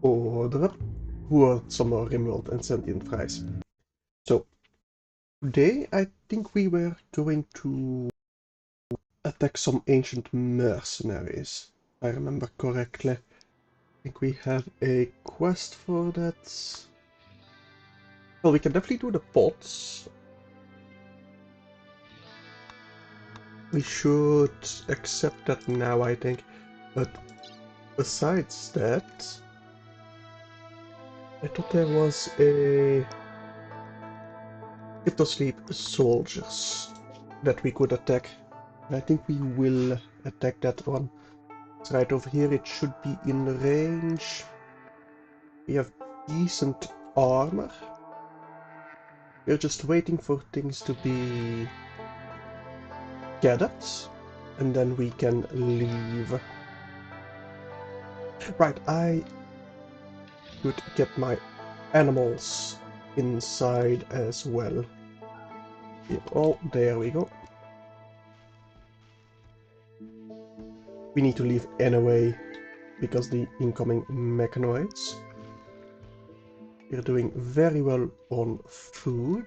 order for some more Rimworld and sentient fries. So, today I think we were going to attack some ancient mercenaries. If I remember correctly. I think we have a quest for that. Well, we can definitely do the pots. We should accept that now, I think. But besides that, I thought there was a sleep soldiers that we could attack. And I think we will attack that one. It's right over here. It should be in range. We have decent armor. We're just waiting for things to be gathered, and then we can leave. Right, I could get my animals inside as well. Yeah, oh, there we go. We need to leave anyway, because the incoming mechanoids. We're doing very well on food.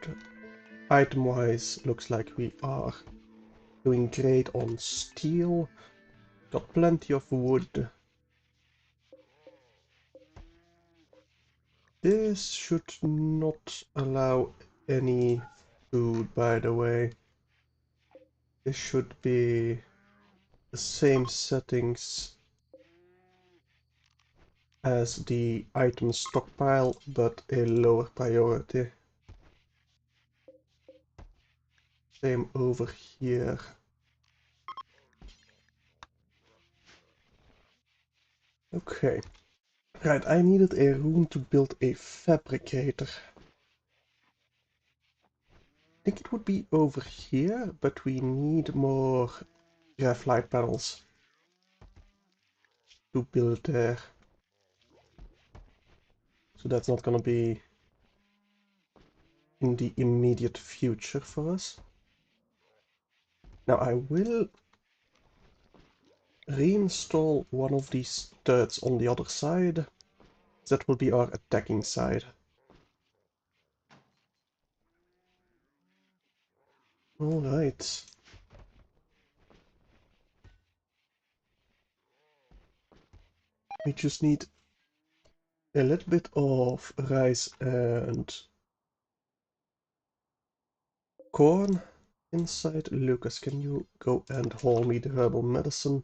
Item-wise, looks like we are doing great on steel. Got plenty of wood. This should not allow any food, by the way. This should be the same settings as the item stockpile, but a lower priority. Same over here. Okay. Right, I needed a room to build a fabricator. I think it would be over here, but we need more graphite panels to build there. So that's not gonna be in the immediate future for us. Now I will reinstall one of these turrets on the other side. That will be our attacking side. Alright. We just need a little bit of rice and corn inside. Lucas, can you go and haul me the herbal medicine?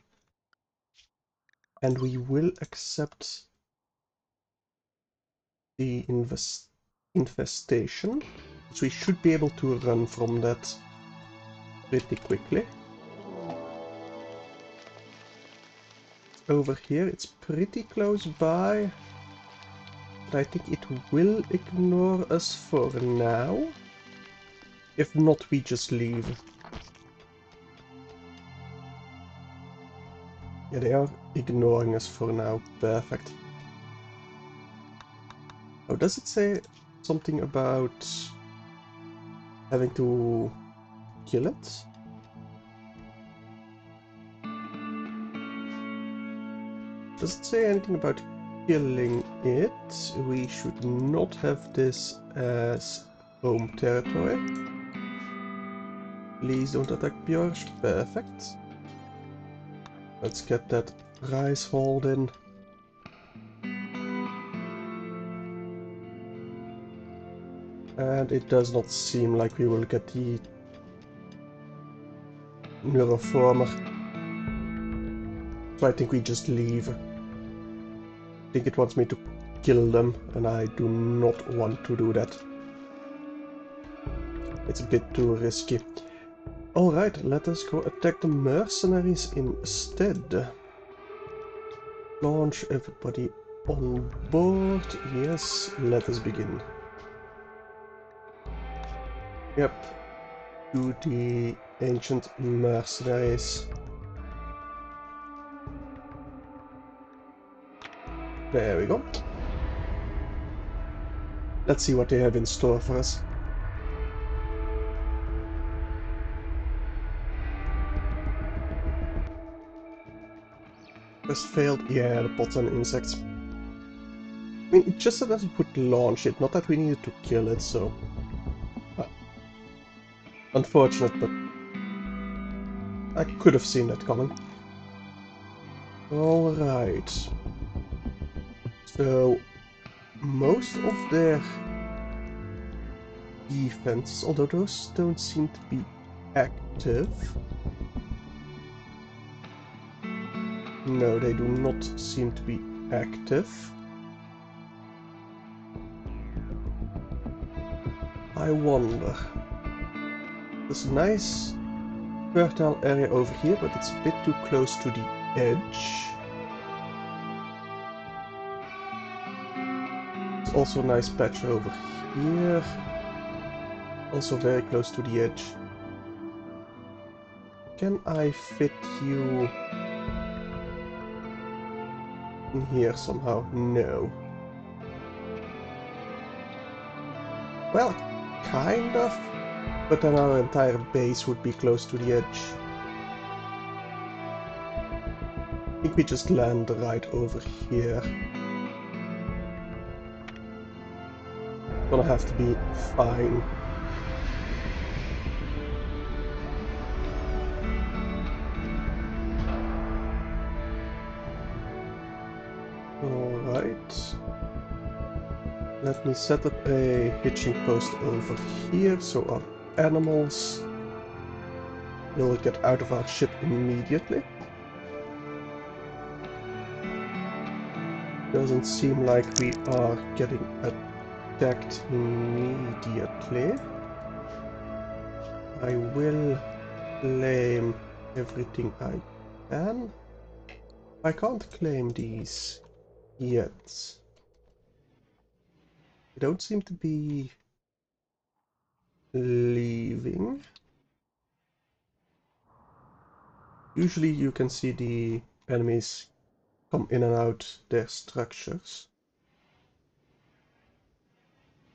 And we will accept the infestation. So we should be able to run from that pretty quickly. Over here, it's pretty close by. But I think it will ignore us for now. If not, we just leave. Yeah, they are ignoring us for now. Perfect. Oh, does it say something about having to kill it? Does it say anything about killing it? We should not have this as home territory. Please don't attack Björk. Perfect. Let's get that rice hauled in. And it does not seem like we will get the neuroformer. So I think we just leave. I think it wants me to kill them, and I do not want to do that. It's a bit too risky. Alright, let us go attack the mercenaries instead. Launch everybody on board. Yes, let us begin. Yep. To the ancient mercenaries. There we go. Let's see what they have in store for us. First failed, yeah, the pots and insects. mean, it just said that it would launch it, not that we needed to kill it, so... unfortunate, but... I could have seen that coming. Alright. So... most of their... defense, although those don't seem to be active. No, they do not seem to be active. I wonder. There's a nice fertile area over here, but it's a bit too close to the edge. There's also a nice patch over here. Also very close to the edge. Can I fit you in here somehow? No. Well, kind of. But then our entire base would be close to the edge. I think we just land right over here. Gonna have to be fine. Alright. Let me set up a hitching post over here so our animals will get out of our ship immediately. Doesn't seem like we are getting attacked immediately. I will claim everything I can. I can't claim these yet. They don't seem to be leaving. Usually you can see the enemies come in and out their structures.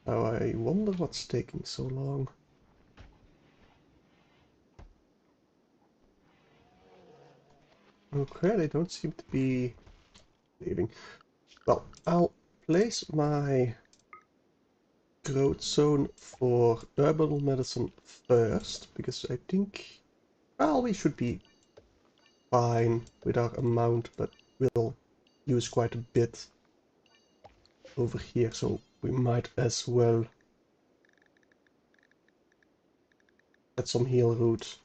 Now I wonder what's taking so long. Okay, they don't seem to be leaving. Well, I'll place my growth zone for herbal medicine first, because I think, well, we should be fine with our amount, but we'll use quite a bit over here, so we might as well get some heal root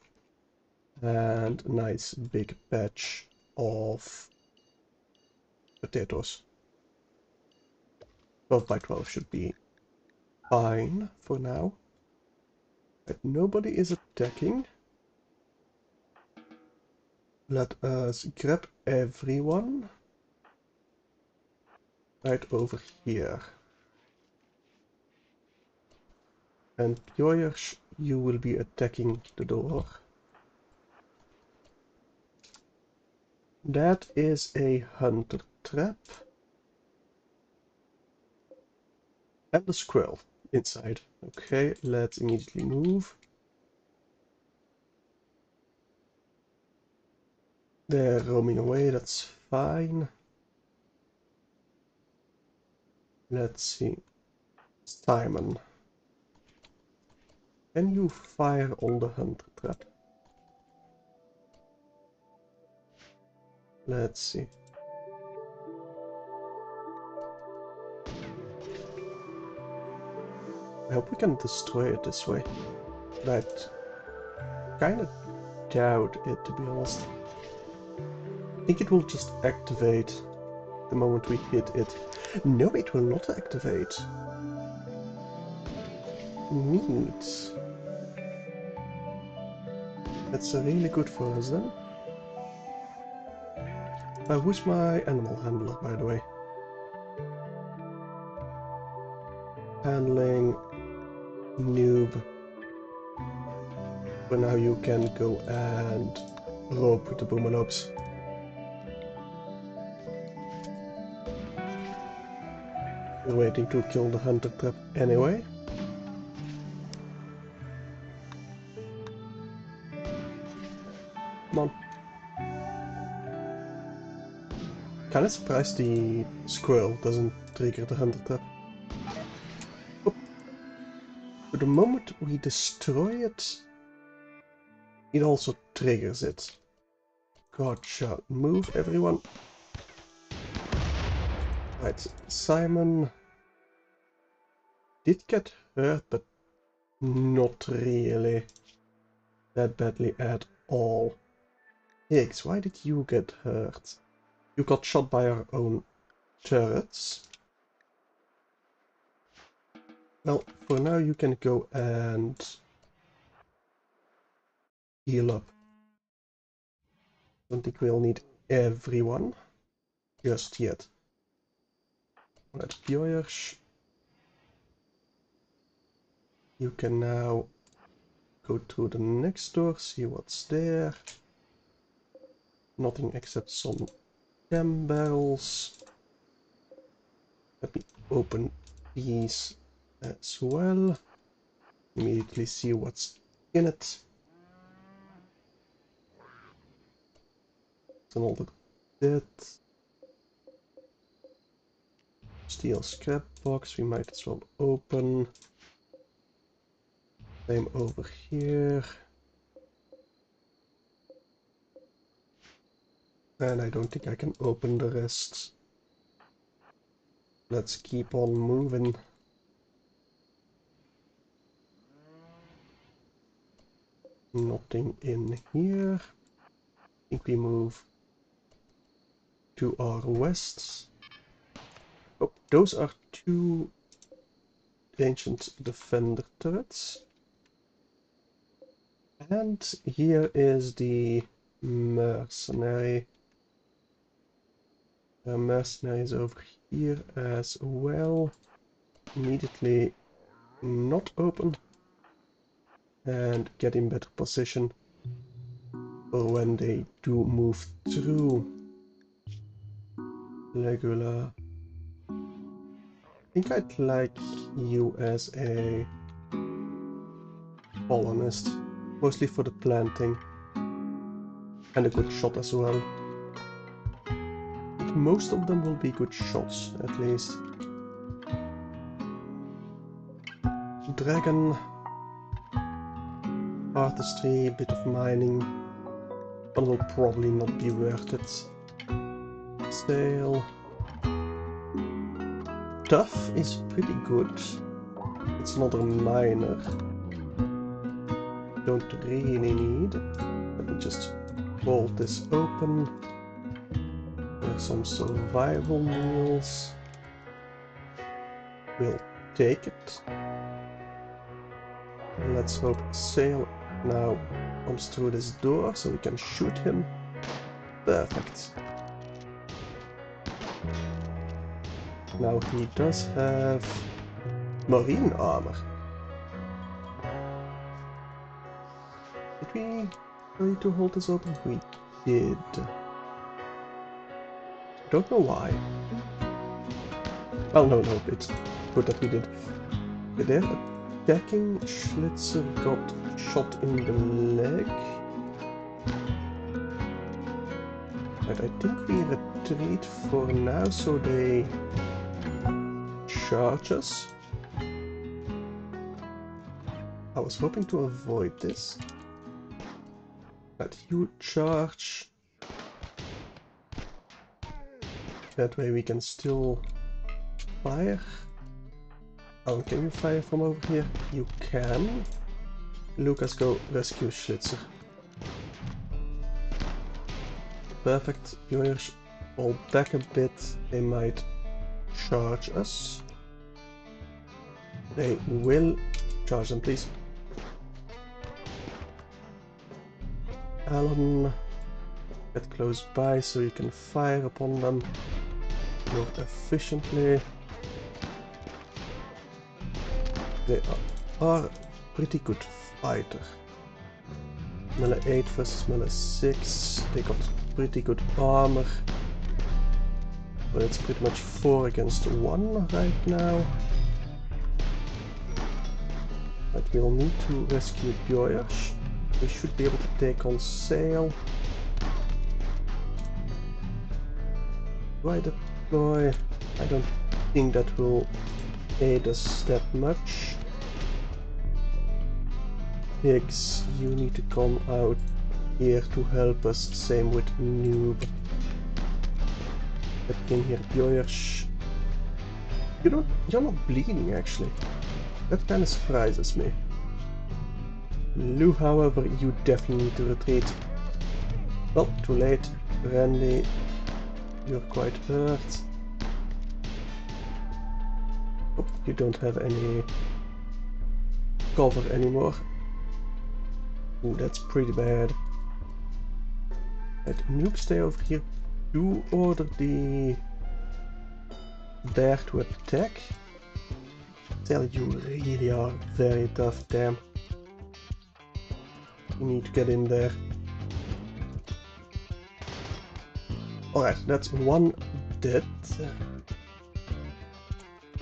and a nice big patch of potatoes. 12 by 12 should be fine for now. But nobody is attacking. Let us grab everyone right over here. And Pioyers, you will be attacking the door. That is a hunter trap. And the squirrel inside. Okay, let's immediately move. They're roaming away, that's fine. Let's see. Simon. Can you fire on the hunter trap? Let's see. I hope we can destroy it this way. But I kind of doubt it, to be honest. I think it will just activate the moment we hit it. No, it will not activate. Neat. That's really good for us then. Who's my animal handler, by the way? Handling noob. But now you can go and rope with the boomalopes. We're waiting to kill the hunter trap anyway. Come on. Kinda surprised the squirrel doesn't trigger the hunter trap. Oh. So the moment we destroy it, it also triggers it. Gotcha. Move, everyone. Right, Simon did get hurt, but not really that badly at all. Higgs, why did you get hurt? You got shot by our own turrets. Well, for now you can go and heal up. Don't think we'll need everyone just yet. Right, Björsh, you can now go to the next door, see what's there. Nothing except some chem barrels. Let me open these as well. Immediately see what's in it. And all the dead. Steel scrap box, we might as well open. Same over here. And I don't think I can open the rest. Let's keep on moving. Nothing in here. I think we move to our west. Oh, those are two ancient defender turrets. And here is the mercenary. The mercenary is over here as well. Immediately not open. And get in better position for when they do move through. Regular. I think I'd like you as a colonist, mostly for the planting, and a good shot as well. I think most of them will be good shots, at least. Dragon, artistry, a bit of mining, but will probably not be worth it. Sail. Tough is pretty good. It's another miner. Don't really need. Let me just bolt this open. There's some survival meals. We'll take it. And let's hope Sail now comes through this door so we can shoot him. Perfect. Now he does have marine armor. Did we try to hold this open? We did. Don't know why. Well, no, it's good that we did. Okay, there, attacking Schlitzer got shot in the leg. But I think we retreat for now, so they charge us. I was hoping to avoid this. But you charge. That way we can still fire. Oh, can you fire from over here? You can. Lucas, go rescue Schlitzer. Perfect. Yours fall back a bit. They might charge us. They will charge them, please. Alan, get close by so you can fire upon them more efficiently. They are pretty good fighter. Melee 8 versus melee 6. They got pretty good armor. But it's pretty much 4 against 1 right now. But we'll need to rescue Björsh. We should be able to take on Sail. Do I deploy? I don't think that will aid us that much. Higgs, you need to come out here to help us. Same with Noob. Get in here, Bjoyers. You're not bleeding actually. That kind of surprises me. Lou, however, you definitely need to retreat. Well, too late. Randy, you're quite hurt. Oh, you don't have any cover anymore. Ooh, that's pretty bad. Right, Noob, stay over here. You order the bear to attack. Tell you really are very tough, damn. You need to get in there. Alright, that's one dead.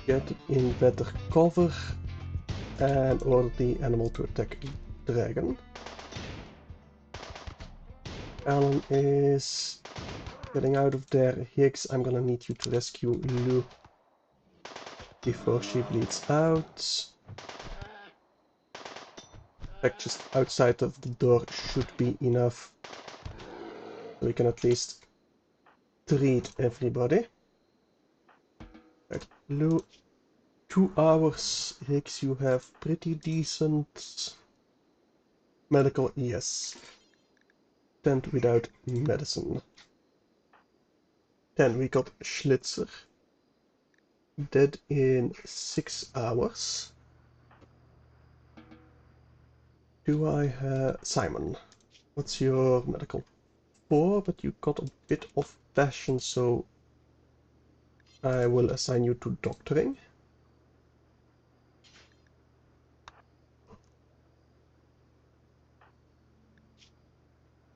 Get in better cover and order the animal to attack dragon. Alan is getting out of there. Higgs, I'm gonna need you to rescue Lou before she bleeds out. In fact, just outside of the door should be enough. So we can at least treat everybody. Right, Lou, 2 hours. Higgs, you have pretty decent medical. Yes. Tent without medicine. Then we got Schlitzer. Dead in 6 hours. Do I have Simon? What's your medical? 4, but you got a bit of passion, so I will assign you to doctoring.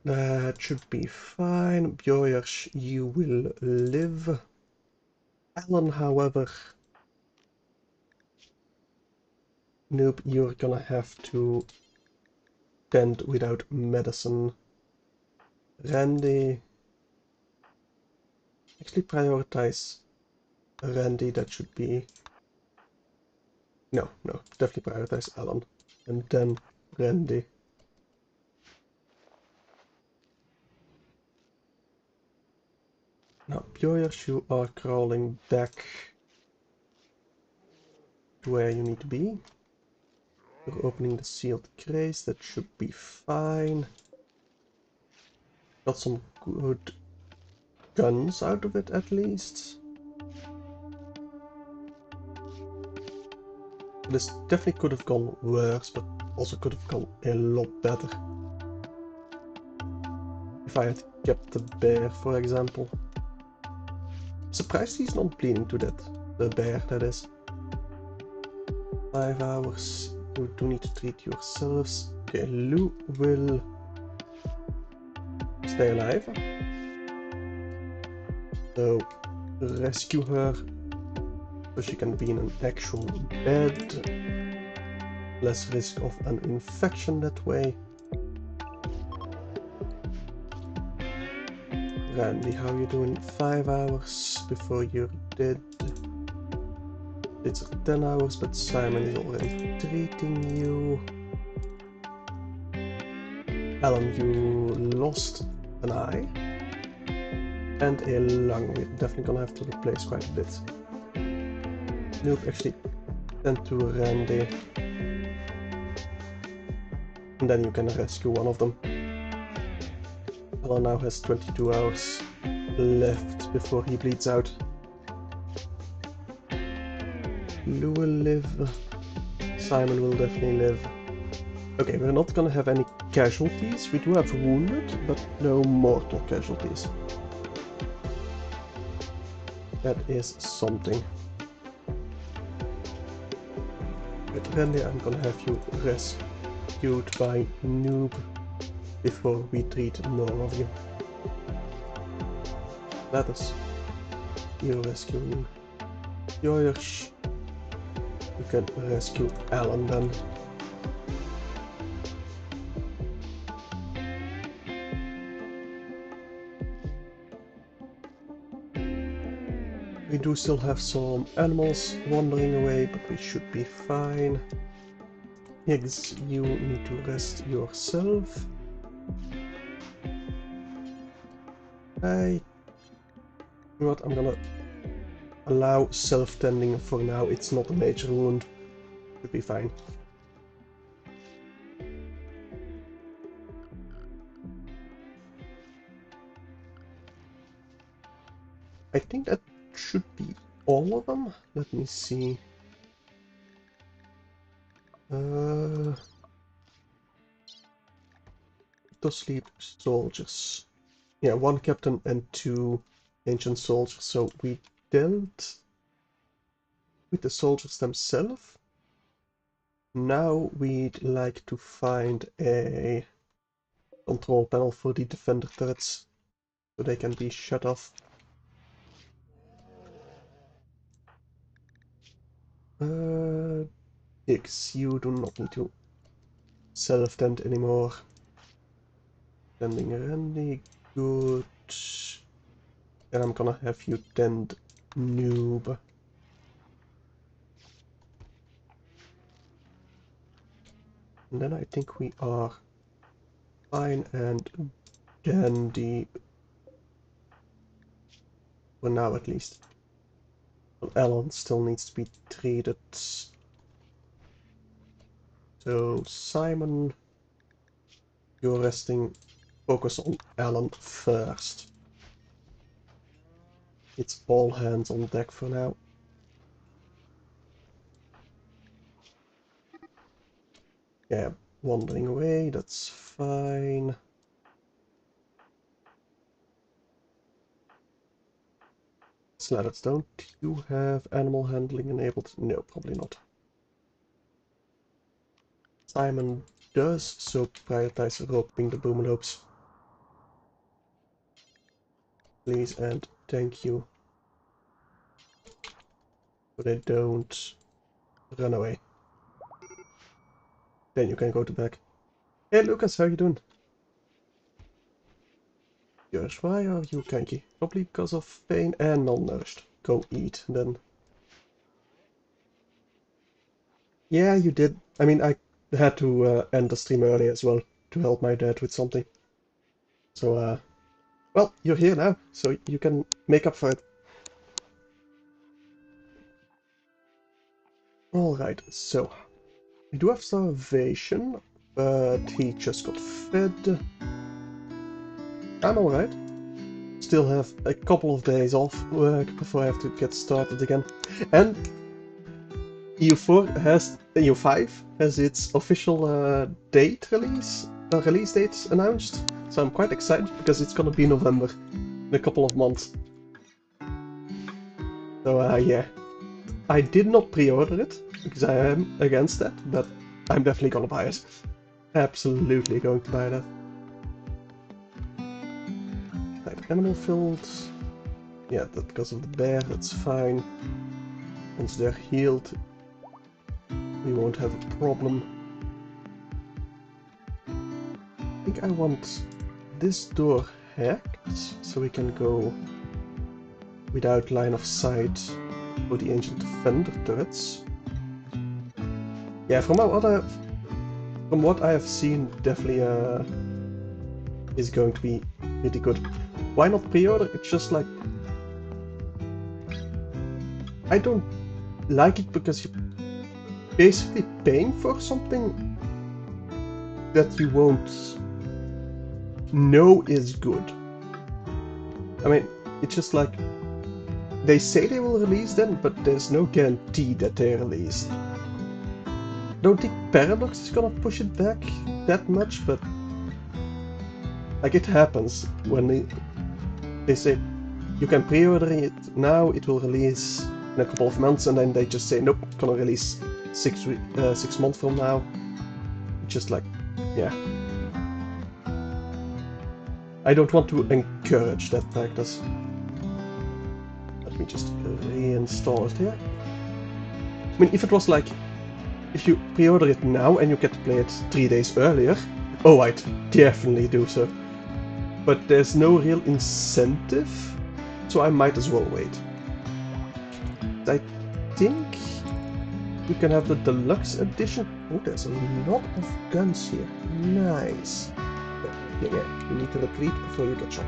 That should be fine. Bjoyers, you will live. Alan, however, nope, you're gonna have to tend without medicine. Randy, actually prioritize Randy, that should be... No, definitely prioritize Alan. And then Randy. Now, Bjoyers, you are crawling back to where you need to be. You're opening the sealed case, that should be fine. Got some good guns out of it at least. This definitely could have gone worse, but also could have gone a lot better. If I had kept the bear, for example. Surprised he's not bleeding to death. The bear, that is. 5 hours. You do need to treat yourselves. Okay, Lou will stay alive. So, rescue her so she can be in an actual bed. Less risk of an infection that way. Randy, how you doing? 5 hours before you're dead. It's 10 hours, but Simon is already treating you. Alan, you lost an eye and a lung. We're definitely gonna have to replace quite a bit. Nope, actually, tend to Randy. And then you can rescue one of them. Alan now has 22 hours left before he bleeds out. Lou will live. Simon will definitely live. Okay, we're not gonna have any casualties. We do have wounded, but no mortal casualties. That is something. With Randy, I'm gonna have you rescued by Noob before we treat more of you. Let us. You rescue yours. You can rescue Alan then. We do still have some animals wandering away, but we should be fine. Higgs, you need to rest yourself. You know what, I'm gonna allow self-tending for now. It's not a major wound. Should be fine. I think that should be all of them. Let me see. To sleep soldiers. Yeah, one captain and 2 ancient soldiers. So we dealt with the soldiers themselves. Now we'd like to find a control panel for the defender turrets so they can be shut off. X, you do not need to self-tend anymore. Tending Randy, good. And I'm gonna have you tend noob. And then I think we are fine and dandy. For now at least. Well, Alan still needs to be treated. So Simon, you're resting. Focus on Alan first. It's all hands on deck for now. Yeah, wandering away, that's fine. Slatters, don't you have animal handling enabled? No, probably not. Simon does, so prioritize roping the boomalopes. Please and thank you. So they don't run away. Then you can go to back. Hey Lucas, how you doing? Yes, why are you cranky? Probably because of pain and malnourished. Go eat, then. Yeah, you did. I mean, I had to end the stream early as well to help my dad with something. So, well, you're here now, so you can make up for it. Alright, so we do have starvation, but he just got fed. I'm alright. Still have a couple of days off work before I have to get started again. And EU5 has its official release date announced. So I'm quite excited because it's gonna be November in a couple of months. So yeah, I did not pre-order it because I am against that, but I'm definitely gonna buy it. Absolutely going to buy that. Right, animal fields. Yeah, that's because of the bear, that's fine. Once they're healed, we won't have a problem. I think I want this door hacked, so we can go without line of sight for the ancient defender turrets. Yeah, from what I have seen, definitely is going to be pretty good. Why not pre-order? It's just like I don't like it because you're basically paying for something that you won't know is good. I mean, it's just like they say they will release them, but there's no guarantee that they release. Don't think Paradox is gonna push it back that much, but like it happens when they say you can pre-order it now, it will release in a couple of months, and then they just say nope, it's gonna release 6 months from now. It's just like, yeah. I don't want to encourage that practice. Let me just reinstall it here. I mean, if it was like, if you pre-order it now and you get to play it 3 days earlier, oh, I'd definitely do so. But there's no real incentive, so I might as well wait. I think you can have the deluxe edition. Oh, there's a lot of guns here. Nice. Yeah, you need to retreat before you get shot.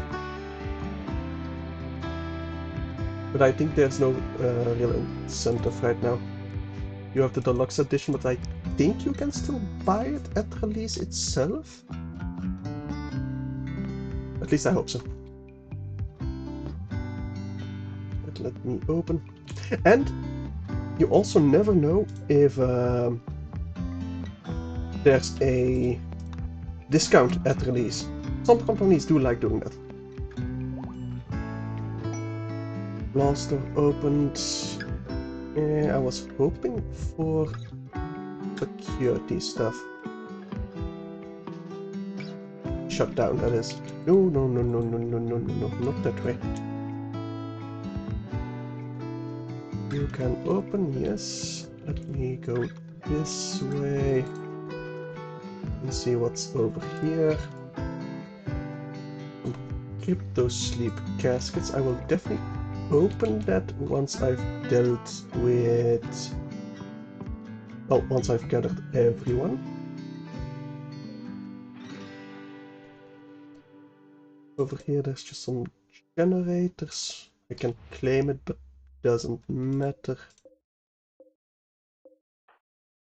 But I think there's no real incentive right now. You have the deluxe edition, but I think you can still buy it at release itself. At least I hope so. But let me open. And you also never know if there's a discount at release. Some companies do like doing that. Blaster opened. I was hoping for security stuff. Shut down, that is. No, no, no, no, no, no, no, no, no, not that way. You can open, yes. Let me go this way. And see what's over here. Some crypto sleep caskets. I will definitely open that once I've dealt with... well, once I've gathered everyone. Over here there's just some generators. I can claim it, but doesn't matter.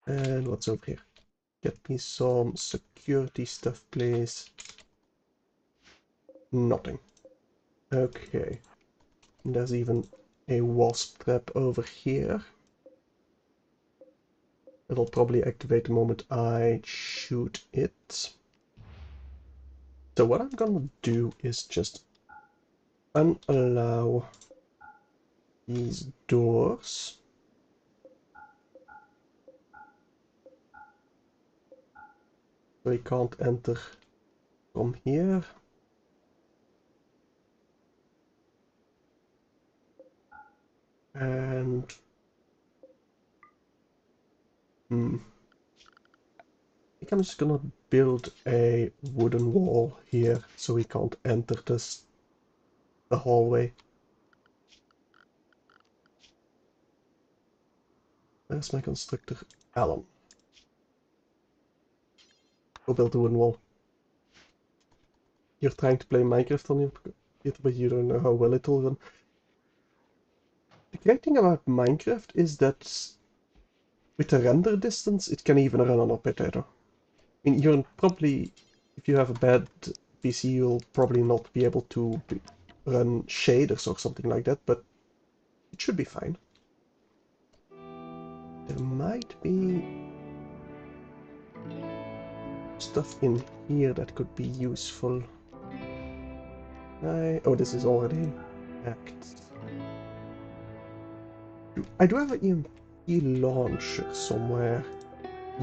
And what's over here? Get me some security stuff, please. Nothing. Okay. And there's even a wasp trap over here. It'll probably activate the moment I shoot it. So what I'm gonna do is just unallow these doors. So he can't enter from here. And I think I'm just gonna build a wooden wall here so he can't enter the hallway. Where's my constructor? Alan. Go build a wooden wall. You're trying to play Minecraft on your computer, but you don't know how well it'll run. The great thing about Minecraft is that with the render distance, it can even run on a potato. I mean, you're probably, if you have a bad PC, you'll probably not be able to run shaders or something like that, but it should be fine. There might be stuff in here that could be useful. Oh, this is already hacked. I do have an EMP launcher somewhere.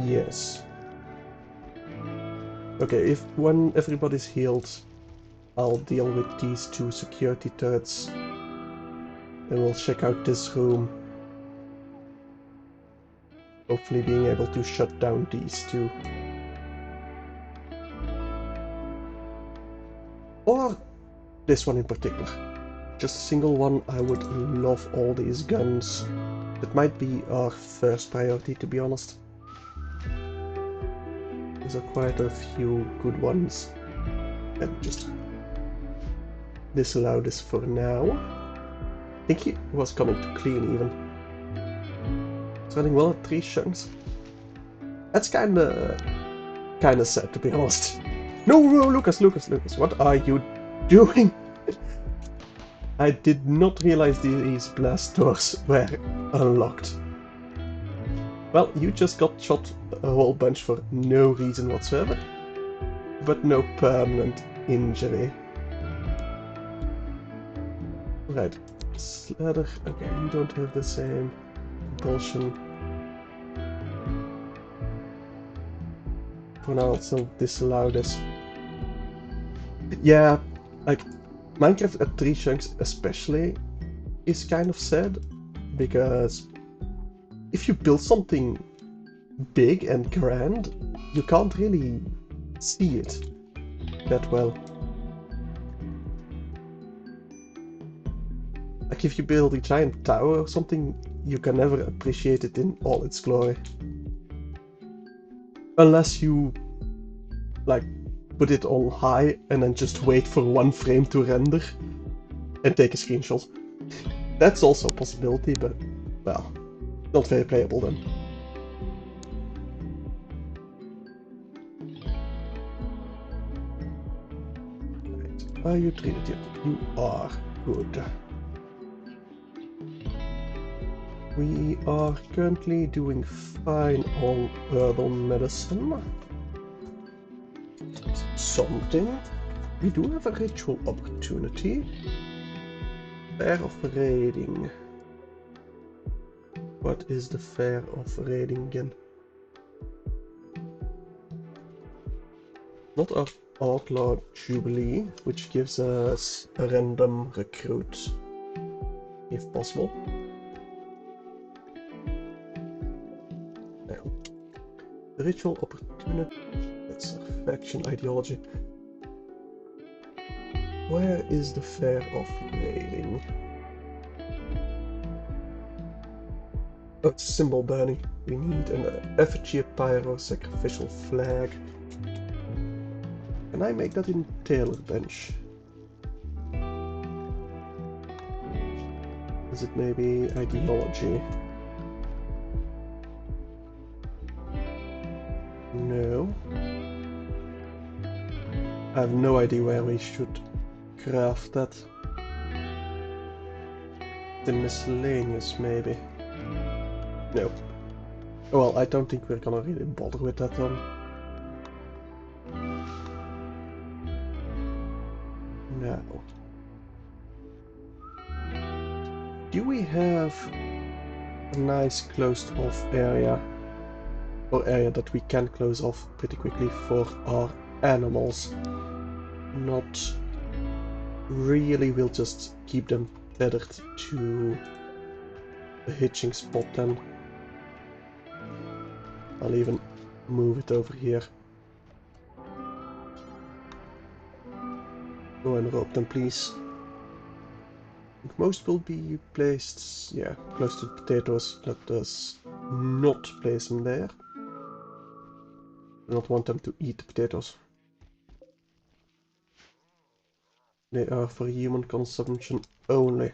Yes. Okay, when everybody's healed, I'll deal with these two security turrets. And we'll check out this room. Hopefully being able to shut down these two. Or this one in particular. Just a single one. I would love all these guns. That might be our first priority, to be honest. There's quite a few good ones. And just disallow this for now. I think he was coming to clean even. It's running well at 3 chunks. That's kinda sad, to be honest. No, Lucas, what are you doing? I did not realize these blast doors were unlocked. Well, you just got shot a whole bunch for no reason whatsoever, but no permanent injury. Right, Slather, okay, you don't have the same compulsion. For now, I'll still disallow this. Yeah, like, Minecraft at 3 chunks especially is kind of sad, because if you build something big and grand, you can't really see it that well. Like if you build a giant tower or something, you can never appreciate it in all its glory. Unless you like put it on high and then just wait for one frame to render and take a screenshot. That's also a possibility, but well, not very playable then. Right. Are you treated yet? You are. Good. We are currently doing fine on herbal medicine. Something. We do have a ritual opportunity. Fair of raiding. What is the fair of raiding again? Not our outlaw jubilee, which gives us a random recruit, if possible. Now, the ritual opportunity. That's a faction ideology. Where is the fair of raiding? Oh, it's a symbol burning. We need an effigy, a pyro, sacrificial flag. Can I make that in tailor bench? Is it maybe ideology? No. I have no idea where we should craft that. The miscellaneous, maybe. No. Well, I don't think we're gonna really bother with that then. Now. Do we have a nice closed off area? Or area that we can close off pretty quickly for our animals? Not really, we'll just keep them tethered to the hitching spot then. I'll even move it over here. Go and rope them, please. I think most will be placed, yeah, close to the potatoes. Let us not place them there. Do not want them to eat the potatoes. They are for human consumption only.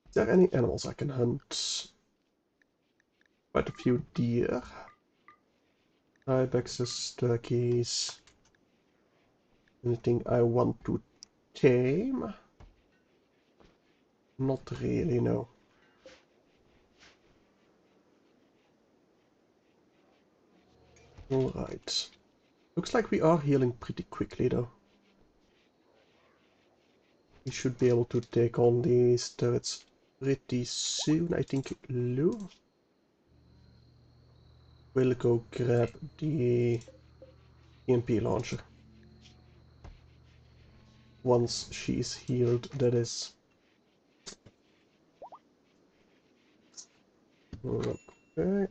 Is there any animals I can hunt? Quite a few deer. Ibexes, turkeys. Anything I want to tame? Not really, no. Alright. Looks like we are healing pretty quickly though. We should be able to take on these turrets pretty soon. I think Lou will go grab the EMP launcher. Once she's healed, that is. Okay.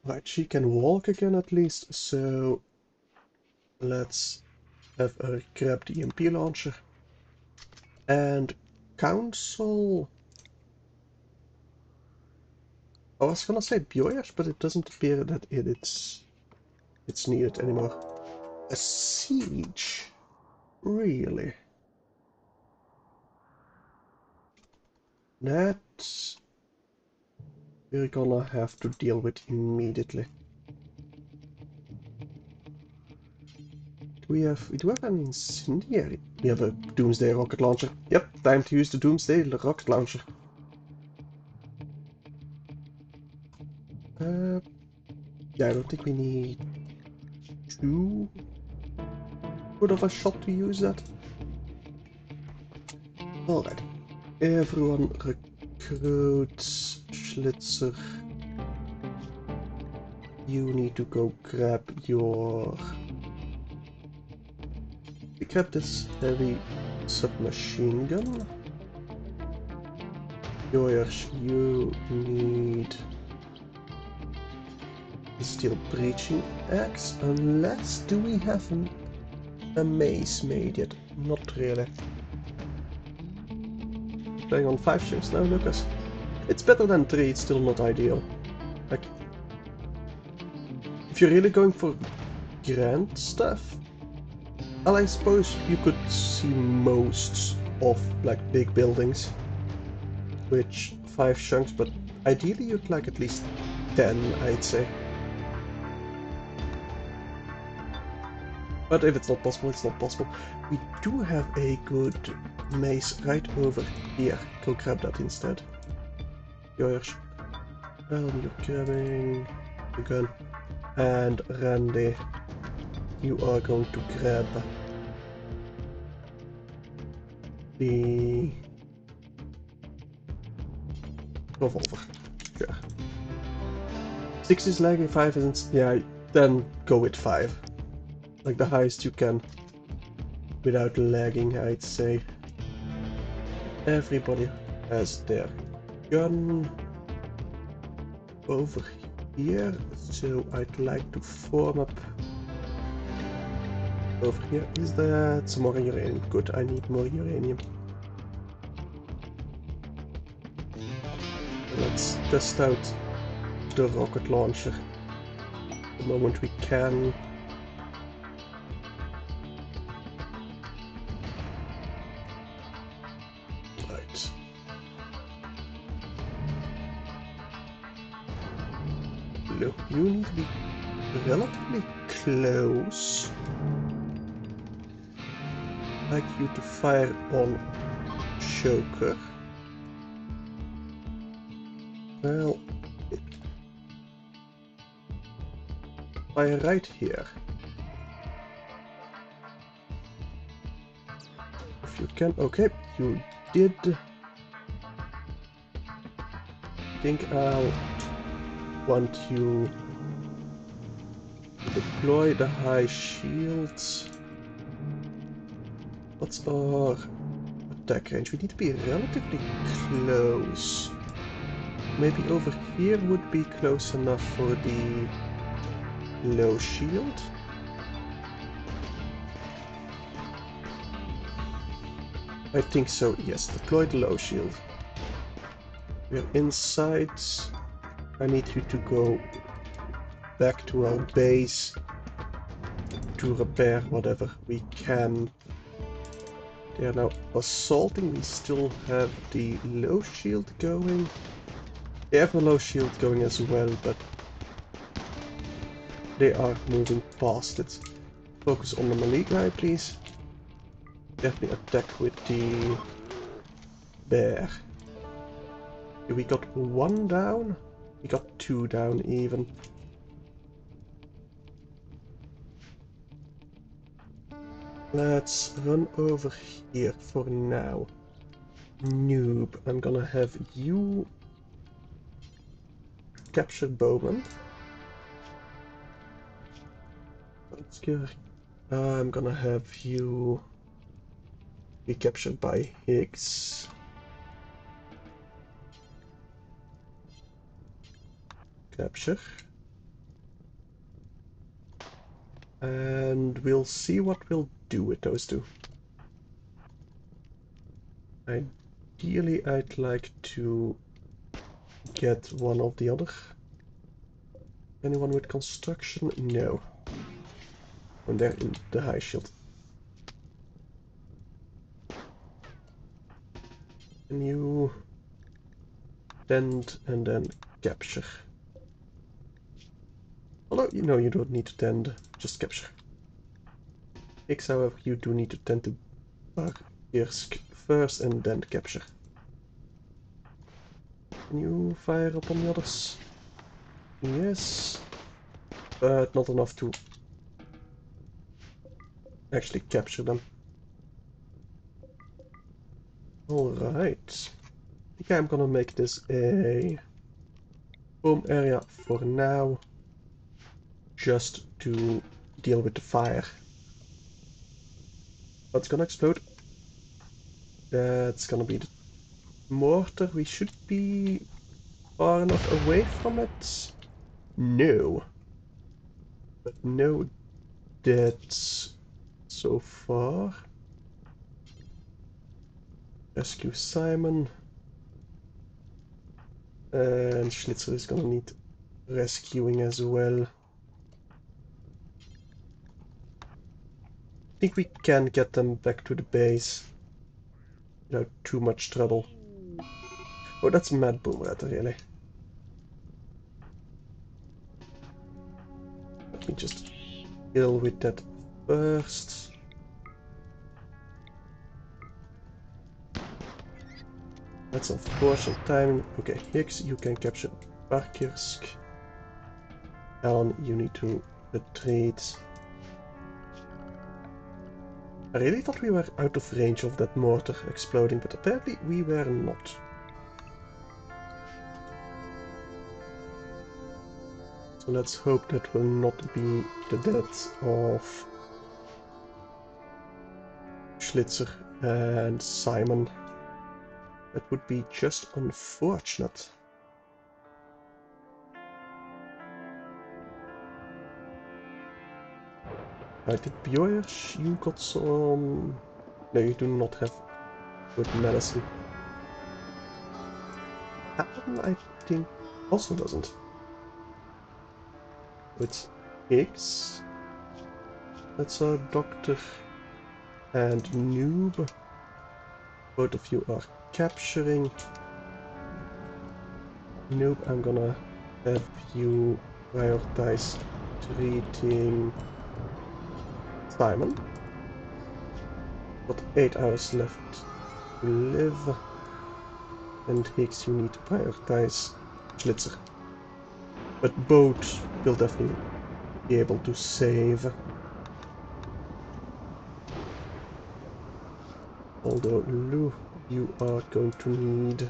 Right, she can walk again at least, so let's have her grab the EMP launcher. And council. I was gonna say Bioyers, but it doesn't appear that it's needed anymore. A siege? Really? That we're gonna have to deal with immediately. We do have an incendiary. We have a doomsday rocket launcher. Yep, time to use the doomsday rocket launcher. Yeah, I don't think we need too good of a shot to use that. Alright. Everyone recruits Schlitzer. You need to go grab your... Grab this heavy submachine gun. Yours, you need steel breaching axe, unless do we have a mace made yet? Not really. Playing on 5 ships now, Lucas. It's better than 3, it's still not ideal. Like, if you're really going for grand stuff, well, I suppose you could see most of like big buildings, which 5 chunks, but ideally you'd like at least 10, I'd say. But if it's not possible, it's not possible. We do have a good mace right over here. Go grab that instead. Yours. Well, you're grabbing the gun. And Randy, you are going to grab the revolver. Sure. 6 is lagging, 5 isn't. Yeah, then go with 5. Like the highest you can without lagging, I'd say. Everybody has their gun over here, so I'd like to form up over here. Is that some more uranium? Good, I need more uranium. Let's test out the rocket launcher the moment we can. Right. Look, you need to be relatively close. I'd like you to fire on choker. Well, fire right here. If you can. Okay, you did. I think I'll want you to deploy the high shields. What's our attack range? We need to be relatively close. Maybe over here would be close enough for the low shield. I think so, yes. Deploy the low shield. We're inside. I need you to go back to our base to repair whatever we can. They are now assaulting. We still have the low shield going. They have a low shield going as well, but they are moving past it. Focus on the melee guy, please. Definitely attack with the bear. Okay, we got 1 down. We got 2 down even. Let's run over here for now. Noob, I'm gonna have you capture Bowman. Let's go. I'm gonna have you be captured by Higgs. Capture. And we'll see what we'll do with those two. Ideally, I'd like to get one of the other. Anyone with construction? No. And they're in the high shield. Can you tend and then capture? Although, you know, you don't need to tend, just capture. X, however, you do need to tend to Barkirsk first and then capture. Can you fire upon the others? Yes. But not enough to actually capture them. Alright. I think I'm gonna make this a home area for now. Just to deal with the fire. What's gonna explode? That's gonna be the mortar. We should be far enough away from it. No. No deaths so far. Rescue Simon. And Schlitzer is gonna need rescuing as well. I think we can get them back to the base without too much trouble. Oh, that's Mad Boomrat, really. Let me just deal with that first. That's unfortunate timing. Okay, Higgs, you can capture Parkirsk. Alan, you need to retreat. I really thought we were out of range of that mortar exploding, but apparently we were not. So let's hope that will not be the death of Schlitzer and Simon. That would be just unfortunate. Right, the Björsh, you got some... No, you do not have good medicine. Alan, I think, also doesn't. It's Higgs. That's our doctor. And Noob. Both of you are capturing. Noob, I'm gonna have you prioritize treating Simon. Got 8 hours left to live. And Higgs, you need to prioritize Schlitzer. But both will definitely be able to save. Although Lou, you are going to need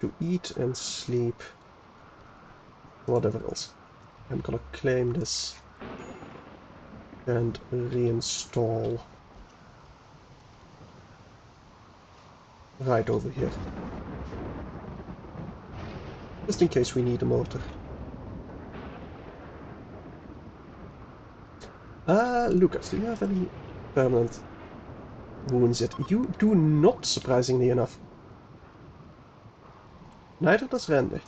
to eat and sleep. Whatever else. I'm gonna claim this and reinstall right over here. Just in case we need a motor. Lucas, do you have any permanent wounds yet? You do not, surprisingly enough. Neither does Randy.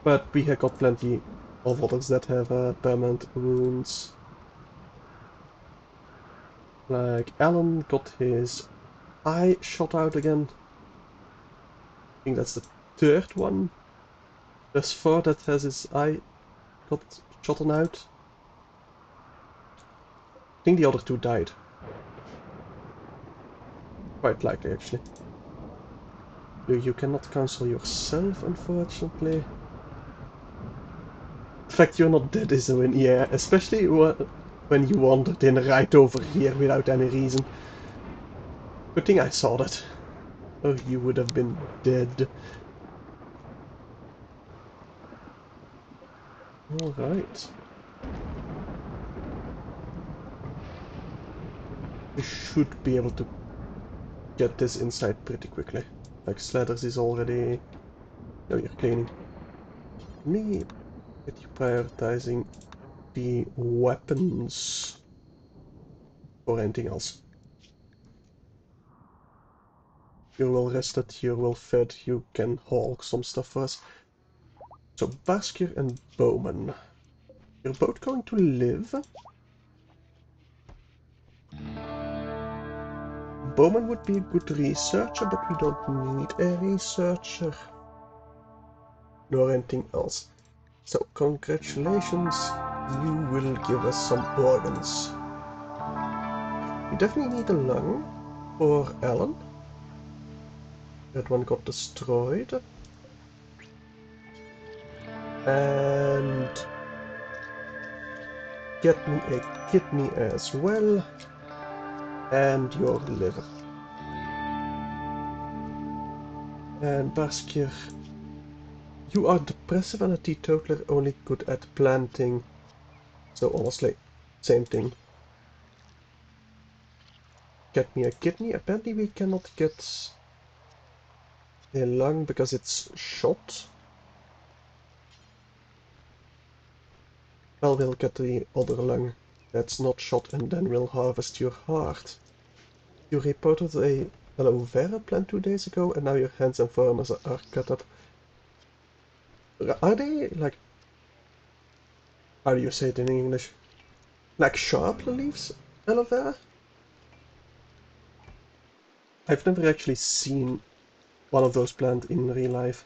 But we have got plenty of others that have permanent wounds. Like Alan got his eye shot out again. I think that's the third one thus far that has his eye got shot out. I think the other two died. Quite likely, actually. You cannot cancel yourself, unfortunately. The fact you're not dead is a win, yeah, especially when you wandered in right over here without any reason. Good thing I saw that. Or you would have been dead. Alright. We should be able to get this inside pretty quickly. Like Slatters is already... No, you're cleaning. Me, get you prioritizing the weapons or anything else. You're well rested, you're well fed, you can haul some stuff for us. So, Basker and Bowman. You're both going to live. Bowman would be a good researcher, but we don't need a researcher. Nor anything else. So, congratulations, you will give us some organs. We definitely need a lung for Alan. That one got destroyed. And get me a kidney as well. And your liver. And Basker, you are depressive and a teetotaler, only good at planting. So honestly, same thing. Get me a kidney. Apparently we cannot get a lung because it's shot. Well, we'll get the other lung that's not shot and then we'll harvest your heart. You reported a aloe vera plant 2 days ago and now your hands and forearms are cut up. Are they, like, how do you say it in English? Like sharp leaves? Aloe vera? I've never actually seen one of those plants in real life.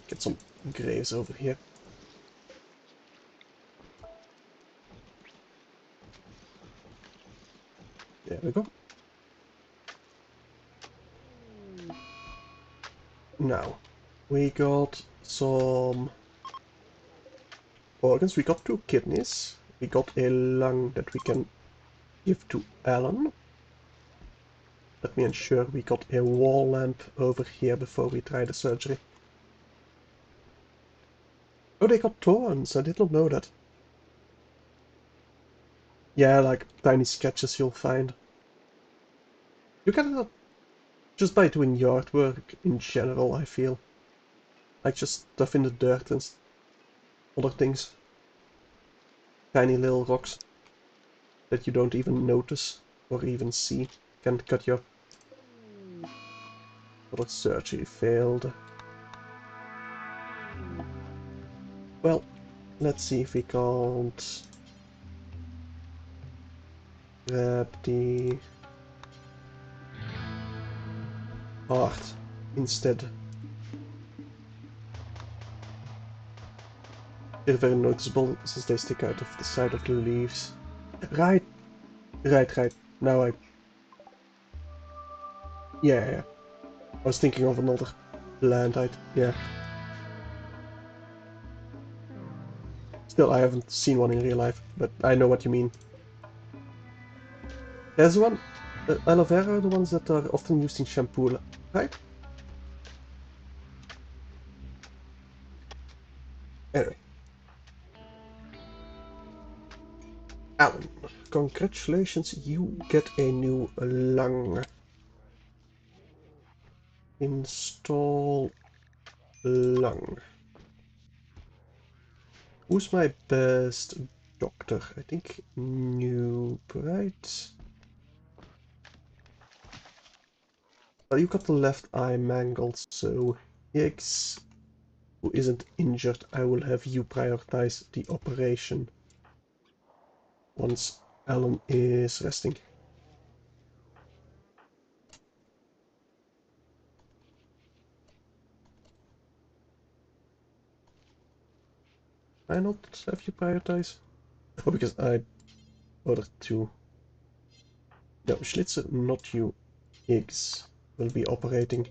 Get some graves over here. There we go. Now, we got some organs. We got 2 kidneys. We got a lung that we can give to Alan. Let me ensure we got a wall lamp over here before we try the surgery. Oh, they got thorns. I did not know that. Yeah, like tiny sketches you'll find. You can just by doing yard work in general, I feel. Like just stuff in the dirt and other things. Tiny little rocks that you don't even notice or even see can cut you up. Other surgery failed. Well, let's see if we can't grab the heart instead. They're very noticeable since they stick out of the side of the leaves. Right, right. Now yeah. I was thinking of another plant. Yeah. Still, I haven't seen one in real life, but I know what you mean. There's one, aloe vera are the ones that are often used in shampoo, right? Anyway. Alan, congratulations, you get a new lung. Install lung. Who's my best doctor? I think Noob, right? Well, you got the left eye mangled, so Higgs, who isn't injured, I will have you prioritize the operation once Alan is resting. I not have you prioritize? Oh, because I ordered two. No, Schlitzer, not you. Higgs will be operating.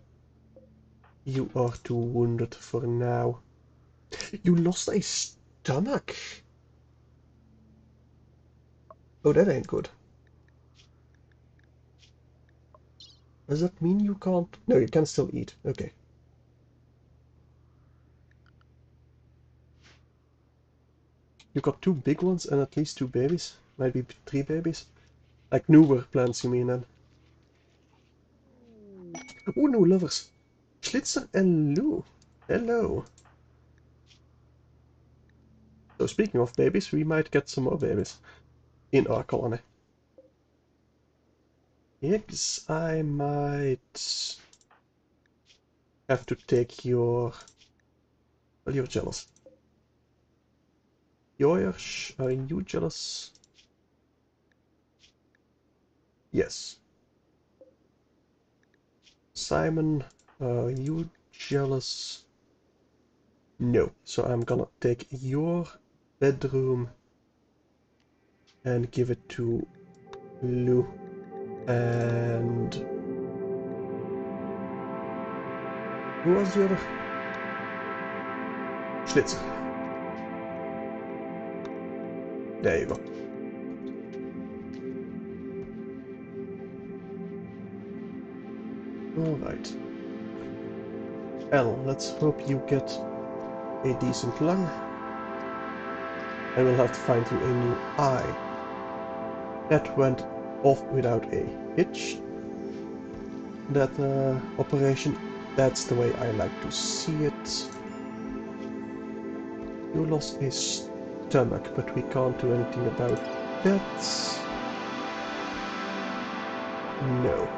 You are too wounded for now. You lost a stomach! Oh, that ain't good. Does that mean you can't... No, you can still eat. Okay. You got 2 big ones and at least 2 babies. Might be 3 babies. Like newer plants, you mean then? Oh, new lovers! Schlitzer and Lou. Hello. So speaking of babies, we might get some more babies in our colony. Yes, I might have to take your... Well, you're jealous. Yosh, are you jealous? Yes. Simon, are you jealous? No. So I'm gonna take your bedroom and give it to Lou. And... who was the other? Schlitzer. There you go. Alright. L, let's hope you get a decent lung. And we'll have to find you a new eye. That went off without a hitch. That operation, that's the way I like to see it. You lost a stomach, but we can't do anything about that. No.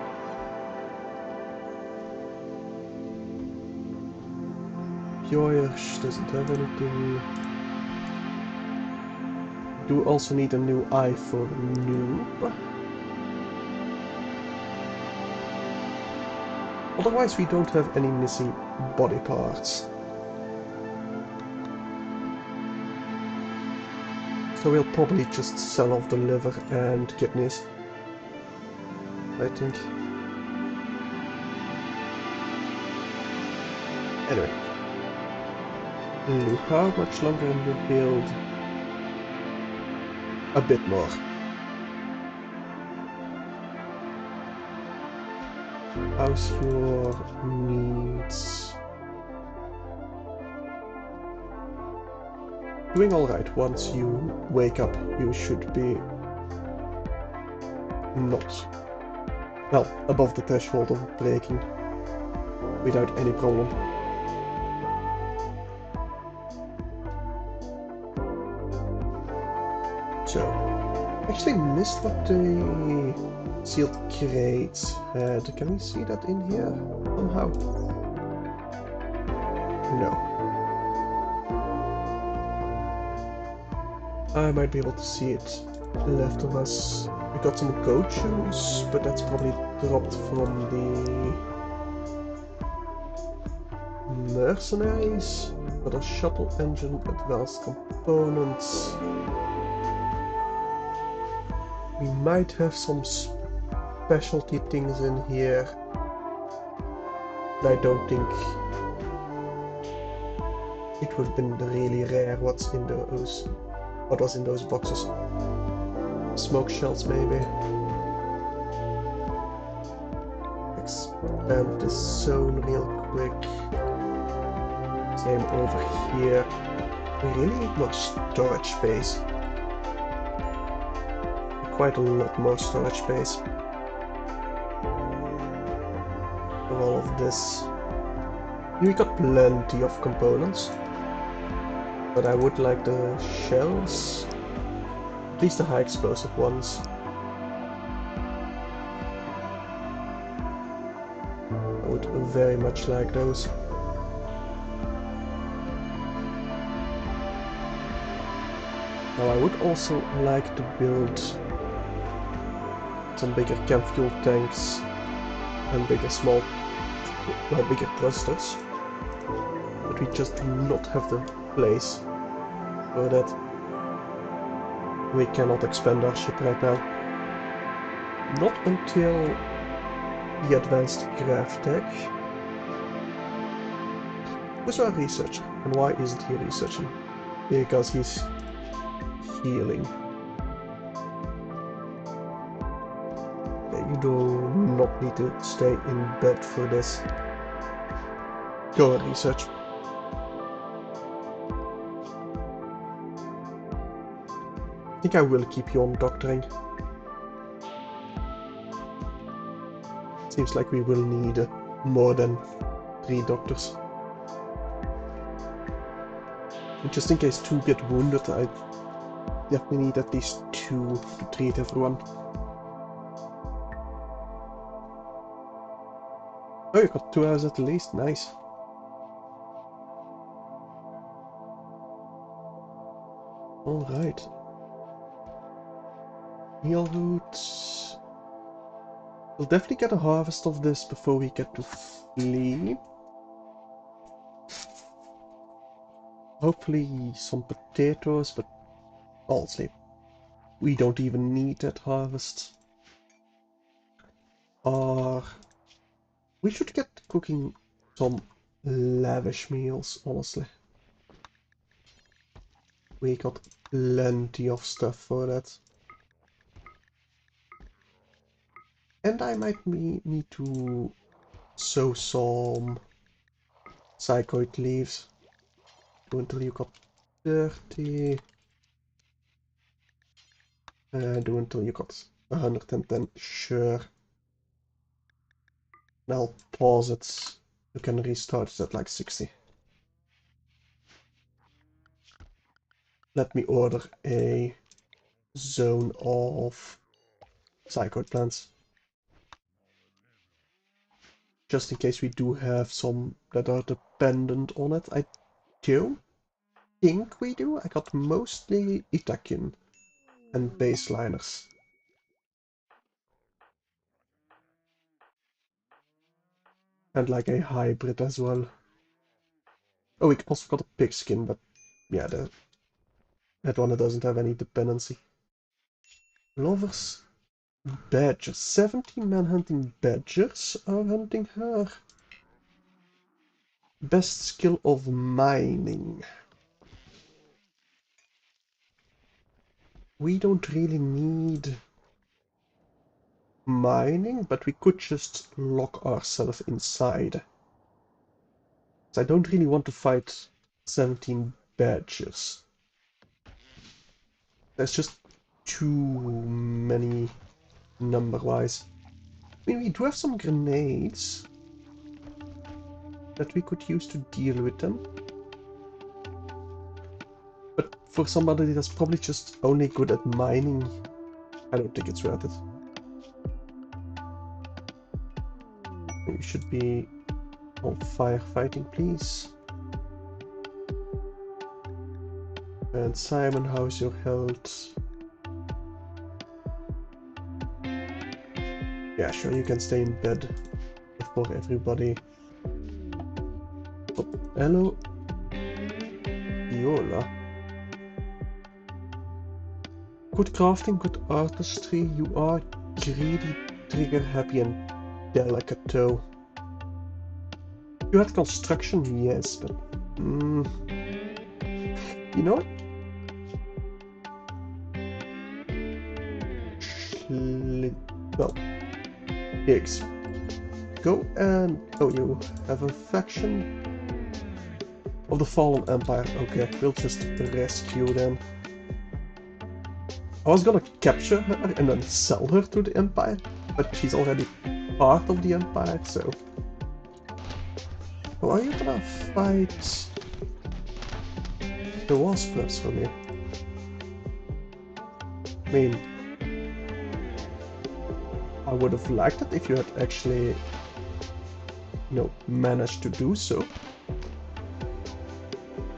Pioish doesn't have anything. Do also need a new eye for noob. Otherwise we don't have any missing body parts. So we'll probably just sell off the liver and kidneys, I think. Anyway. Lou, how much longer can you build? A bit more. How's your needs? Doing alright. Once you wake up, you should be not, well, above the threshold of breaking without any problem. So, actually missed what the sealed crates had. Can we see that in here somehow? No. I might be able to see it left of us. We got some goat shoes, but that's probably dropped from the mercenaries. Got a shuttle engine, advanced components. We might have some specialty things in here. But I don't think it would have been really rare what's in those. What was in those boxes? Smoke shells, maybe. Expand this zone real quick. Same over here. We really need more storage space. Quite a lot more storage space. For all of this. We got plenty of components. But I would like the shells. At least the high explosive ones. I would very much like those. Now I would also like to build some bigger chem fuel tanks and bigger thrusters. But we just do not have the place for that. We cannot expand our ship right now. Not until the advanced craft tech. Who's our researcher? And why isn't he researching? Because he's healing. Okay, you do not need to stay in bed for this. Go and research. I think I will keep you on doctoring. Seems like we will need more than 3 doctors. And just in case 2 get wounded, I definitely need at least 2 to treat everyone. Oh, you got 2 hours at least, nice. Alright. Meal roots. We'll definitely get a harvest of this before we get to flee. Hopefully some potatoes, but honestly, we don't even need that harvest. Or we should get cooking some lavish meals, honestly. We got plenty of stuff for that. And I might need to sow some psychoid leaves. Do until you got 30. Do until you got 110, sure. And I'll pause it. You can restart it at like 60. let me order a zone of psychoid plants. Just in case we do have some that are dependent on it. I don't think we do. I got mostly Itakin and baseliners. And like a hybrid as well. Oh, we also got a pigskin, but yeah, that one doesn't have any dependency. Lovers, badgers. 17 men hunting badgers are hunting her. Best skill of mining. We don't really need mining, but we could just lock ourselves inside. So I don't really want to fight 17 badgers. There's just too many number-wise. I mean, we do have some grenades that we could use to deal with them. But for somebody that's probably just only good at mining, I don't think it's worth it. You should be on firefighting, please. And Simon, how's your health? Yeah, sure, you can stay in bed before everybody. Oh, hello, Viola. Good crafting, good artistry. You are greedy, trigger happy, and delicate though. You had construction, yes, but you know what? Well, pigs. Go and oh, you have a faction of the Fallen Empire. Okay, we'll just rescue them. I was gonna capture her and then sell her to the Empire, but she's already part of the Empire, so... Well, are you gonna fight the Waspers for me? I mean, I would have liked it if you had actually, managed to do so.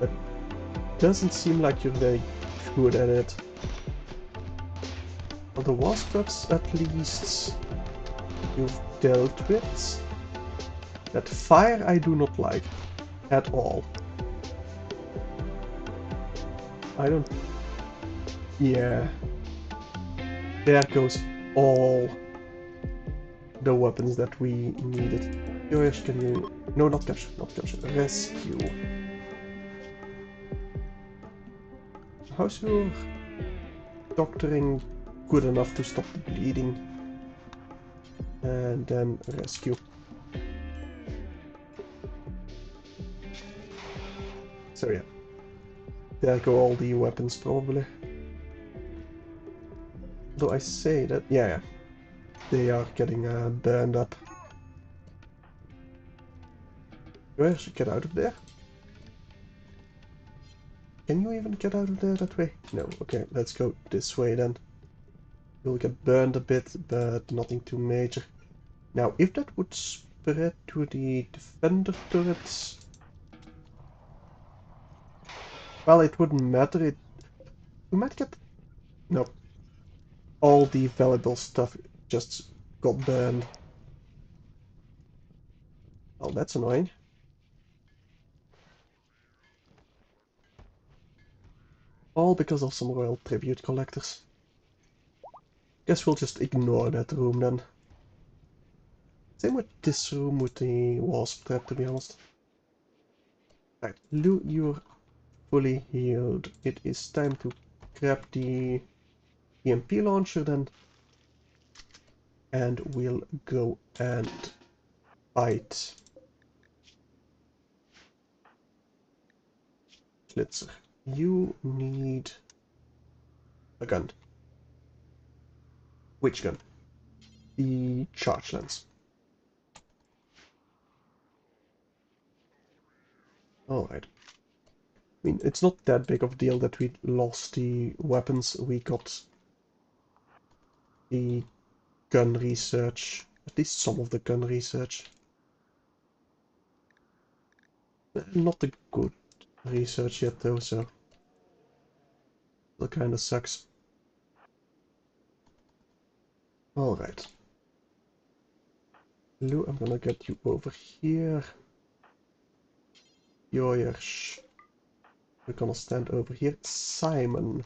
But it doesn't seem like you're very good at it. Well, the Waspers, at least, you've dealt with. That fire I do not like at all. I don't... Yeah. There goes all the weapons that we needed. Yours, can you... No, not capture, not capture. Rescue. How's your doctoring good enough to stop the bleeding? And then rescue. So yeah. There go all the weapons, probably. Though I say that... Yeah. They are getting burned up. Where should get out of there? Can you even get out of there that way? No. Okay, let's go this way then. You'll get burned a bit, but nothing too major. Now, if that would spread to the defender turrets... Well, it wouldn't matter. We might get... No. All the valuable stuff just got burned. Well, that's annoying. All because of some royal tribute collectors. Guess we'll just ignore that room then. Same with this room with the wasp trap, to be honest. Right, Lou, you're fully healed. It is time to grab the EMP launcher then. And we'll go and fight Schlitzer. You need a gun. Which gun? The charge lens. Alright. I mean, it's not that big of a deal that we lost the weapons. We got the gun research, at least some of the gun research. Not the good research yet though, so that kinda sucks. Alright. Lou, I'm gonna get you over here. Yoyers. We're gonna stand over here. Simon,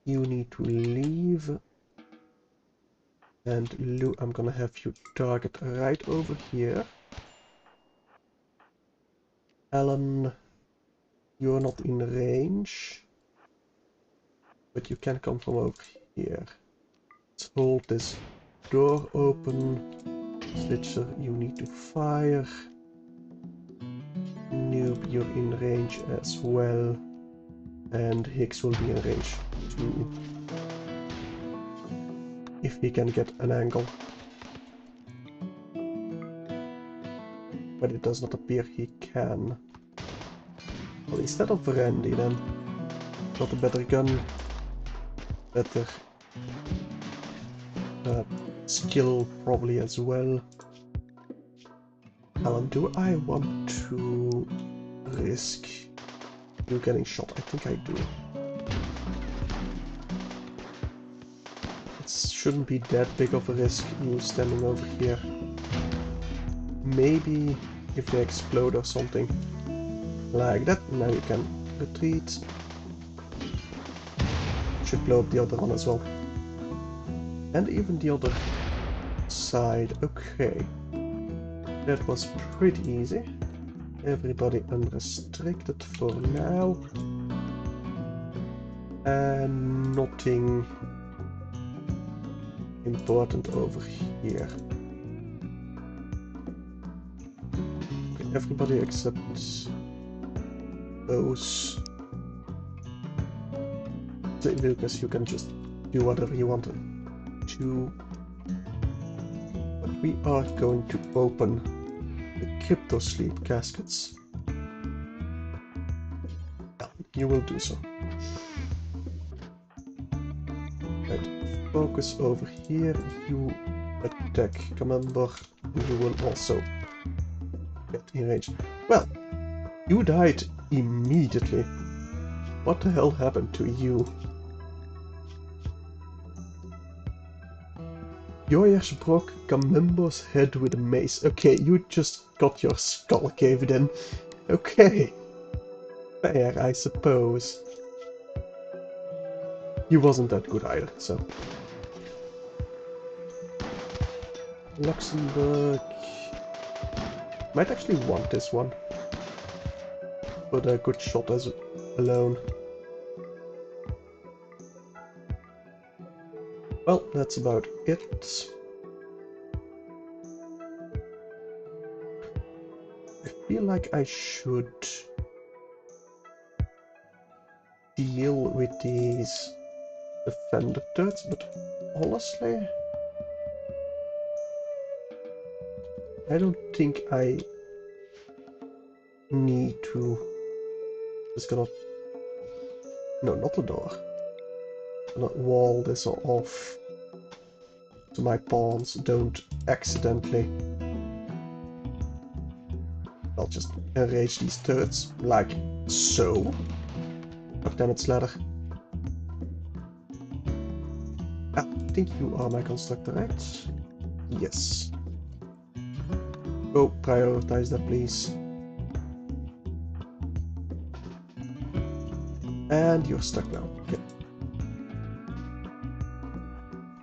you need to leave. And Lou, I'm gonna have you target right over here. Alan, you're not in range, but you can come from over here. Let's hold this door open. Slitcher, you need to fire. Noob, you're in range as well. And Higgs will be in range too. If he can get an angle. But it does not appear he can. Well, instead of Randy then. Got a better gun. Better skill probably as well. Alan, do I want to risk you getting shot? I think I do. It shouldn't be that big of a risk, you standing over here. Maybe if they explode or something like that, now you can retreat. Should blow up the other one as well. And even the other side. Okay. That was pretty easy. Everybody unrestricted for now. And nothing important over here. Okay, everybody except those. So, Lucas, you can just do whatever you want to. But we are going to open the crypto sleep caskets. You will do so. Right, focus over here. You attack Commander. You will also get in range. Well, you died immediately. What the hell happened to you? Yoyers broke Kamimbo's head with a mace. Okay, you just got your skull caved in. Okay. Fair, I suppose. He wasn't that good either, so. Luxembourg might actually want this one. But a good shot as alone. Well, that's about it. I feel like I should deal with these defender turrets, but honestly, I don't think I need to. Just gonna. No, not the door. I'm gonna wall this off so my pawns don't accidentally. I'll just enrage these turrets like so. God damn it, Slather. I think you are my constructor, right? Yes. Go prioritize that, please. And you're stuck now. Okay.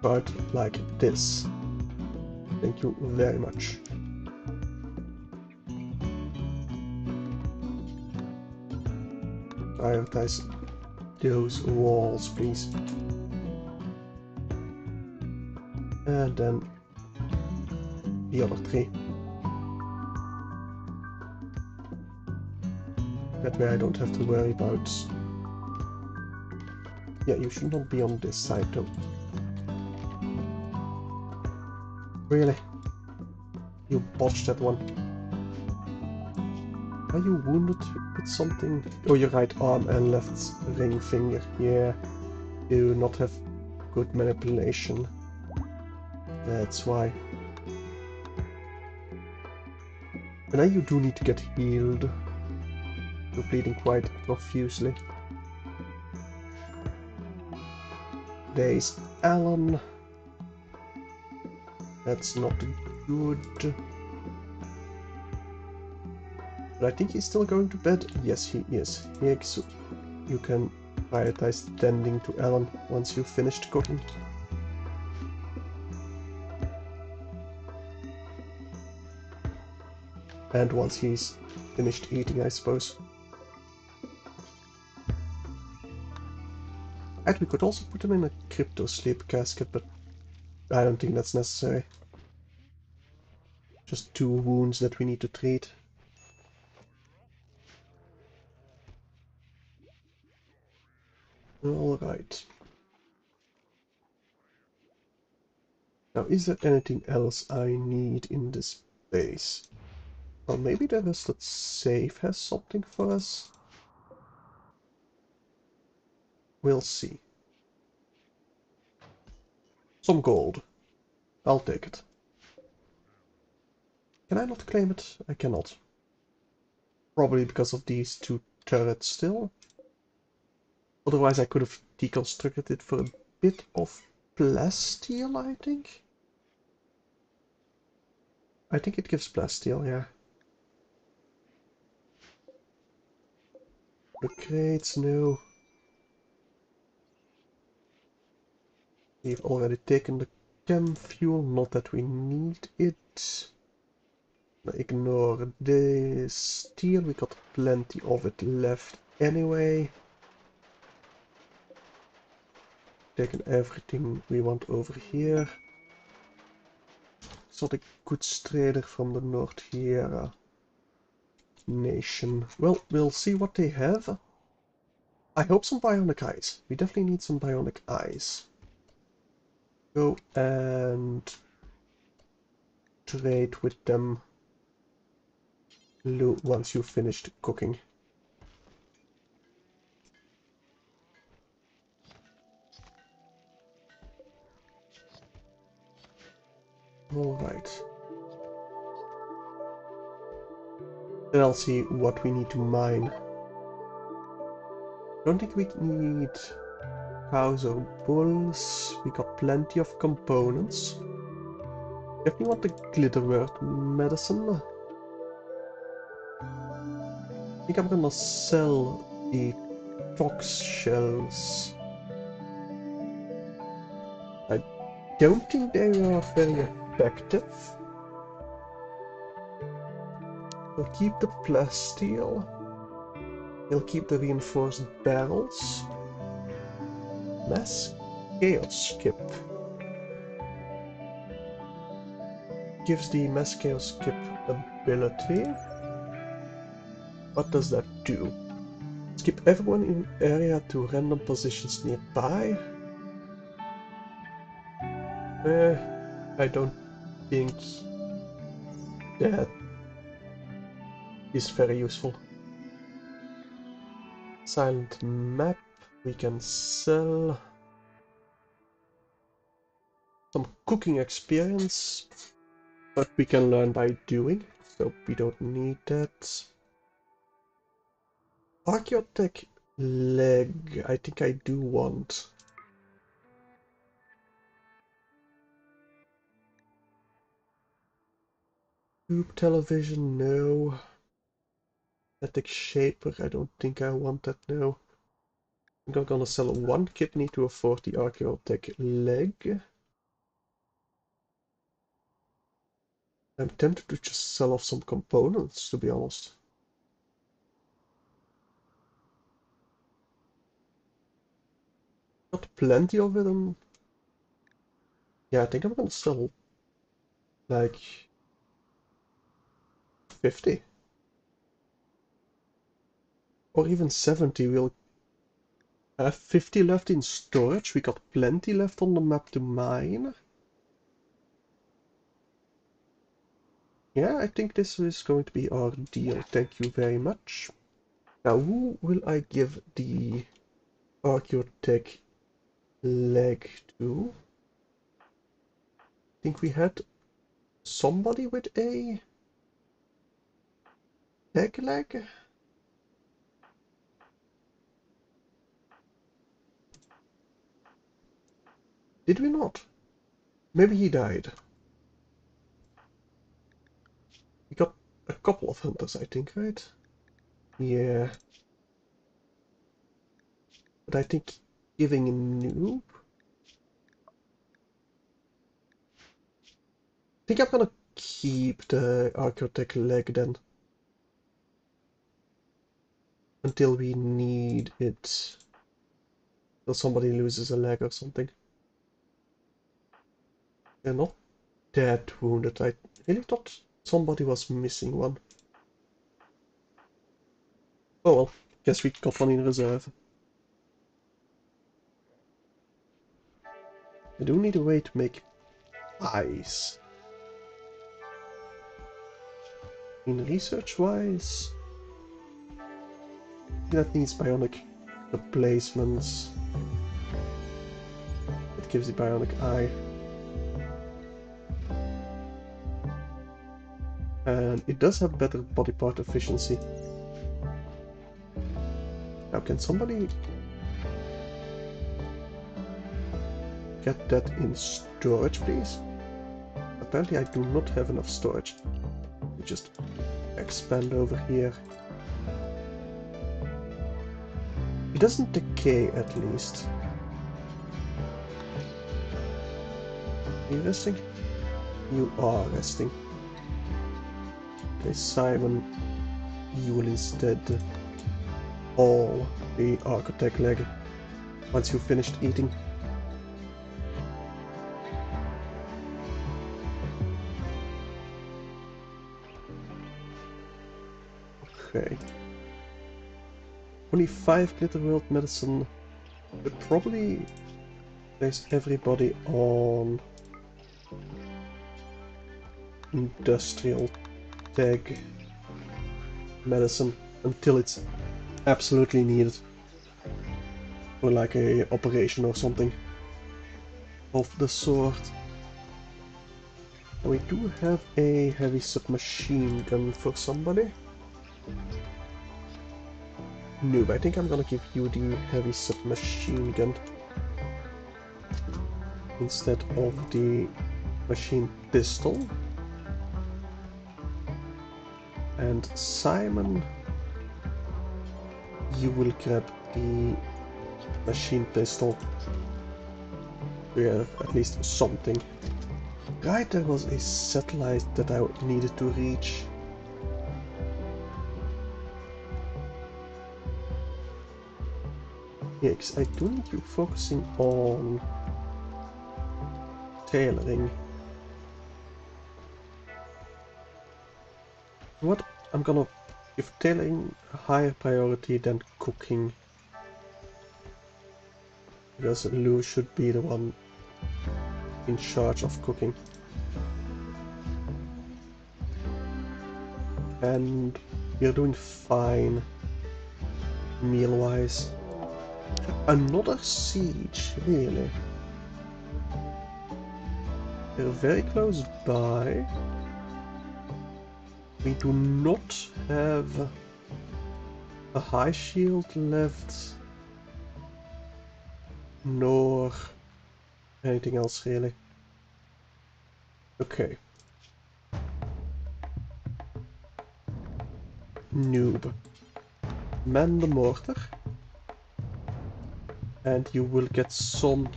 But like this. Thank you very much. Prioritize those walls, please. And then the other three. That way I don't have to worry about... Yeah, you should not be on this side though. Really? You botched that one. Are you wounded with something? Oh, your right arm and left ring finger. Yeah, you do not have good manipulation. That's why. And now you do need to get healed. You're bleeding quite profusely. There's Alan. That's not good. But I think he's still going to bed. Yes, he is. Here, so you can prioritize tending to Alan once you've finished cooking. And once he's finished eating, I suppose. And we could also put him in a crypto sleep casket, but I don't think that's necessary. Just 2 wounds that we need to treat. Alright. Now, is there anything else I need in this base? Well, maybe the rusted safe has something for us? We'll see. Some gold. I'll take it. Can I not claim it? I cannot. Probably because of these 2 turrets still. Otherwise I could have deconstructed it for a bit of plasteel, I think. I think it gives plasteel, yeah. The crates, no. We've already taken the chem fuel, not that we need it. Ignore the steel, we got plenty of it left anyway. Taken everything we want over here. It's not a good trader from the North here. Nation. Well, we'll see what they have. I hope some bionic eyes. We definitely need some bionic eyes. Go and trade with them once you've finished cooking. Alright. Then I'll see what we need to mine. Don't think we need cows or bulls. We got plenty of components. Definitely want the glitterwort medicine. I think I'm gonna sell the fox shells. I don't think they are very effective. We'll keep the plasteel. We'll keep the reinforced barrels. Mass chaos skip. Gives the mass chaos skip ability. What does that do? Skip everyone in area to random positions nearby. I don't think that is very useful. Silent map. We can sell some cooking experience, but we can learn by doing, so we don't need that. Archaeotech leg, I think I do want. Tube television, no. Static shaper, I don't think I want that, no. I'm gonna sell 1 kidney to afford the Archaeotech leg. I'm tempted to just sell off some components, to be honest. Got plenty of it, and yeah, I think I'm gonna sell like 50. Or even 70. We'll have 50 left in storage. We got plenty left on the map to mine. Yeah, I think this is going to be our deal. Thank you very much. Now, who will I give the archaeotech leg to? I think we had somebody with a tech leg? Did we not? Maybe he died. We got a couple of hunters, I think, right? Yeah. But I think giving a noob? I think I'm gonna keep the archaeotech leg then. Until we need it. Until somebody loses a leg or something. They're not that wounded. I really thought somebody was missing one. Oh well, guess we got one in reserve. I do need a way to make ice. In research-wise, that needs bionic replacements. It gives the bionic eye. And it does have better body part efficiency. Now, can somebody get that in storage, please? Apparently I do not have enough storage. We just expand over here. It doesn't decay, at least. Are you resting? You are resting. Okay, Simon, you will instead haul the architect leg once you've finished eating. Okay. Only 5 glitter world medicine, but probably place everybody on industrial tag medicine until it's absolutely needed. Or like a operation or something of the sort. We do have a heavy submachine gun for somebody. Noob, I think I'm gonna give you the heavy submachine gun instead of the machine pistol. And Simon, you will grab the machine pistol. We have at least something. Right, there was a satellite that I needed to reach. Yes, I do need you focusing on tailoring. What? I'm gonna give tailoring a higher priority than cooking. Because Lou should be the one in charge of cooking. And we're doing fine meal-wise. Another siege, really? They're very close by. We do not have a high shield left, nor anything else really. Okay. Noob. Man the mortar. And you will get some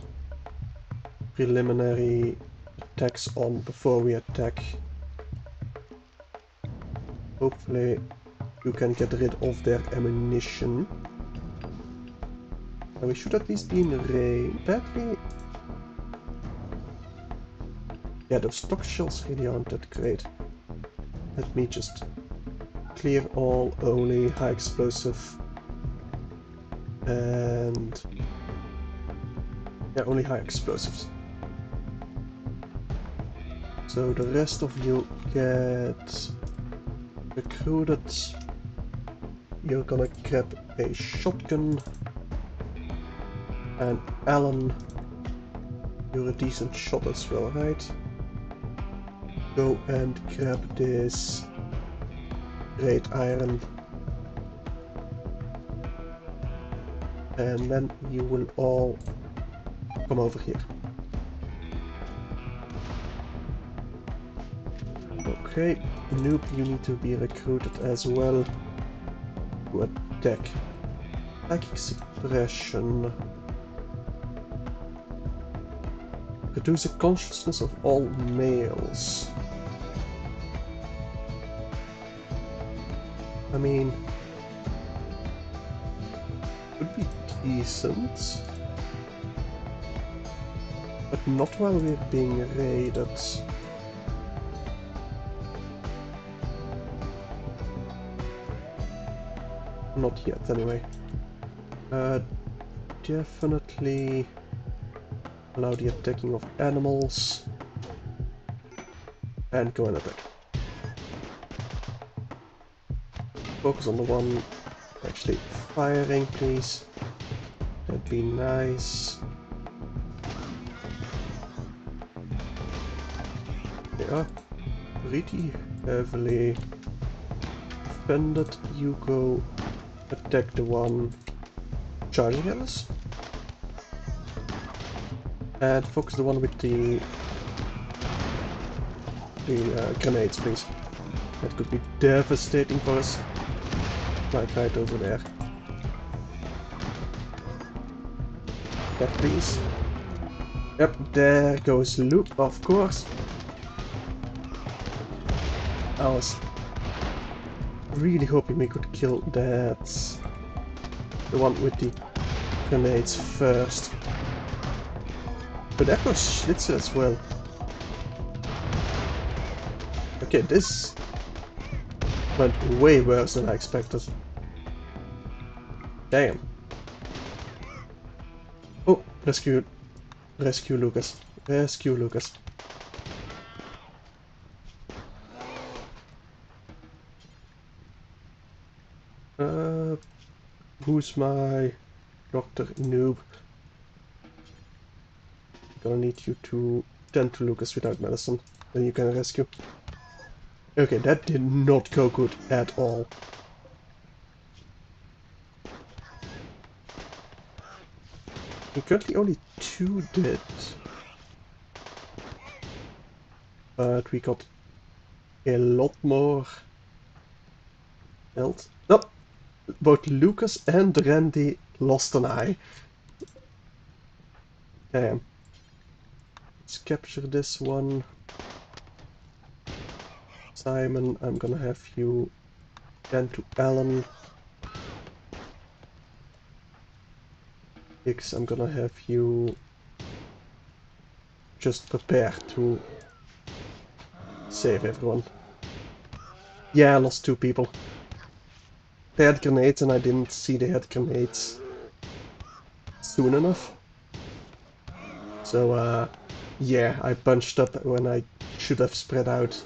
preliminary attacks on before we attack. Hopefully you can get rid of their ammunition. And we should at least be in range. Badly. Yeah, those stock shells really aren't that great. Let me just clear all only high explosive. And yeah, only high explosives. So the rest of you get recruited. You're gonna grab a shotgun. And Alan, you're a decent shot as well, right? Go and grab this great iron. And then you will all come over here. Okay, Noob, you need to be recruited as well to attack. Psychic suppression. Reduce the consciousness of all males. I mean, would be decent, but not while we're being raided. Not yet, anyway. Definitely allow the attacking of animals and go and attack. Focus on the one actually firing, please. That'd be nice. They are pretty heavily defended. You go attack the one charging at us. And focus the one with the grenades, please. That could be devastating for us. Like right over there. That please. Yep, there goes Luke, of course. I was really hoping we could kill that. The one with the grenades first. But that was Schlitzer as well. Okay, this went way worse than I expected. Damn. Oh, rescue Lucas. Rescue Lucas. Who's my Dr. Noob? Gonna need you to tend to Lucas without medicine. Then you can rescue. Okay, that did not go good at all. And currently only 2 did. But we got a lot more health. No! Both Lucas and Randy lost an eye. Damn. Let's capture this one. Simon, I'm gonna have you tend to Alan. Hicks, I'm gonna have you just prepare to save everyone. Yeah, I lost 2 people. They had grenades and I didn't see they had grenades soon enough. So, yeah, I bunched up when I should have spread out.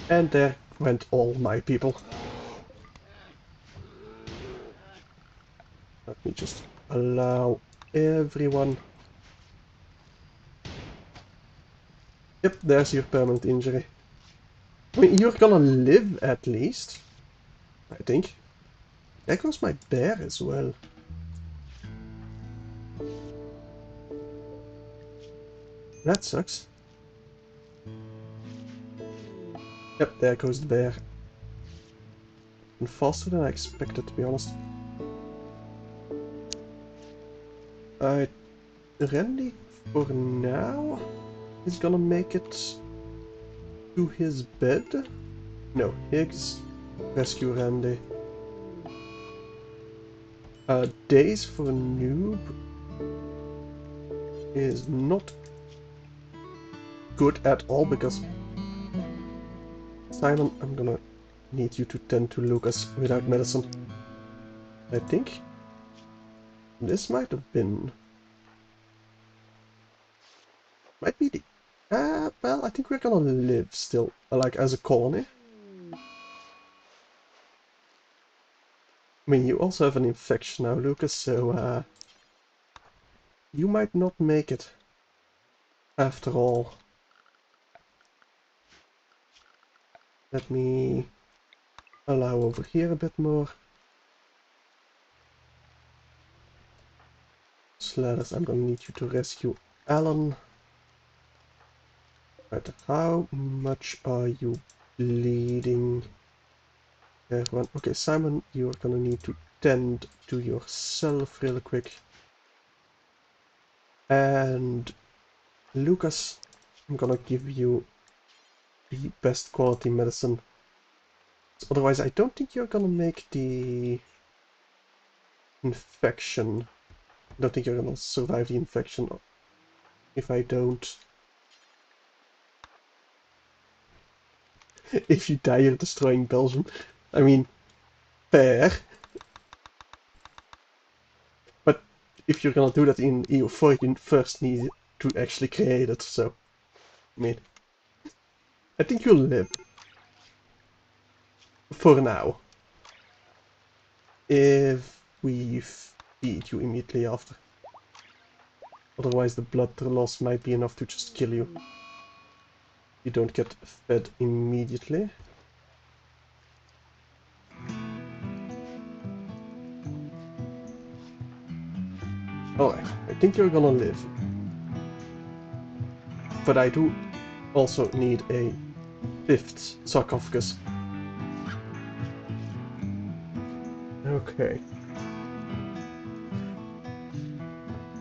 And there went all my people. Let me just allow everyone. Yep, there's your permanent injury. I mean, you're gonna live at least. I think. There goes my bear as well. That sucks. Yep, there goes the bear. And faster than I expected, to be honest. Randy, for now, is gonna make it to his bed. No, Higgs, rescue Randy. Days for a noob is not good at all because Simon, I'm gonna need you to tend to Lucas without medicine. I think this might Well, I think we're gonna live still, like as a colony. I mean, you also have an infection now, Lucas, so you might not make it after all. Let me allow over here a bit more. Slatters, I'm gonna need you to rescue Alan. Right, how much are you bleeding? Everyone. Okay, Simon, you're gonna need to tend to yourself real quick. And Lucas, I'm gonna give you the best quality medicine. Otherwise, I don't think you're gonna make the infection. I don't think you're gonna survive the infection if I don't. If you die, you're destroying Belgium. I mean, fair. But if you're gonna do that in EU4, you first need to actually create it, so... I mean... I think you'll live. For now. If we feed you immediately after. Otherwise the blood loss might be enough to just kill you. You don't get fed immediately. Alright, I think you're gonna live. But I do also need a 5th sarcophagus. Okay.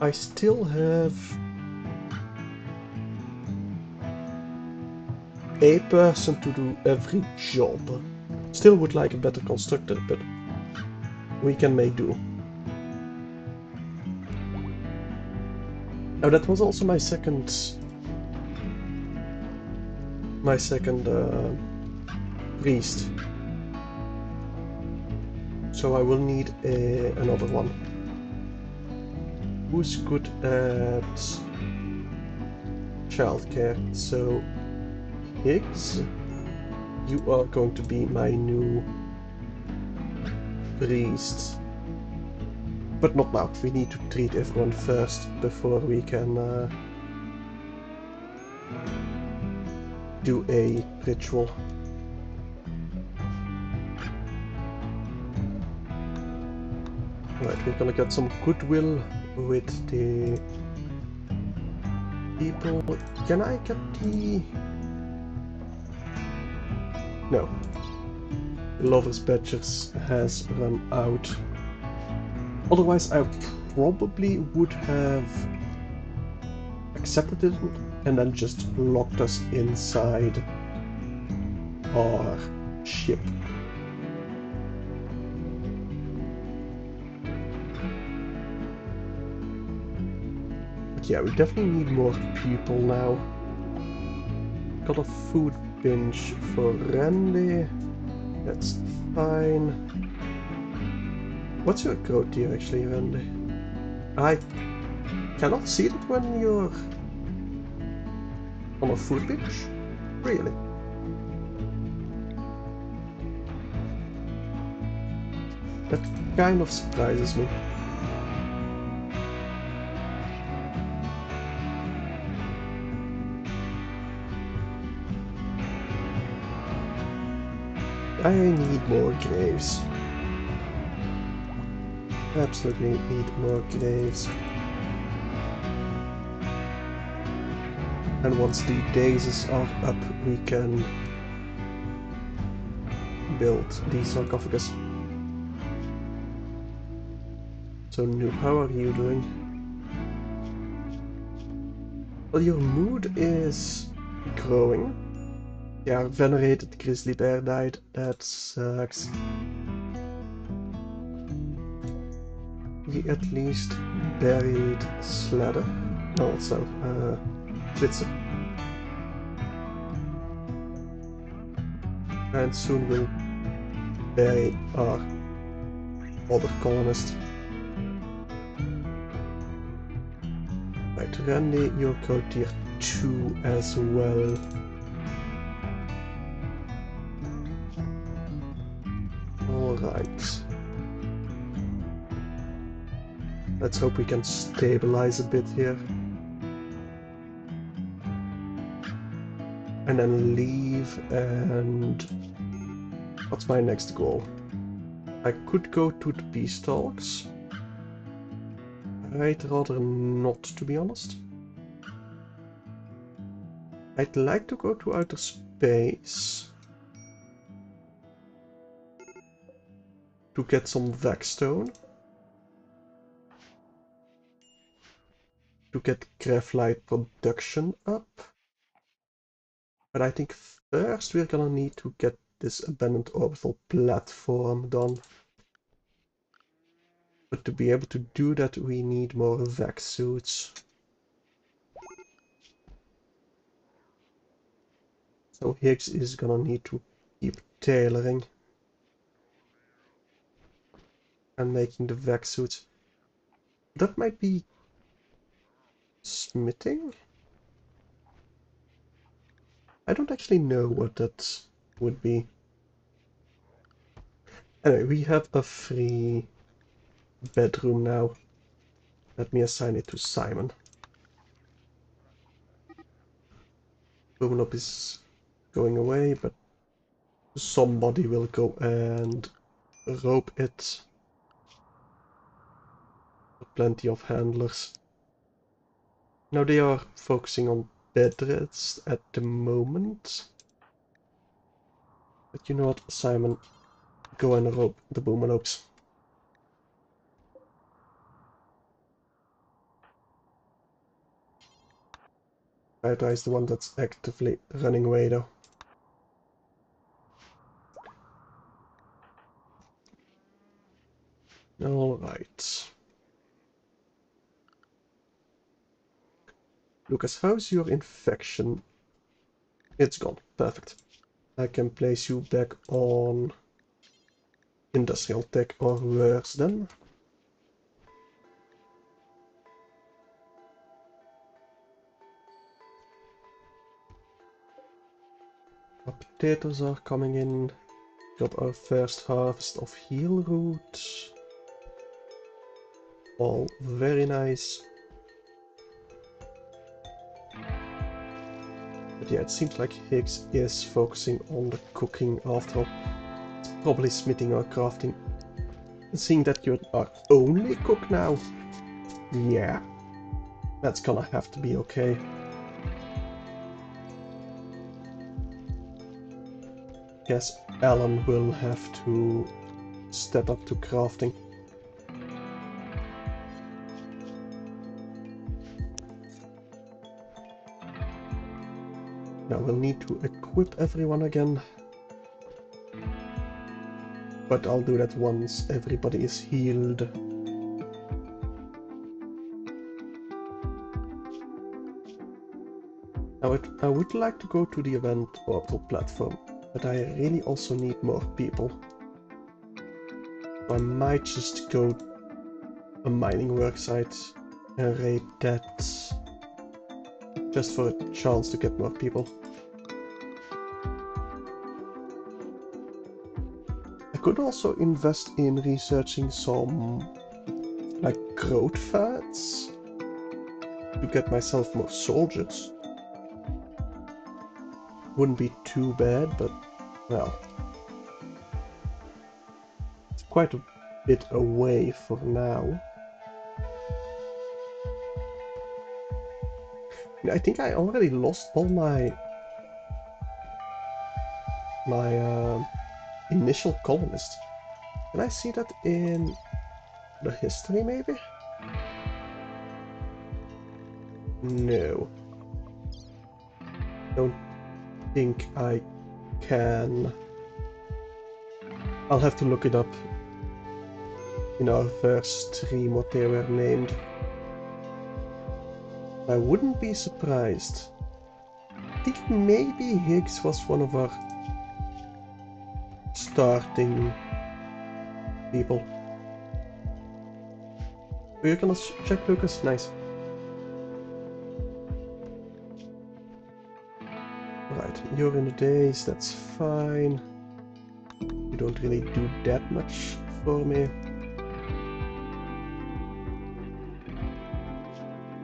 I still have a person to do every job. Still would like a better constructor, but we can make do. Now that was also my second priest. So I will need another one. Who's good at childcare? So Higgs, you are going to be my new priest. But not now. We need to treat everyone first before we can do a ritual. Right, we're gonna get some goodwill with the people. Can I get the... No. The Lover's Badges has run out. Otherwise I probably would have accepted it and then just locked us inside our ship. But yeah, we definitely need more people now. Got a food binge for Randy. That's fine. What's your growth tier actually, Randy? I cannot see it when you're on a food binge? Really? That kind of surprises me. I need more graves. Absolutely need more graves. And once the daisies are up, we can build the sarcophagus. So, Noob, how are you doing? Well, your mood is growing. Yeah, our venerated grizzly bear died. That sucks. We at least buried Sladder. Also, Blitzer. And soon we'll bury our other colonist. Right, Randy, your code tier 2 as well. Alright. Let's hope we can stabilize a bit here. And then leave, and what's my next goal? I could go to the Beastalks. I'd rather not, to be honest. I'd like to go to outer space to get some Vexstone, to get graphite production up. But I think first we're gonna need to get this abandoned orbital platform done. But to be able to do that, we need more Vex suits. So Higgs is gonna need to keep tailoring and making the Vex suits. That might be smithing? I don't actually know what that would be. Anyway, we have a free bedroom now. Let me assign it to Simon. Boomlop is going away, but somebody will go and rope it. Plenty of handlers. Now they are focusing on bed rest at the moment. But you know what, Simon, go and rope the boomalopes. Ryder is the one that's actively running away though. Alright. Lucas, how's your infection? It's gone. Perfect. I can place you back on industrial tech or worse then. Our potatoes are coming in. Got our first harvest of heel root. All very nice. But yeah, it seems like Higgs is focusing on the cooking after all. It's probably smithing or crafting. And seeing that you're our only cook now, yeah, that's gonna have to be okay. Guess Alan will have to step up to crafting. Now we'll need to equip everyone again. But I'll do that once everybody is healed. I would like to go to the event orbital platform, but I really also need more people. I might just go a mining worksite and raid that just for a chance to get more people. I could also invest in researching some like growth fats to get myself more soldiers. Wouldn't be too bad, but well, it's quite a bit away for now. I think I already lost all my initial colonists. Can I see that in the history maybe? No. Don't think I can. I'll have to look it up in our first stream what they were named. I wouldn't be surprised. I think maybe Higgs was one of our starting people. Are you gonna check, Lucas? Nice. Right, you're in the days, that's fine. You don't really do that much for me.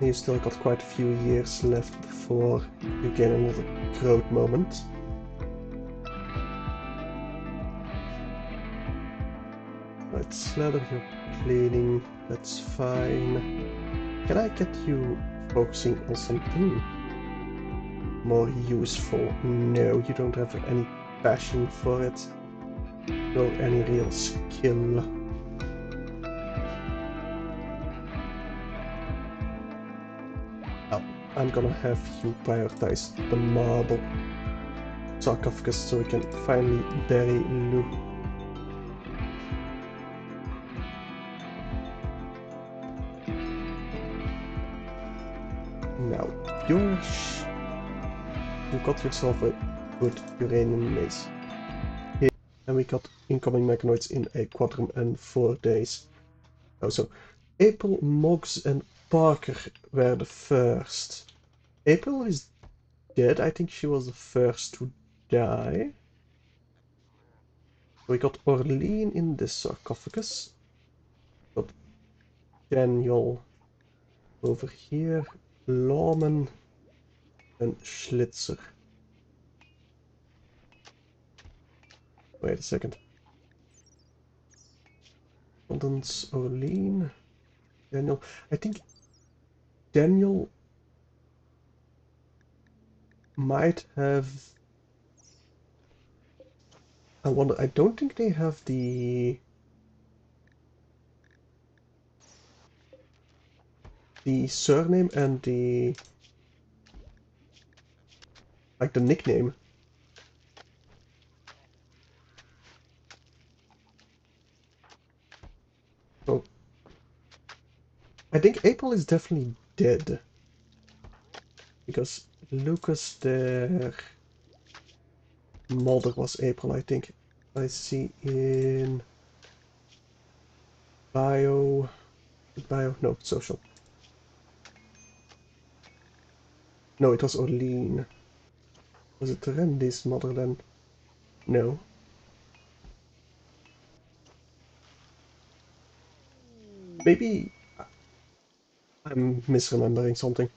You still got quite a few years left before you gain another growth moment. Right, Slather, you're cleaning, that's fine. Can I get you focusing on something more useful? No, you don't have any passion for it, nor any real skill. Oh, I'm gonna have you prioritize the marble sarcophagus so we can finally bury Luke. Now, you got yourself a good uranium mace. Here, and we got incoming mechanoids in a quadrum and 4 days. Oh, so April, Moggs, and Parker were the first. April is dead. I think she was the first to die. We got Orlean in the sarcophagus. Got Daniel over here. Lawman and Schlitzer. Wait a second. Condense, Orlean, Daniel. I think Daniel might have. I wonder. I don't think they have the surname and the the nickname. So I think April is definitely dead because Lucas, their mother, was April. I think I see in bio, no, social. No, it was Orlean. Was it Randy's mother then? No. Maybe I'm misremembering something.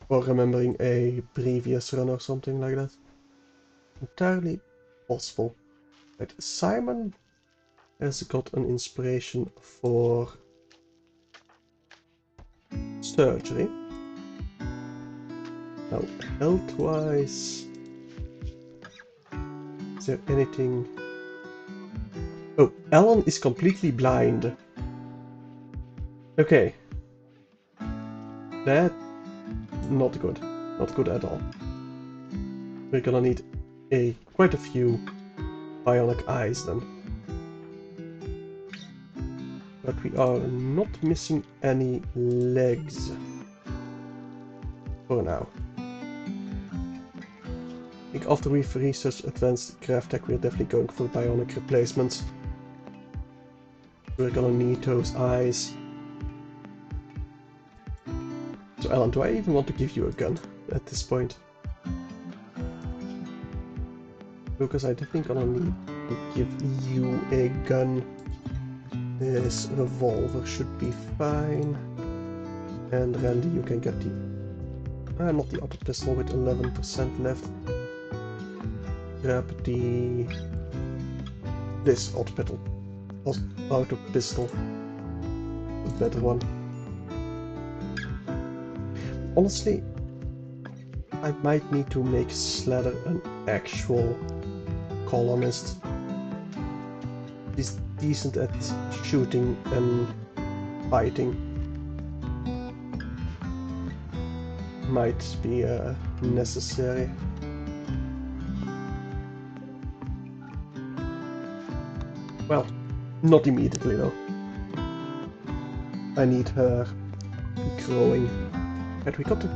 Or remembering a previous run or something like that. Entirely possible. Right, Simon has got an inspiration for surgery. Now, health-wise, is there anything? Oh, Alan is completely blind. Okay. That not good. Not good at all. We're gonna need quite a few bionic eyes then. But we are not missing any legs for now. I think after we've researched advanced craft tech, we're definitely going for bionic replacements. We're gonna need those eyes. So Alan, do I even want to give you a gun at this point? Lucas, I definitely gonna need to give you a gun. This revolver should be fine. And Randy, you can get the... not the auto pistol with 11% left. Grab this auto pistol. A better one. Honestly, I might need to make Slather an actual colonist. He's decent at shooting and fighting. Might be necessary. Well, not immediately though. I need her growing. Right, we got the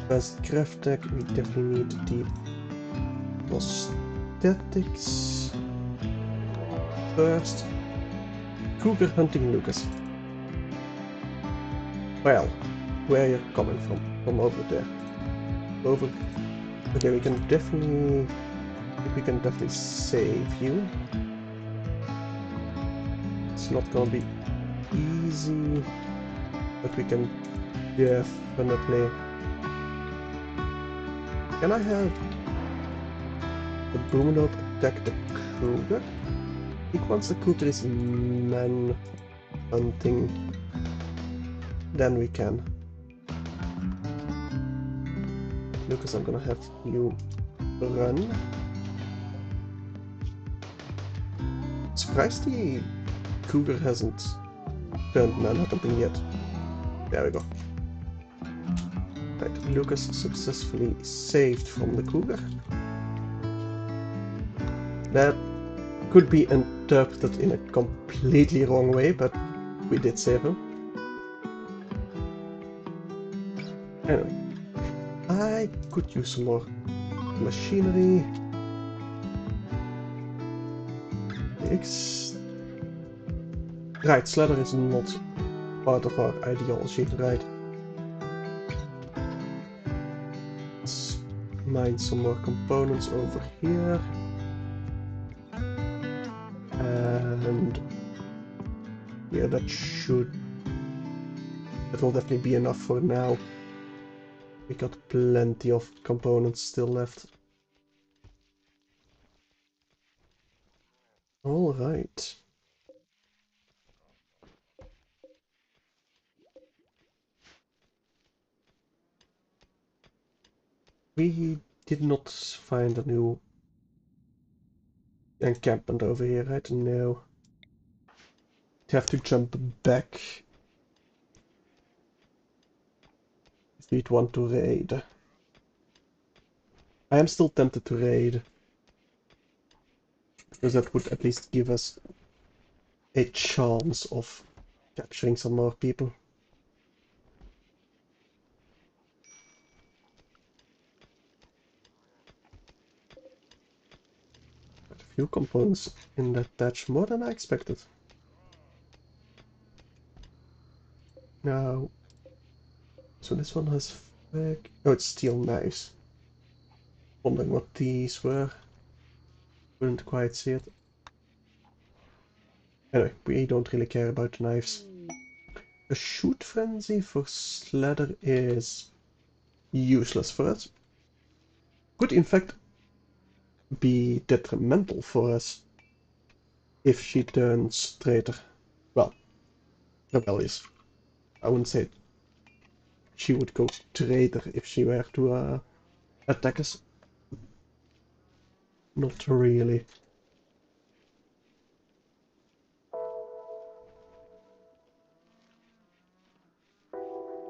best craft tech, we definitely need the prosthetics first. Cougar hunting Lucas. Well, where are you coming from? From over there. Over Okay, we can definitely... we can definitely save you. It's not gonna be easy, but we can definitely... Can I have the Boomlord attack the Cougar? I think once the Cougar is man hunting, then we can. Lucas, I'm gonna have you run. Surprised the Cougar hasn't turned manhunting yet. There we go. Right, Lucas successfully saved from the Cougar. That could be interpreted in a completely wrong way, but we did save him. Anyway, I could use some more machinery. Right, Slather is not part of our ideology, right? Let's mine some more components over here. And yeah, that will definitely be enough for now. We got plenty of components still left. All right. We did not find a new encampment over here, right? No. We have to jump back if we'd want to raid. I am still tempted to raid, because that would at least give us a chance of capturing some more people. Quite a few components in that batch, more than I expected. Now, so this one has oh, it's steel knives. Wondering what these were. Couldn't quite see it. Anyway, we don't really care about the knives. A shoot frenzy for Slather is useless for us. Could in fact be detrimental for us if she turns traitor. Well, rebellious. I wouldn't say she would go traitor if she were to attack us. Not really.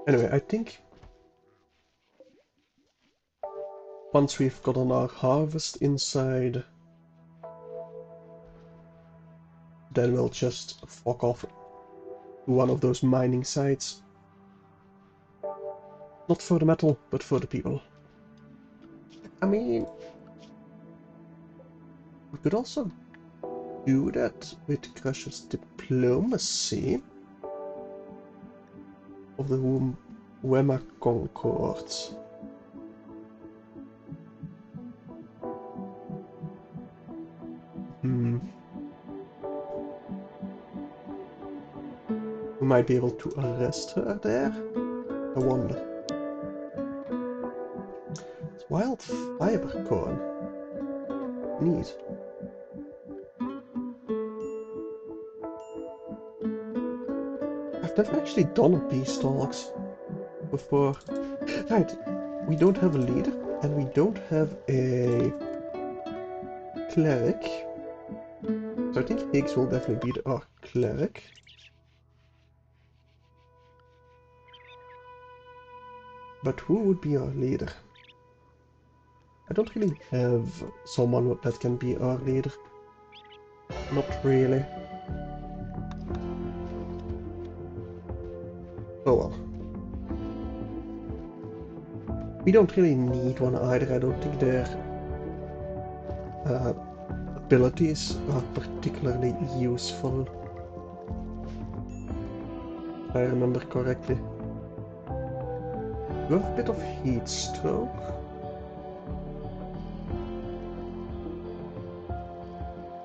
Anyway, I think once we've gotten our harvest inside, then we'll just fuck off to one of those mining sites. Not for the metal, but for the people. I mean, we could also do that with Crush's diplomacy of the Wema Concords. We might be able to arrest her there. I wonder. It's wild fiber corn. Neat. I've never actually done a beestalks before. Right, we don't have a leader, and we don't have a cleric. So I think Higgs will definitely be our cleric. But who would be our leader? I don't really have someone that can be our leader. Not really. Oh well. We don't really need one either. I don't think their abilities are particularly useful, if I remember correctly. You have a bit of heat stroke.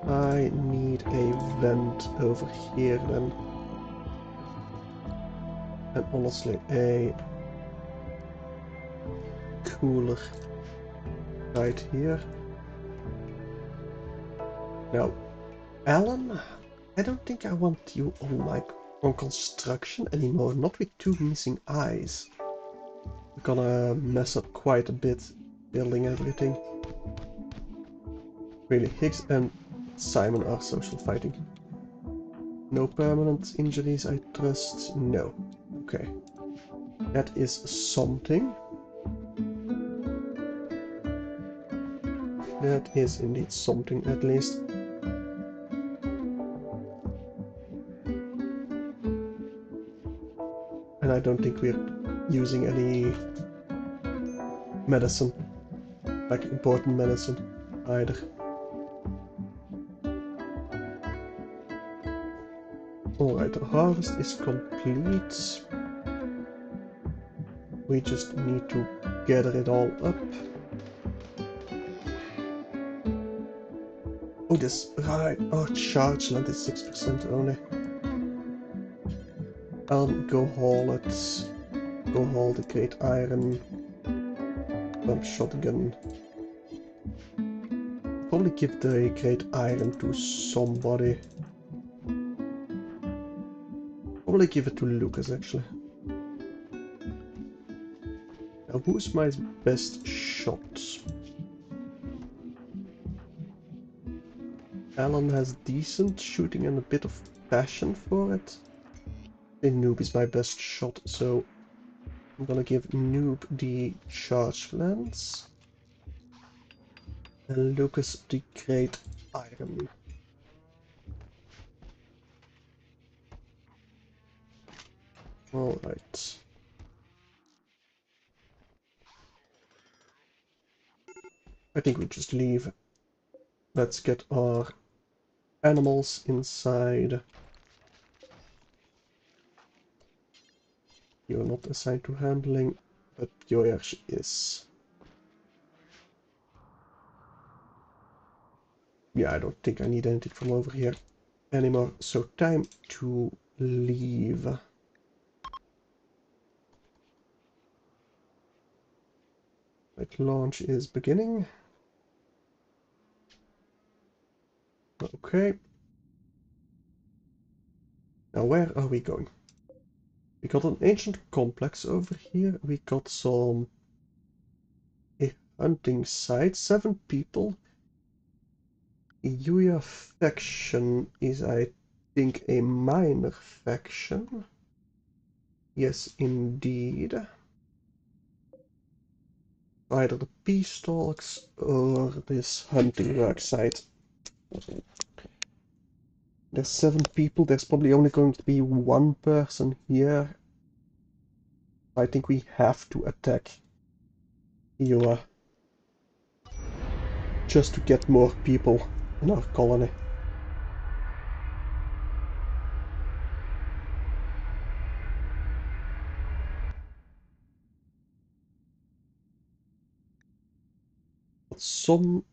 I need a vent over here then. And honestly, a cooler right here. Now, Alan, I don't think I want you on construction anymore. Not with two missing eyes. We're gonna mess up quite a bit building everything. Really, Higgs and Simon are social fighting. No permanent injuries, I trust? No. Okay. That is something. That is indeed something, at least. And I don't think we're using any medicine, like important medicine, either. Alright, the harvest is complete. We just need to gather it all up. Oh, this, right, oh, charge land is 6% only. I'll go haul it. Go haul the great iron. Shotgun. Probably give the great iron to somebody. Probably give it to Lucas, actually. Now, who's my best shot? Alan has decent shooting and a bit of passion for it. The Noob is my best shot, so I'm gonna give Noob the charge lance. And Lucas the great iron. Alright. I think we just leave. Let's get our animals inside. You're not assigned to handling, but Yoyash is. Yeah, I don't think I need anything from over here anymore. So time to leave. Right, launch is beginning. Okay. Now where are we going? We got an ancient complex over here. We got a hunting site. 7 people. Yuya faction is, I think, a minor faction. Yes, indeed. Either the peace talks or this hunting work site. There's 7 people. There's probably only going to be 1 person here. I think we have to attack Yuya just to get more people in our colony. Some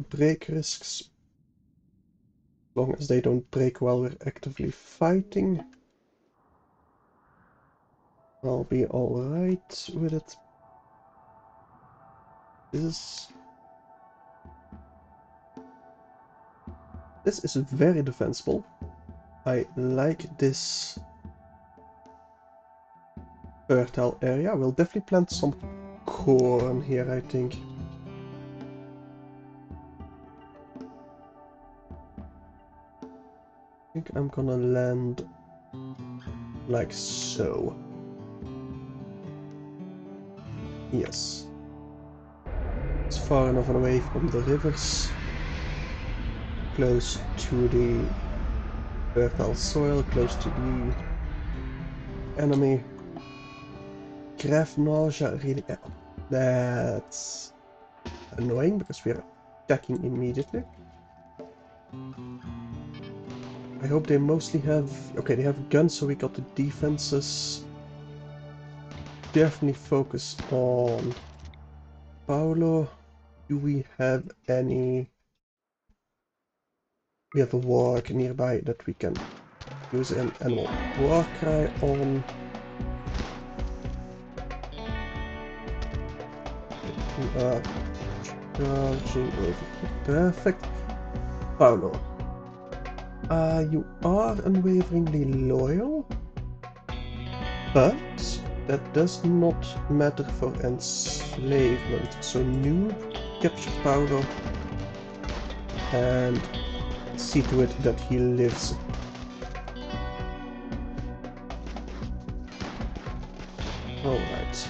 break risks, as long as they don't break while we're actively fighting, I'll be alright with it. This is very defensible. I like this fertile area. We'll definitely plant some corn here, I think. I think I'm gonna land like so. Yes. It's far enough away from the rivers. Close to the fertile soil, close to the enemy. Grave nausea, really. That's annoying because we're attacking immediately. I hope they mostly have... Okay, they have guns, so we got the defenses. Definitely focus on Paolo. Do we have any We have a warg nearby that we can use an animal war cry on. We are charging over. Perfect. Paolo. You are unwaveringly loyal, but that does not matter for enslavement. So Noob, capture Paolo and see to it that he lives. Alright.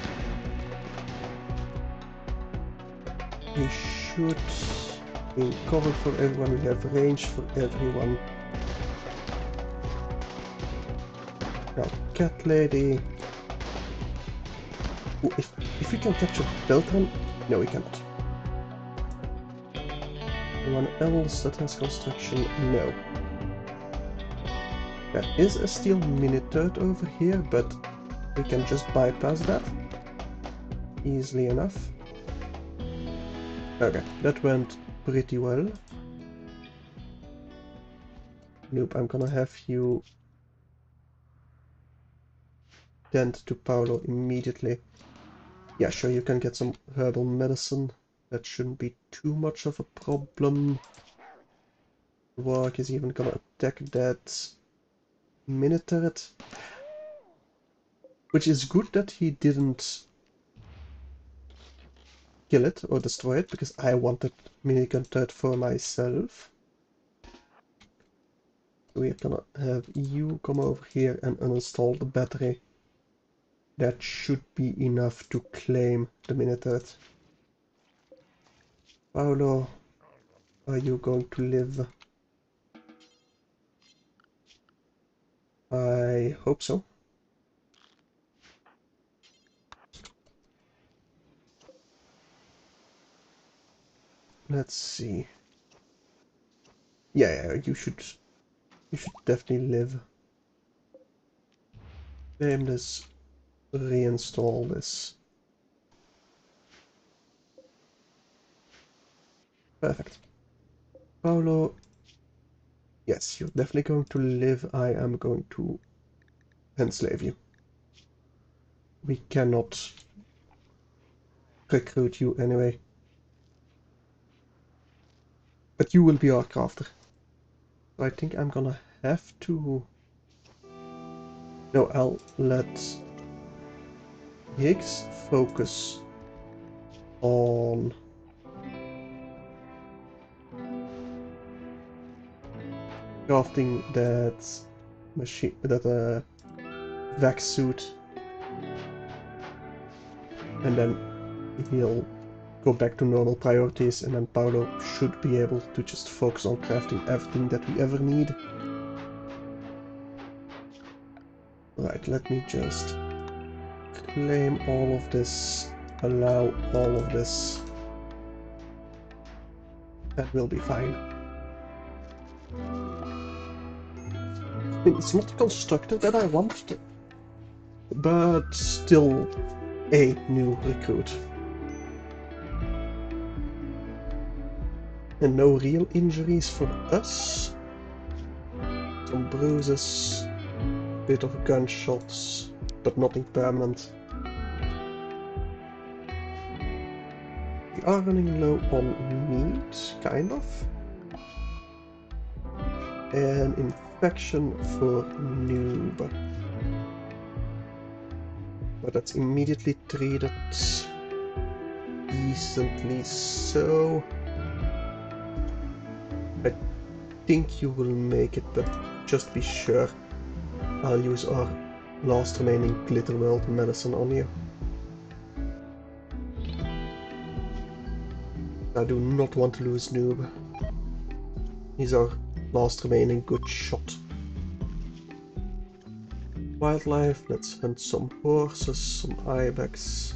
We should be covered for everyone, we have range for everyone. Now, cat lady. Ooh, if we can capture Beltran, no we cannot. Anyone else that has construction? No. There is a steel mini-turret over here, but we can just bypass that easily enough. Okay, that went pretty well. Nope, I'm gonna have you tend to Paolo immediately. Yeah, sure, you can get some herbal medicine. That shouldn't be too much of a problem. Warg is even gonna attack that mini-turret. Which is good that he didn't kill it or destroy it, because I wanted minigun turret for myself. We're gonna have you come over here and uninstall the battery. That should be enough to claim the mini-turret. Paolo, are you going to live? I hope so. Let's see. Yeah, you should definitely live. Claim this, reinstall this. Perfect. Paolo, yes, you're definitely going to live. I am going to enslave you. We cannot recruit you anyway. But you will be our crafter. I think I'm gonna have to... No, I'll let Higgs focus on crafting that machine, that vac suit, and then he'll go back to normal priorities, and then Paolo should be able to just focus on crafting everything that we ever need. Right, let me just claim all of this, allow all of this. That will be fine. I mean, it's not the constructor that I want, but still a new recruit. And no real injuries for us. Some bruises, bit of gunshots, but nothing permanent. We are running low on meat, kind of. And infection for noob. But that's immediately treated decently, so I think you will make it, but just be sure. I'll use our last remaining Glitterworld medicine on you. I do not want to lose Noob. He's our last remaining good shot. Wildlife, let's hunt some horses, some ibex.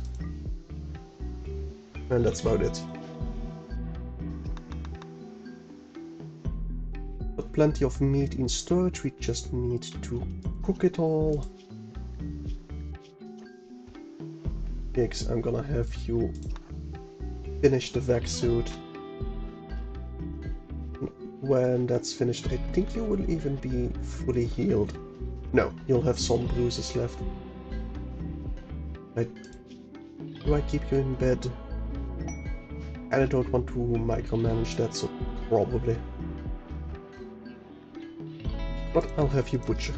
And that's about it. Got plenty of meat in storage, we just need to cook it all. Pigs, I'm gonna have you finish the vac suit. when that's finished, I think you will even be fully healed. No, you'll have some bruises left. Do I keep you in bed? And I don't want to micromanage that, so probably. But I'll have you butcher.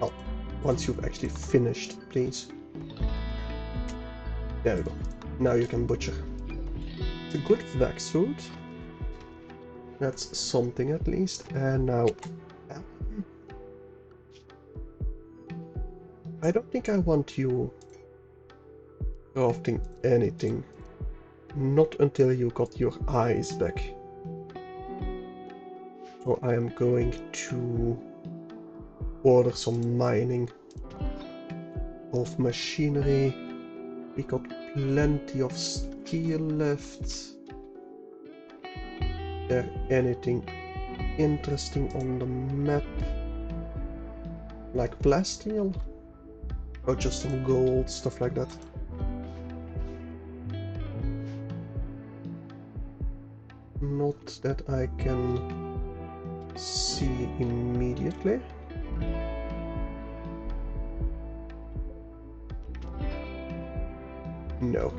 Well, once you've actually finished, please. There we go. Now you can butcher. It's a good vac suit. That's something at least. And now... I don't think I want you crafting anything. Not until you got your eyes back. So I am going to order some mining of machinery. We got plenty of steel left. Is there anything interesting on the map? Like plasteel? Or just some gold, stuff like that? Not that I can see immediately. No.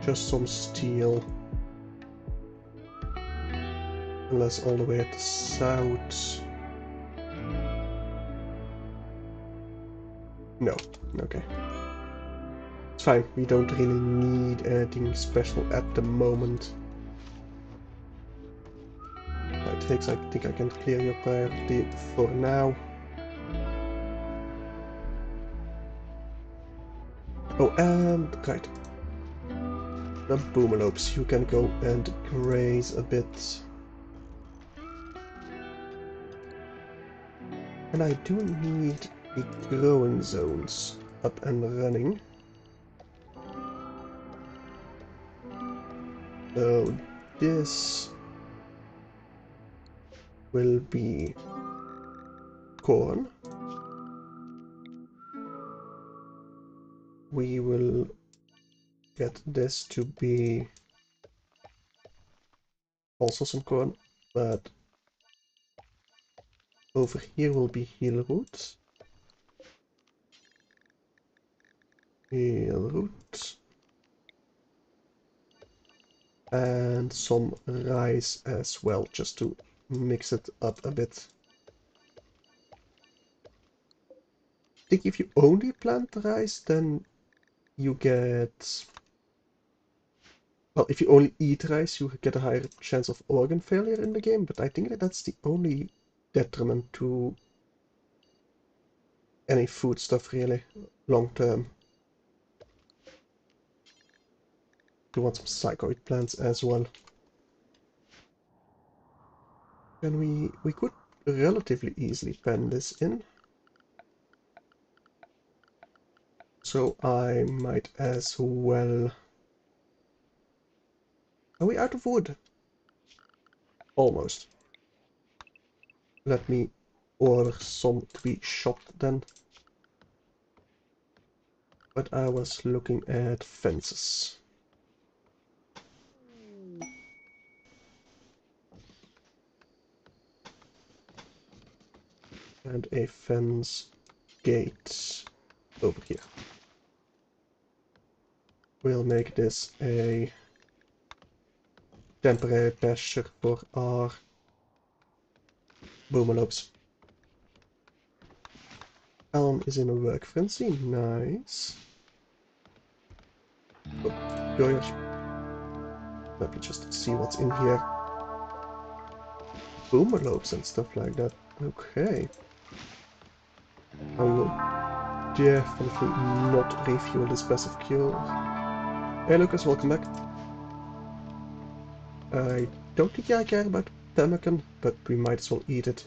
Just some steel. Unless all the way at the south. No. Okay. It's fine. We don't really need anything special at the moment. Right, Higgs, I think I can clear your priority for now. Oh, and right. The boomalopes, you can go and graze a bit. And I do need the growing zones up and running. So this will be corn. We will get this to be also some corn, but over here will be heel root. Heel root. And some rice as well, just to mix it up a bit. I think if you only plant rice, then you get... Well, if you only eat rice, you get a higher chance of organ failure in the game, but I think that that's the only detriment to any food stuff, really, long term. You want some psychoid plants as well. And we could relatively easily pen this in. So I might as well... Are we out of wood? Almost. Let me order some to be chopped then. But I was looking at fences. And a fence gate over here. We'll make this a temporary pasture for our boomalopes. Elm is in a work frenzy, nice. Oh, gosh. Let me just see what's in here. Boomalopes and stuff like that. Okay. I will definitely not refuel this passive kill. Hey Lucas, welcome back. I don't think I care about pemmican, but we might as well eat it.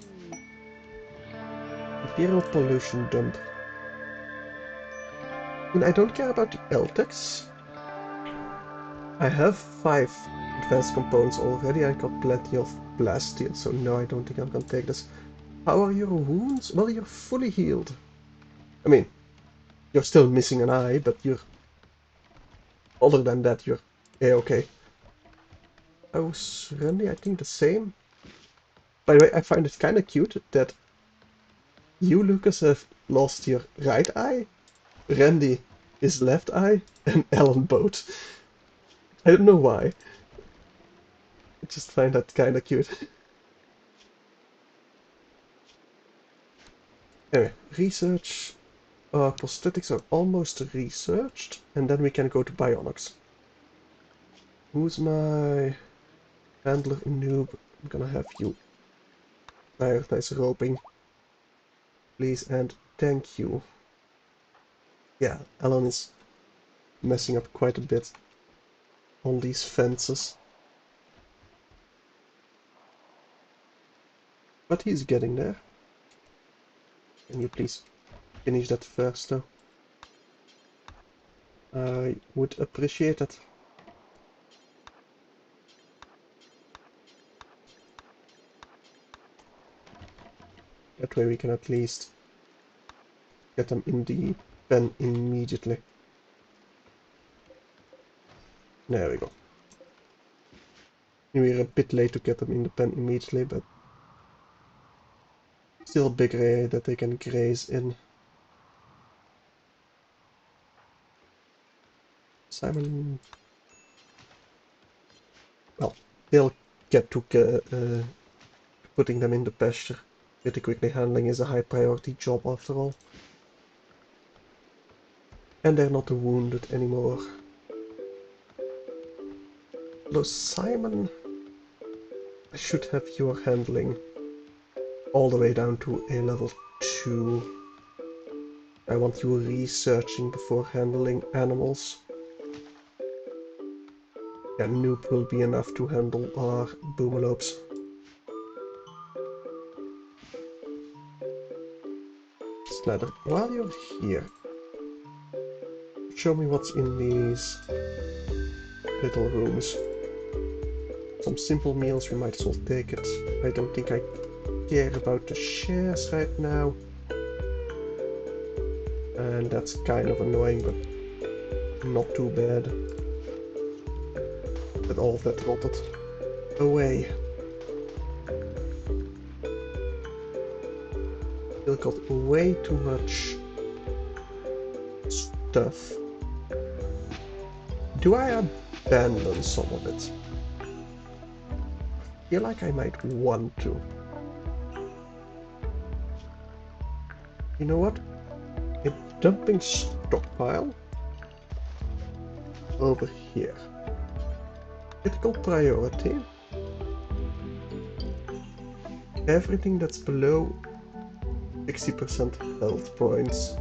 Imperial pollution dump. And I don't care about the LTEX. I have 5 advanced components already. I got plenty of blast steel, so no, I don't think I'm gonna take this. How are your wounds? Well, you're fully healed. I mean, you're still missing an eye, but you're... Other than that, you're Yeah, okay. How's Randy? I think the same. By the way, I find it kind of cute that you, Lucas, have lost your right eye, Randy his left eye, and Alan both. I don't know why. I just find that kind of cute. Anyway, research. Prosthetics are almost researched, and then we can go to bionics. Who's my handler noob? I'm gonna have you prioritize roping, please, and thank you. Yeah, Alan is messing up quite a bit on these fences. But he's getting there. Can you please finish that first, though? I would appreciate it. That way we can at least get them in the pen immediately. There we go. We're a bit late to get them in the pen immediately, but still a big area that they can graze in. Simon... Well, they'll get to putting them in the pasture pretty quickly. Handling is a high priority job after all. And they're not wounded anymore. Though Simon, I should have your handling all the way down to a level 2. I want you researching before handling animals. Yeah, noob will be enough to handle our boomalopes. Snyder, while you're here, show me what's in these little rooms. Some simple meals, we might as well take it. I don't think I care about the shares right now. And that's kind of annoying, but not too bad. That all of that rotted away. Still got way too much stuff. Do I abandon some of it? I feel like I might want to. You know what? A dumping stockpile over here. Critical priority. Everything that's below 60% health points.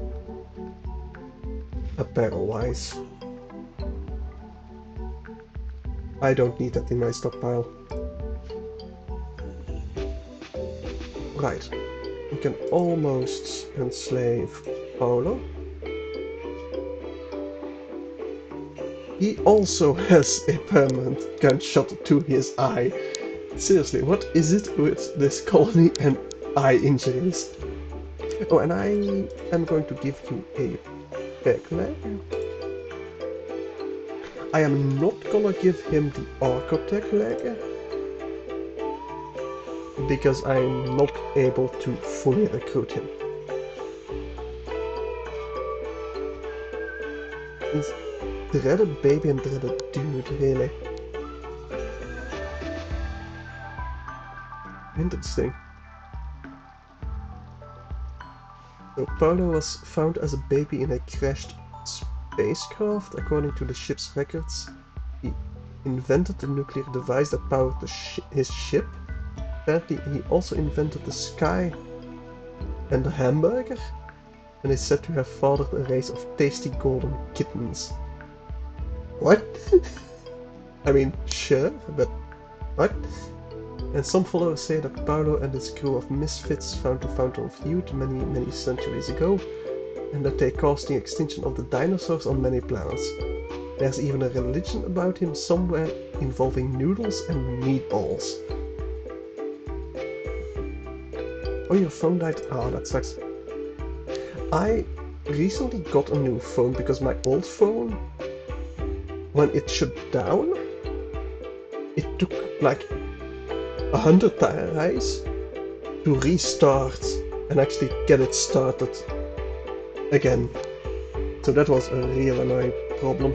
Apparel-wise. I don't need that in my stockpile. Right. We can almost enslave Paolo. He also has a permanent gunshot to his eye. Seriously, what is it with this colony and eye injuries? Oh, and I am going to give you a back leg. I am not gonna give him the Architect leg, because I'm not able to fully recruit him. He's dreaded baby and dreaded dude, really. Interesting. So Paolo was found as a baby in a crashed spacecraft. According to the ship's records, he invented the nuclear device that powered his ship. Apparently he also invented the sky and the hamburger, and is said to have fathered a race of tasty golden kittens. What? I mean, sure, but what? And some followers say that Paolo and his crew of misfits found the Fountain of Youth many centuries ago, and that they caused the extinction of the dinosaurs on many planets. There's even a religion about him somewhere involving noodles and meatballs. Oh, your phone died? Ah, that sucks. I recently got a new phone because my old phone when it shut down, it took like 100 tries to restart and actually get it started again. So that was a real annoying problem.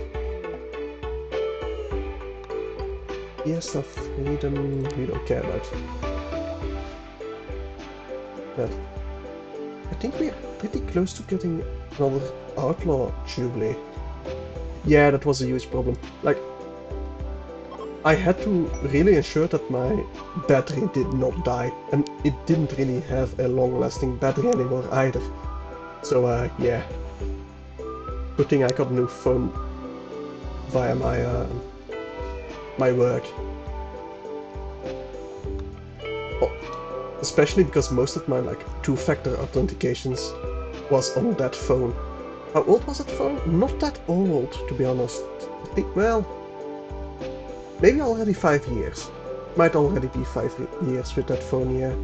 Yes, of freedom we don't care about. But I think we're pretty close to getting another outlaw jubilee. Yeah, that was a huge problem. Like, I had to really ensure that my battery did not die, and it didn't really have a long-lasting battery anymore either. So, yeah. Good thing I got a new phone via my work. Oh, especially because most of my, like, two-factor authentications was on that phone. How old was that phone? Not that old, to be honest. I think, well, maybe already 5 years. Might already be 5 years with that phone, yeah.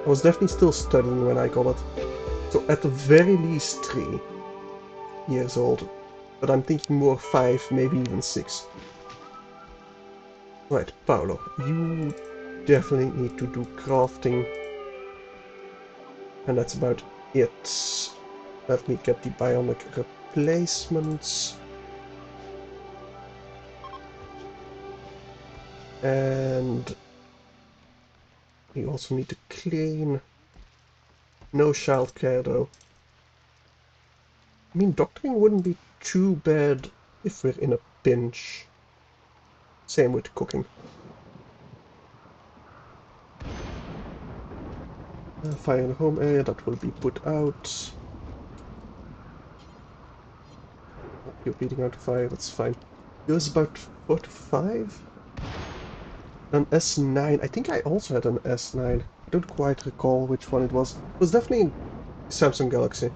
I was definitely still studying when I got it. So at the very least 3 years old. But I'm thinking more 5, maybe even 6. Right, Paolo, you definitely need to do crafting. And that's about it. Let me get the bionic replacements. And we also need to clean. No childcare though. I mean, doctoring wouldn't be too bad if we're in a pinch. Same with cooking. Fire in the home area, that will be put out. You're beating out the fire, that's fine. Yours about 4 to 5? An S9. I think I also had an S9. I don't quite recall which one it was. It was definitely Samsung Galaxy.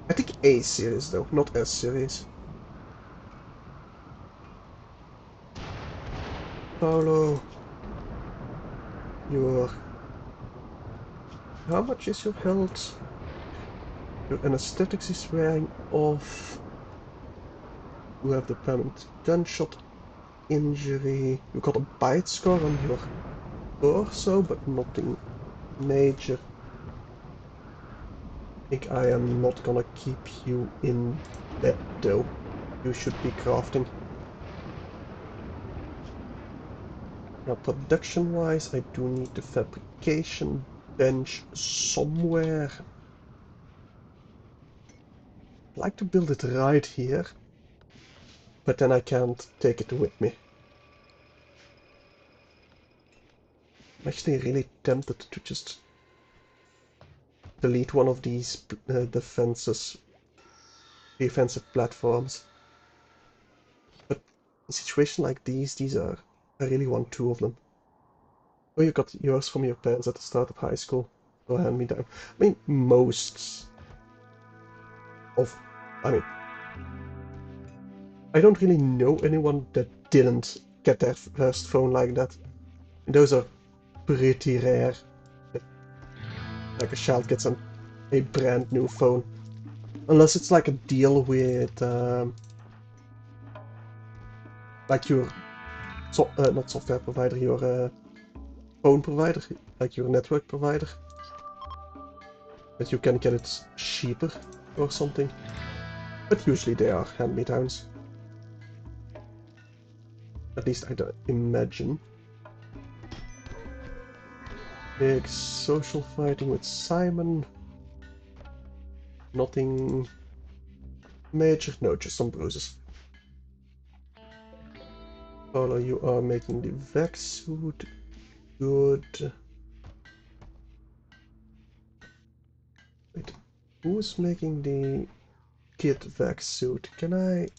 I think A series though, not S series. Paolo, your... How much is your health? Your anesthetics is wearing off. You have the permanent gunshot injury. You got a bite scar on your torso, but nothing major. I think I am not gonna keep you in bed though. You should be crafting. Now production wise, I do need the fabrication bench somewhere. I'd like to build it right here, but then I can't take it with me. I'm actually really tempted to just delete one of these defensive platforms. But in a situation like these are... I really want 2 of them. Oh, you got yours from your parents at the start of high school. Go hand me down. I mean, most of... I mean, I don't really know anyone that didn't get their first phone like that. Those are pretty rare. Like a child gets a brand new phone. Unless it's like a deal with... like your... not software provider, your phone provider. Like your network provider. But you can get it cheaper or something. But usually they are hand-me-downs. At least I don't imagine. Big social fighting with Simon. Nothing major. No, just some bruises. Paula, you are making the vac suit. Good. Wait, who's making the kid vac suit? Can I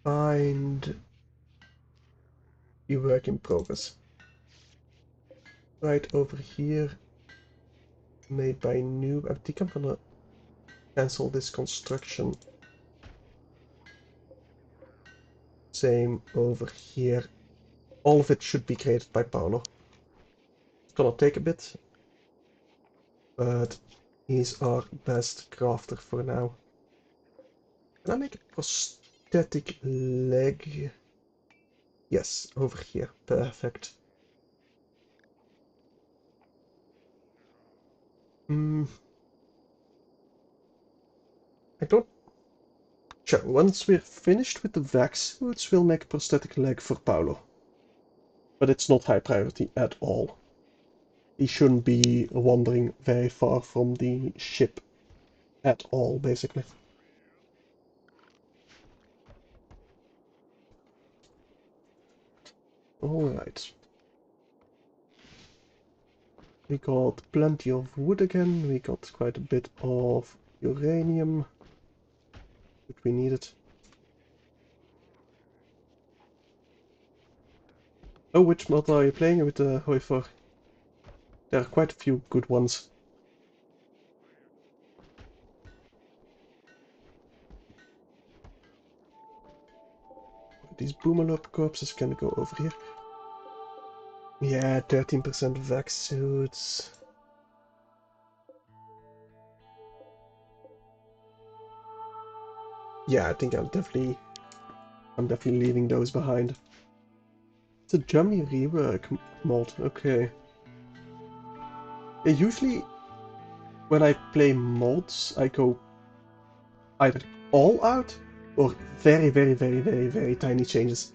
find the work in progress? Right over here. Made by Noob. I think I'm gonna cancel this construction. Same over here. All of it should be created by Paolo. It's gonna take a bit, but He's our best crafter for now. Can I make a prosthetic leg? Yes, over here. Perfect. I don't... Sure, once we're finished with the vac suits, we'll make a prosthetic leg for Paolo. But it's not high priority at all. He shouldn't be wandering very far from the ship at all, basically. Alright. We got plenty of wood again, we got quite a bit of uranium, which we needed. Oh, which mod are you playing with the Hoifor? There are quite a few good ones. These Boomalop corpses can go over here. Yeah, 13% vac suits. Yeah, I think I'm definitely leaving those behind. It's a Germany rework mod, okay. Yeah, usually when I play mods, I go either all out or very, very, very, very, very tiny changes.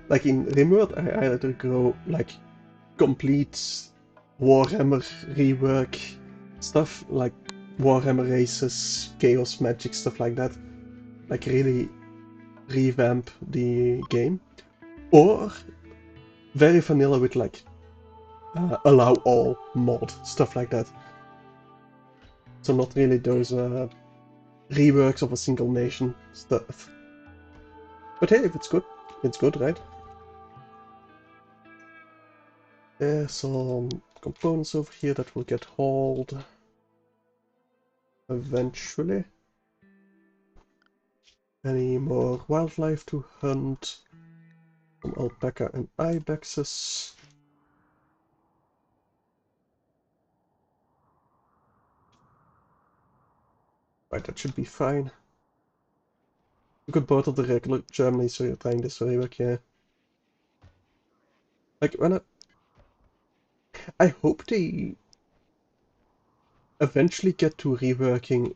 Like in Rimworld, I either go like complete Warhammer rework stuff, like Warhammer races, Chaos Magic, stuff like that. Like really revamp the game. Or very vanilla with like allow all mod, stuff like that. So not really those reworks of a single nation stuff. But hey, if it's good, right? There's some components over here that will get hauled eventually. Any more wildlife to hunt? Some alpaca and ibexes. Right, that should be fine. You got both of the regular Germany, so you're trying this rework, yeah. Like when I hope they eventually get to reworking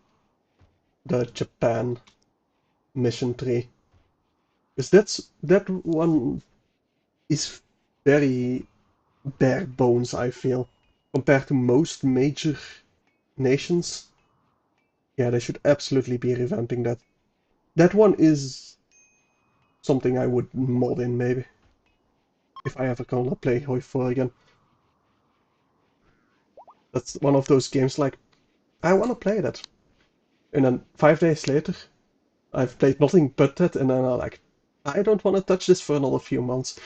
the Japan mission tree. Because that one is very bare bones, I feel. Compared to most major nations. Yeah, they should absolutely be revamping that. That one is something I would mod in, maybe. If I ever gonna play Hoi 4 again. That's one of those games like, I wanna play that. And then 5 days later, I've played nothing but that, and then I'm like, I don't wanna touch this for another few months.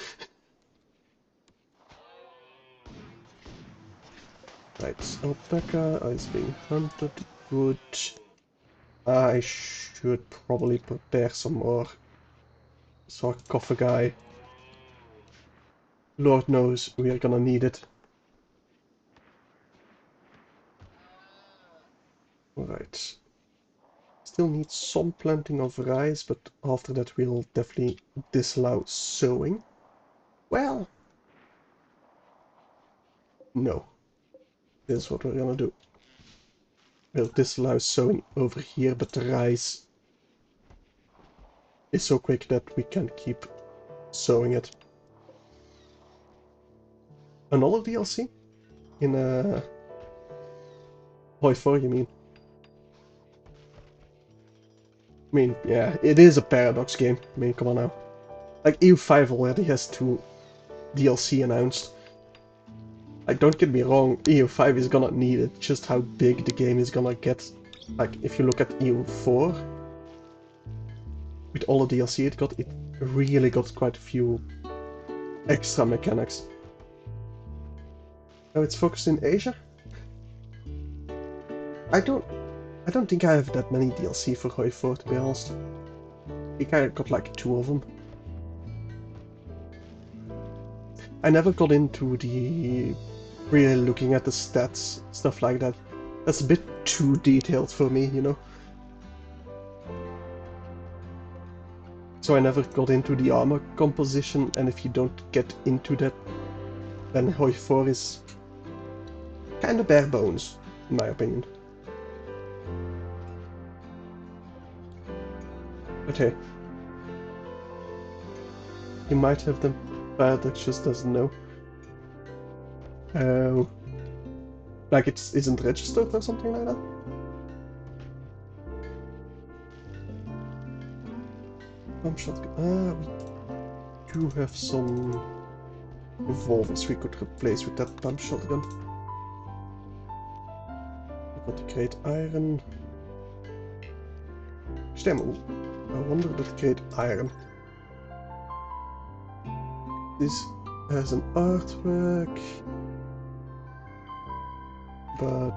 Right, alpaca is being hunted. Good. I should probably prepare some more sarcophagi. Lord knows we are gonna need it. Alright. Still need some planting of rice, but after that we'll definitely disallow sowing. Well, no. This is what we're gonna do. We'll disallow sowing over here, but the rice is so quick that we can keep sowing it. Another DLC? In Hoi 4, you mean? I mean, yeah, it is a Paradox game. I mean, come on now. Like, EU5 already has 2 DLC announced. Like, don't get me wrong, EU5 is gonna need it, just how big the game is gonna get. Like, if you look at EU4, with all the DLC it really got quite a few extra mechanics. Now it's focused in Asia? I don't think I have that many DLC for Hoi 4, to be honest. I think I got like 2 of them. I never got into the really looking at the stats, stuff like that. That's a bit too detailed for me, you know? So I never got into the armor composition, and if you don't get into that, then Hoi 4 is kinda bare bones, in my opinion. But hey, you might have them that just doesn't know. Like it isn't registered or something like that? Pump shotgun. We do have some revolvers we could replace with that pump shotgun. We got the great iron. Stem. I wonder that great iron. This has an artwork, but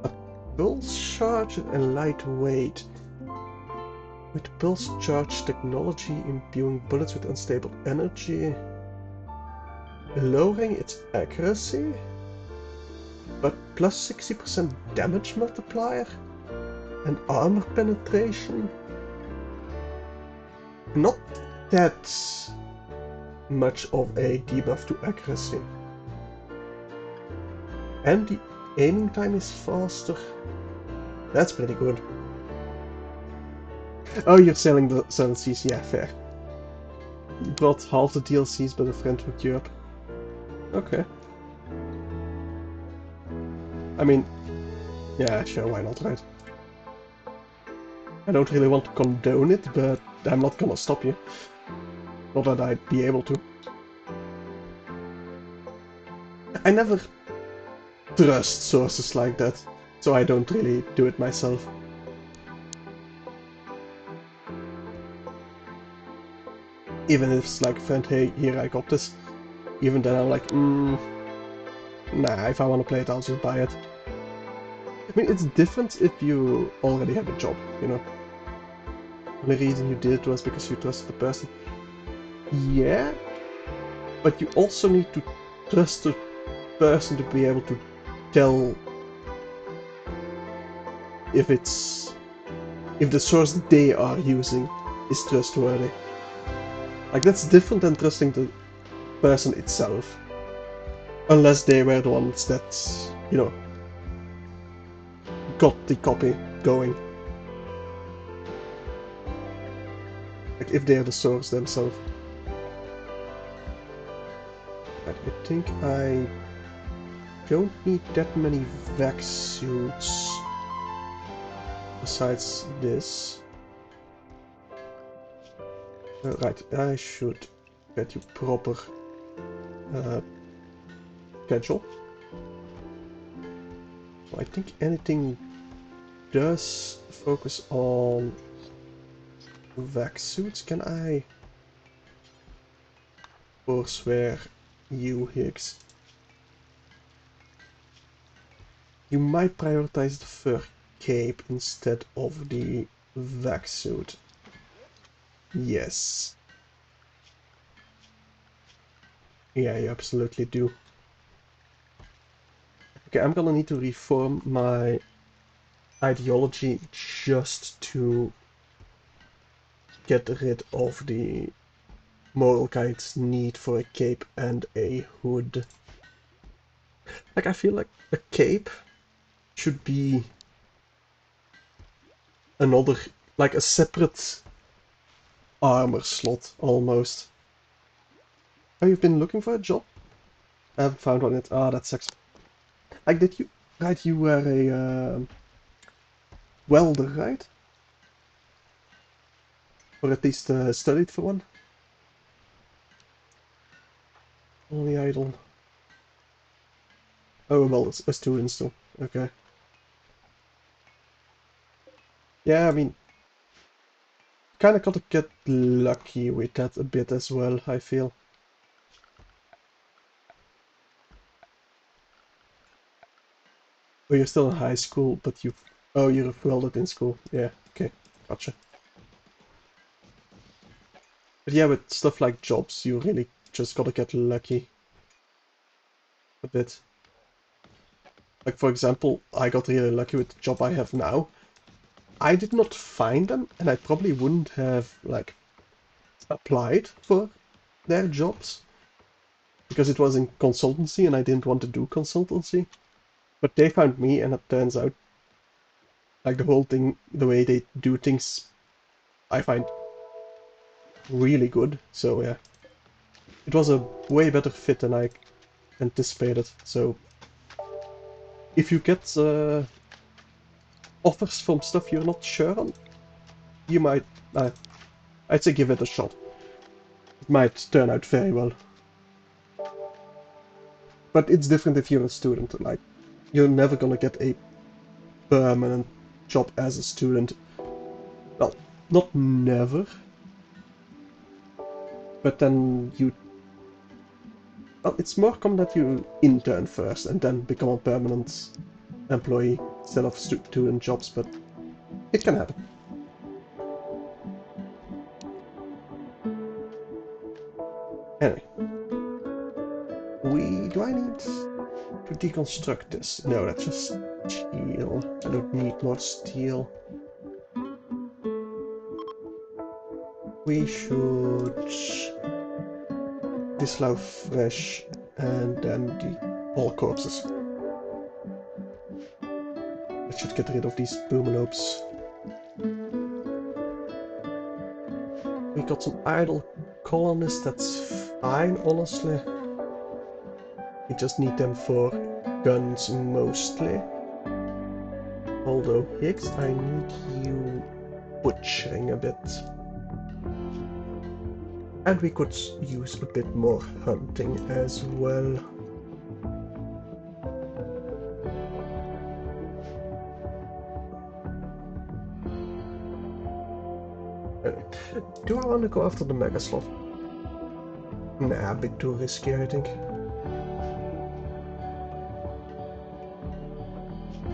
a pulse charge and lightweight. With pulse charge technology imbuing bullets with unstable energy, lowering its accuracy, but plus 60% damage multiplier and armor penetration. Not that much of a debuff to accuracy. And the aiming time is faster. That's pretty good. Oh, you're selling the DLCs, yeah, fair. You bought half the DLCs, but a friend hooked you up. Okay. I mean, yeah, sure, why not, right? I don't really want to condone it, but I'm not gonna stop you. Not that I'd be able to. I never trust sources like that, so I don't really do it myself. Even if it's like, friend, hey, here I got this. Even then I'm like, nah, if I want to play it, I'll just buy it. I mean, it's different if you already have a job, you know? The reason you did it was because you trusted the person. Yeah, but you also need to trust the person to be able to tell if the source they are using is trustworthy. Like, that's different than trusting the person itself. Unless they were the ones that, you know, got the copy going. Like, if they're the source themselves. But I think I don't need that many vac suits. Besides this. Right, I should get you proper schedule. So I think anything does focus on vac suits. Can I forswear you, Higgs? You might prioritize the fur cape instead of the vac suit. Yes. Yeah, you absolutely do. Okay, I'm gonna need to reform my ideology just to get rid of the moral guide's need for a cape and a hood. Like, I feel like a cape should be another, like a separate armor slot, almost. Oh, you've been looking for a job? I haven't found one yet. Ah, that sucks. Like, did you... Right, you were a welder, right? Or at least studied for one? Only idle. Oh, well, it's a student still. Okay. Yeah, I mean, kinda gotta get lucky with that a bit as well, I feel. Oh, you're still in high school, but you've... Oh, you've welded in school. Yeah, okay. Gotcha. But yeah, with stuff like jobs, you really just gotta get lucky a bit. Like, for example, I got really lucky with the job I have now. I did not find them, and I probably wouldn't have, like, applied for their jobs because it was in consultancy and I didn't want to do consultancy. But they found me, and it turns out, like, the whole thing, the way they do things, I find really good. So, yeah, it was a way better fit than I anticipated. So, if you get offers from stuff you're not sure on, you might, I'd say give it a shot. It might turn out very well. But it's different if you're a student. Like, you're never gonna get a permanent job as a student. Well, not never, but then you... Well, it's more common that you intern first and then become a permanent employee instead of student jobs, but it can happen. Anyway, do I need to deconstruct this? No, that's just steel. I don't need more steel. We should disallow fresh and then all corpses. I should get rid of these boomalopes. We got some idle colonists, that's fine, honestly. We just need them for guns mostly. Although, Higgs, I need you butchering a bit. And we could use a bit more hunting as well. Do I want to go after the Megasloth? Nah, a bit too risky, I think.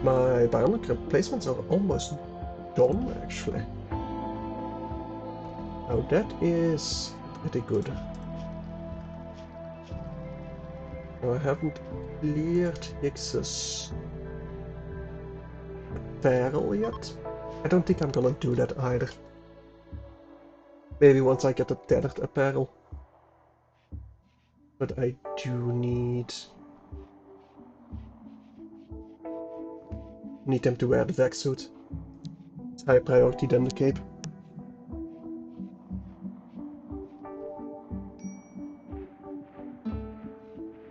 My bionic replacements are almost done, actually. Now that is pretty good. Now I haven't cleared Higgs's apparel yet. I don't think I'm gonna do that either. Maybe once I get the tethered apparel. But I do need them to wear the vac suit. It's higher priority than the cape.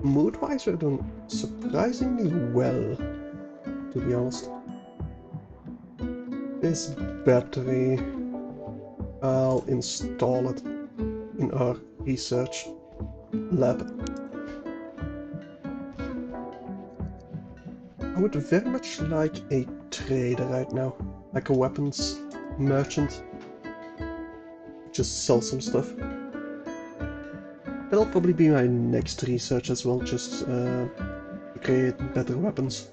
Mood-wise, we're doing surprisingly well, to be honest. This battery, I'll install it in our research lab. I would very much like a trader right now, like a weapons merchant. Just sell some stuff. That'll probably be my next research as well, just to create better weapons.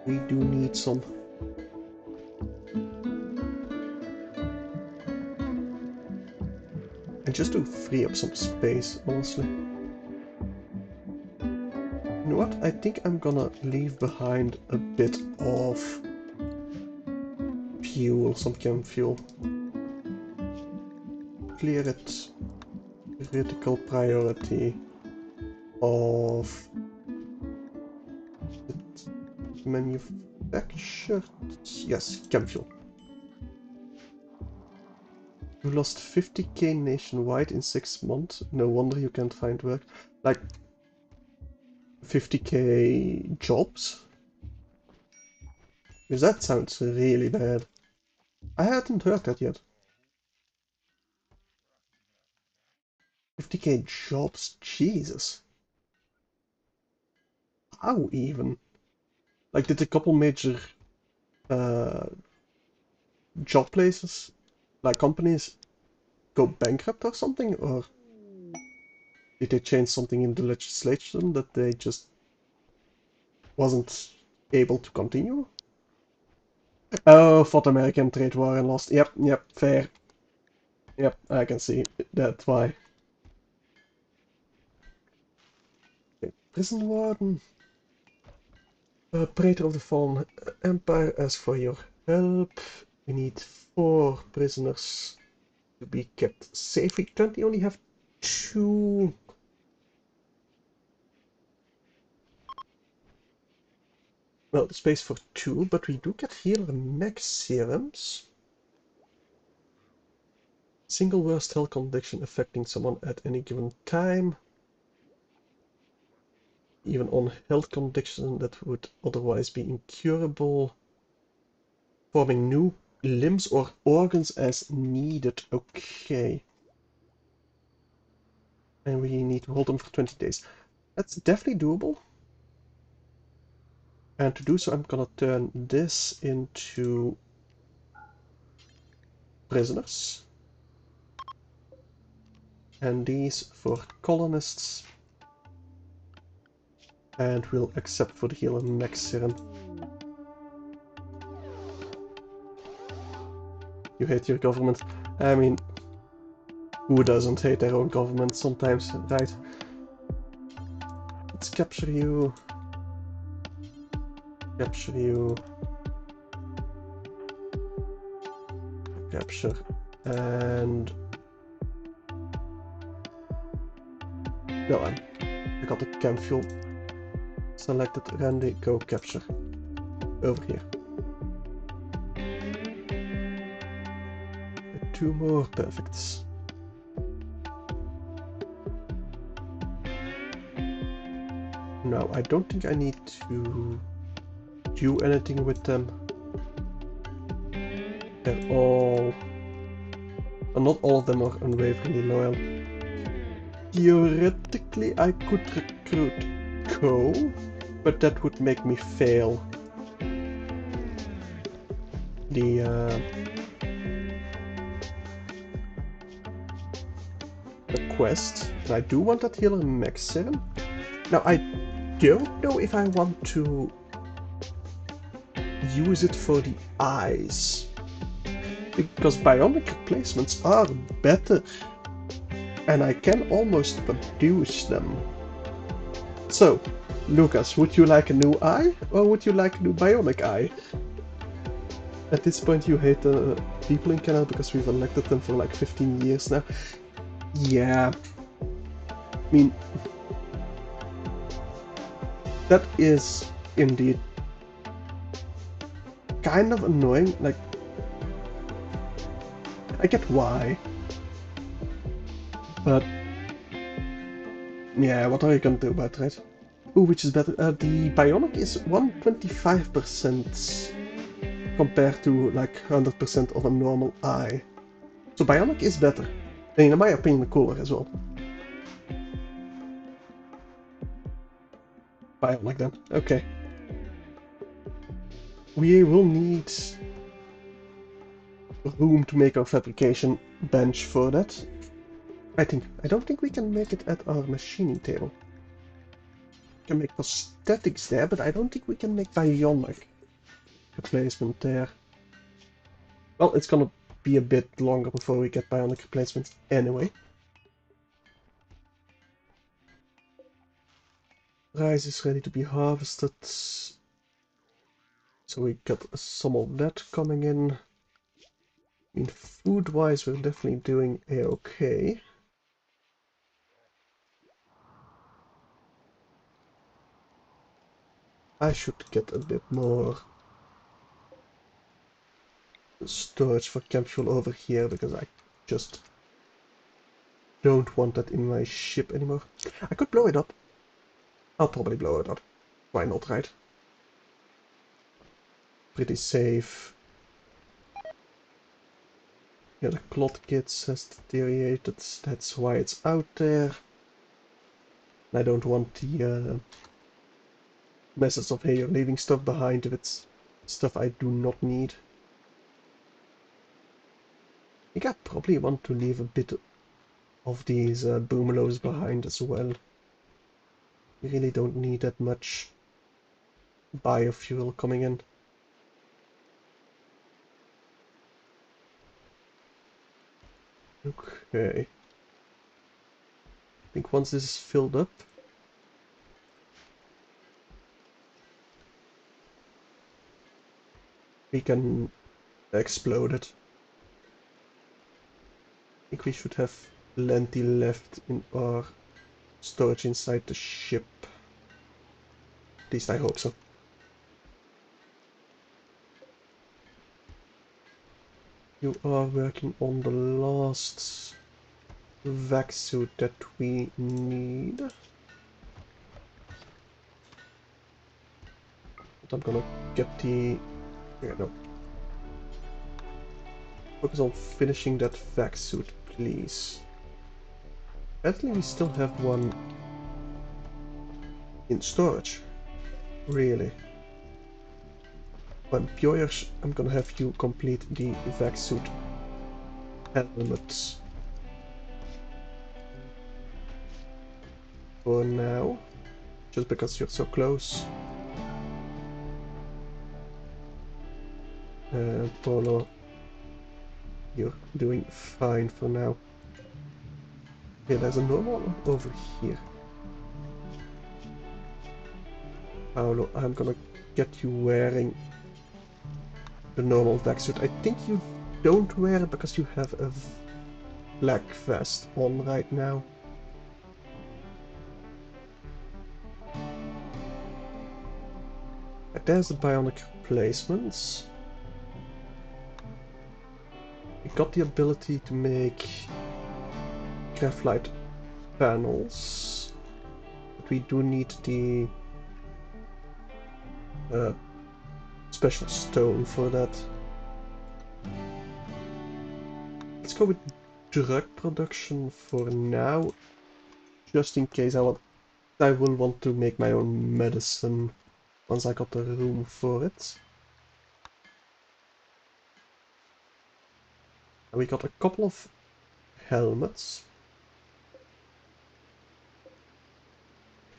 We do need some. And just to free up some space, honestly. You know what? I think I'm gonna leave behind a bit of fuel, some chem fuel. Clear it. Critical priority of manufactured. Yes, chem fuel. You lost 50k nationwide in 6 months. No wonder you can't find work. Like 50k jobs? Because that sounds really bad. I hadn't heard that yet. 50k jobs? Jesus. How even? Like, did a couple major uh, job places, like companies, go bankrupt or something? Or did they change something in the legislation that they just wasn't able to continue? Oh, fought American trade war and lost. Yep, fair. Yep, I can see that's why. Okay, prison warden. Praetor of the Fallen Empire, ask for your help. We need 4 prisoners to be kept safe. We currently only have 2. Well, space for 2, but we do get healer mech serums. Single worst health condition affecting someone at any given time. Even on health condition that would otherwise be incurable. Forming new limbs or organs as needed. Okay. And we need to hold them for 20 days. That's definitely doable. And to do so, I'm gonna turn this into prisoners. And these for colonists. And we'll accept for the healer mech serum. You hate your government. I mean, who doesn't hate their own government sometimes, right? Let's capture you. Capture you. Capture. And... no, I got the chem fuel. Selected. Randy, go capture. Over here. 2 more. Perfect. No, I don't think I need to do anything with them. They're all... well, not all of them are unwaveringly loyal. Theoretically, I could recruit Co, but that would make me fail the quest. And I do want that healer mech serum. Now, I don't know if I want to use it for the eyes, because bionic replacements are better, and I can almost produce them. So, Lucas, would you like a new eye, or would you like a new bionic eye? At this point you hate the people in Canada because we've elected them for like 15 years now. Yeah. I mean, that is indeed kind of annoying. Like, I get why. But, yeah, what are you gonna do about it, right? Ooh, which is better? The bionic is 125% compared to like 100% of a normal eye. So bionic is better. And in my opinion, cooler as well. Bionic then. Okay. We will need room to make our fabrication bench for that. I don't think we can make it at our machining table. We can make prosthetics there, but I don't think we can make bionic replacement there. Well, it's gonna be a bit longer before we get bionic replacement anyway. Rice is ready to be harvested. So we got some of that coming in. I mean, food-wise, we're definitely doing a-okay. I should get a bit more storage for camp fuel over here, because I just don't want that in my ship anymore. I could blow it up. I'll probably blow it up. Why not, right? Pretty safe. Yeah, the cloth kits has deteriorated. That's why it's out there. I don't want the message of, hey, you're leaving stuff behind if it's stuff I do not need. I think I probably want to leave a bit of these boomelos behind as well. You really don't need that much biofuel coming in. Okay. I think once this is filled up, we can explode it. I think we should have plenty left in our storage inside the ship. At least I hope so. You are working on the last vac suit that we need. But I'm gonna get the... Yeah, no. Focus on finishing that vac suit, please. Apparently we still have one in storage. Really. When Pioyers, I'm gonna have you complete the vac suit helmets. For now. Just because you're so close. Polo, you're doing fine for now. Okay, there's a normal one over here. Paolo, I'm gonna get you wearing the normal vac suit. I think you don't wear it because you have a black vest on right now. There's the bionic replacements. We got the ability to make graphite panels, but we do need the special stone for that. Let's go with drug production for now, just in case I will want to make my own medicine once I got the room for it. And we got a couple of helmets.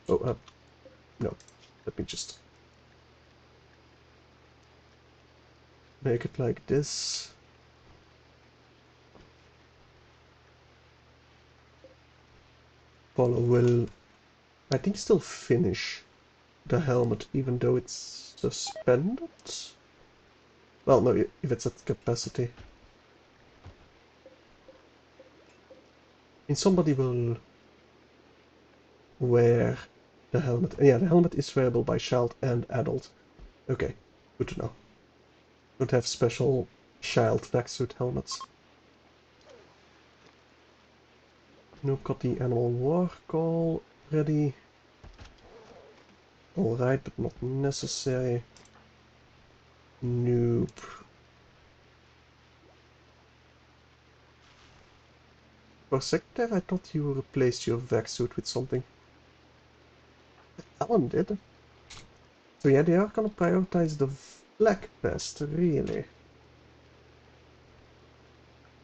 Oh, no. Let me just make it like this. Paulo will, I think, still finish the helmet, even though it's suspended. Well, no, if it's at capacity. And somebody will wear the helmet. Yeah, the helmet is wearable by child and adult. Okay, good to know. Don't have special child vac-suit helmets. Nope, got the animal war call ready. Alright, but not necessary. Nope. For a sec there, I thought you replaced your vac-suit with something. Alan did. So yeah, they are gonna prioritize the black vest, really.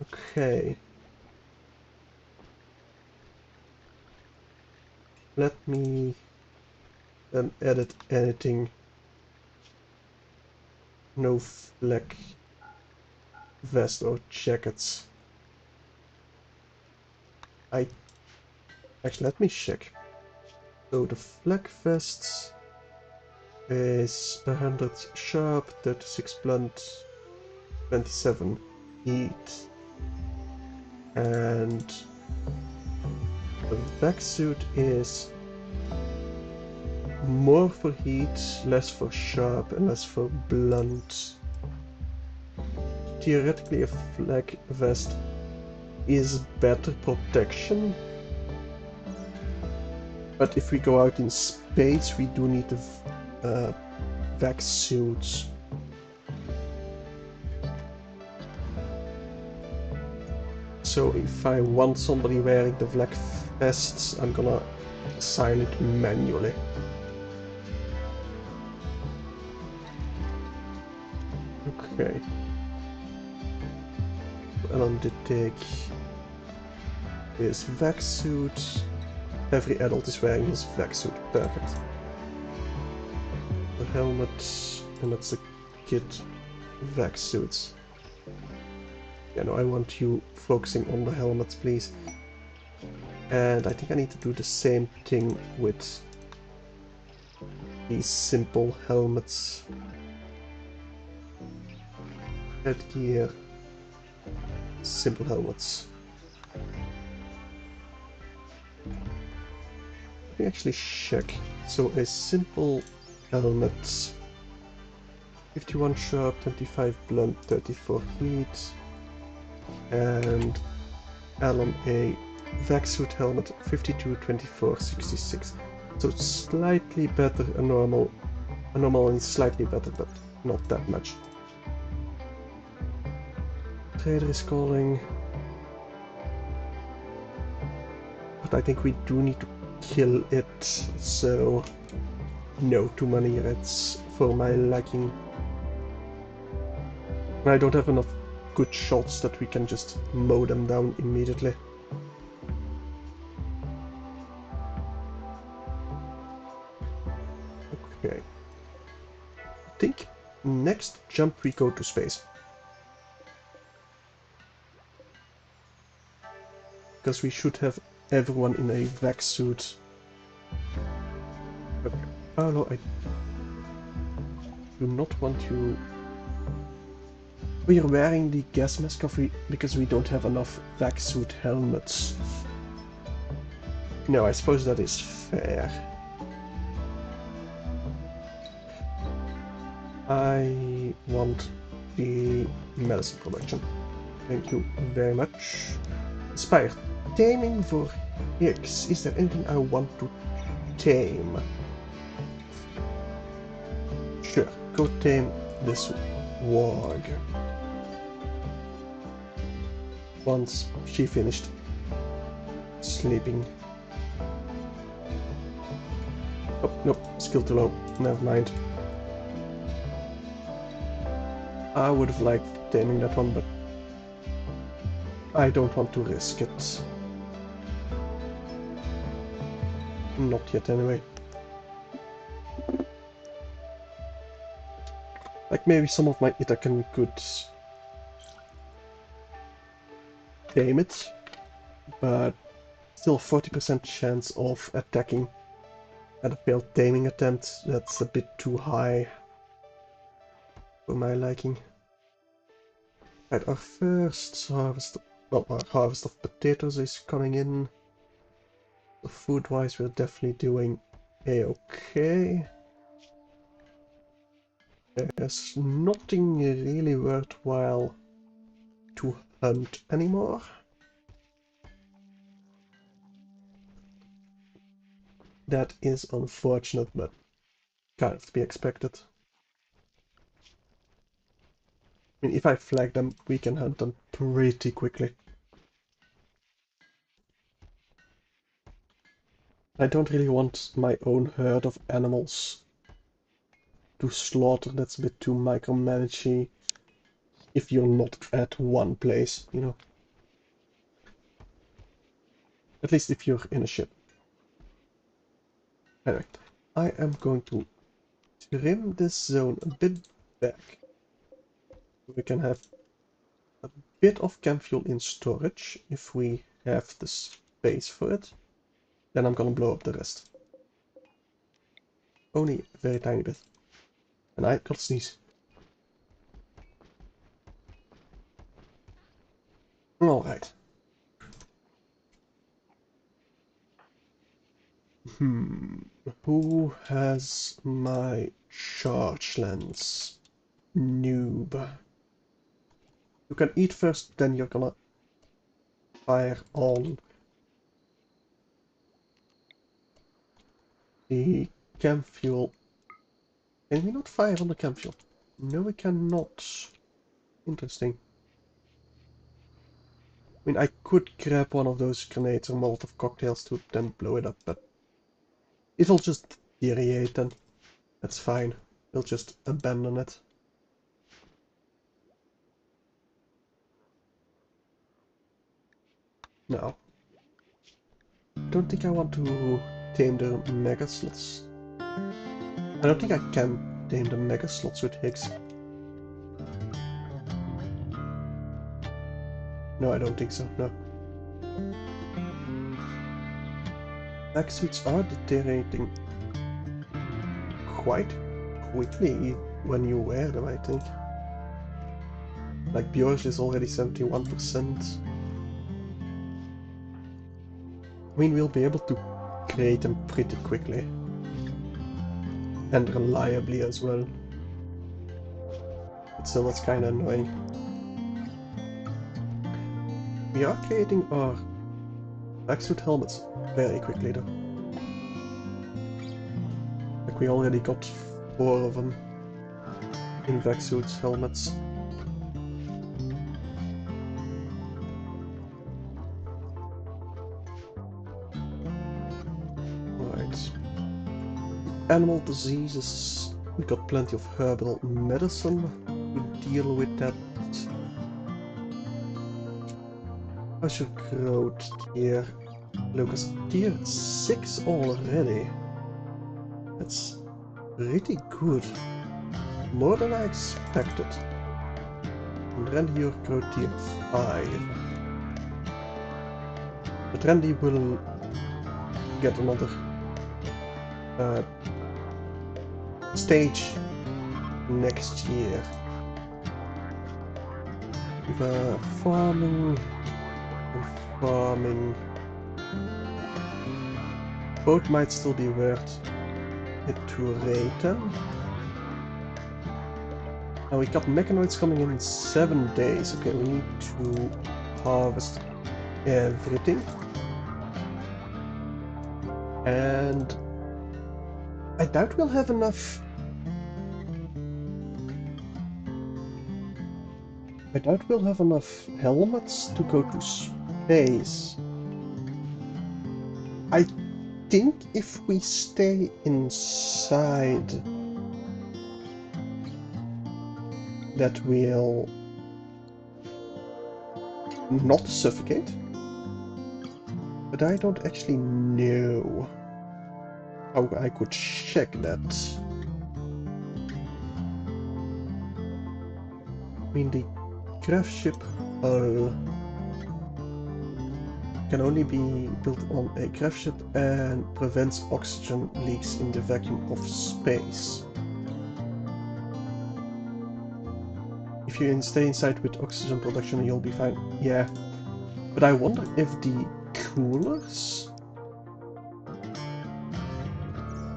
Okay. Let me then edit anything. No black vest or jackets. Actually, let me check. So the black vests is 100 sharp, 36 blunt, 27 heat, and the vac suit is more for heat, less for sharp, and less for blunt. Theoretically, a black vest is better protection, but if we go out in space, we do need the vac suits. So if I want somebody wearing the black vests, I'm gonna assign it manually. Okay. Alan did take his vac suit. Every adult is wearing his vac suit. Perfect. The helmet, and that's the kid vac suits. Yeah, no, I want you focusing on the helmets, please. And I think I need to do the same thing with these simple helmets. headgear, simple helmets. Let me actually check. So a simple helmet, 51 sharp, 25 blunt, 34 heat, and Alan a vac suit helmet, 52, 24, 66. So slightly better a normal. Anomaly is slightly better, but not that much. Trader is calling. But I think we do need to kill it, so no too many reds for my liking. I don't have enough good shots that we can just mow them down immediately. Okay. I think next jump we go to space. Because we should have everyone in a vac suit. Okay. Paolo, I do not want you... We are wearing the gas mask because we don't have enough vac suit helmets. No, I suppose that is fair. I want the medicine production. Thank you very much. Inspire. Taming for Hicks. Is there anything I want to tame? Sure, go tame this warg. Once she finished sleeping. Oh, nope, skill too low. Never mind. I would have liked taming that one, but I don't want to risk it. Not yet, anyway. Like, maybe some of my Itaken could tame it, but still 40% chance of attacking at a failed taming attempt. That's a bit too high for my liking. Right, our first harvest, well, our harvest of potatoes is coming in. So food-wise, we're definitely doing a-okay. There's nothing really worthwhile to hunt anymore. That is unfortunate, but kind of to be expected. I mean, if I flag them, we can hunt them pretty quickly. I don't really want my own herd of animals to slaughter. That's a bit too micromanagey if you're not at one place, you know. At least if you're in a ship. Anyway, I am going to trim this zone a bit back. We can have a bit of chem fuel in storage if we have the space for it. Then I'm gonna blow up the rest. Only a very tiny bit. And I got sneeze. Alright. Who has my charge lens? Noob. You can eat first, then you're gonna fire on the chem fuel. Can we not fire on the chem fuel? No, we cannot. Interesting. I mean, I could grab one of those grenades or Molotov cocktails to then blow it up, but it'll just deteriorate then. That's fine. We'll just abandon it. No. Don't think I want to tame the mega slots. I don't think I can tame the mega slots with Higgs. No, I don't think so, no. Mech suits are deteriorating quite quickly when you wear them, I think. Like Björk is already 71%. I mean, we'll be able to create them pretty quickly. And reliably as well. But still, that's kinda annoying. We are creating our backsuit helmets very quickly though. Like we already got 4 of them in backsuit helmets. Right. Animal diseases. We got plenty of herbal medicine to deal with that. How's your growth here? Lucas, tier 6 already. That's pretty good. More than I expected. And Randy, your growth tier 5. But Randy will get another stage next year. With farming and farming. Both might still be worth it to rate them. Now we got mechanoids coming in 7 days. Okay, we need to harvest everything. And I doubt we'll have enough. I doubt we'll have enough helmets to go to space. I think if we stay inside, that we'll not suffocate. But I don't actually know how I could check that. I mean, the craft ship hull can only be built on a craft ship and prevents oxygen leaks in the vacuum of space. If you stay inside with oxygen production, you'll be fine. Yeah, but I wonder if the coolers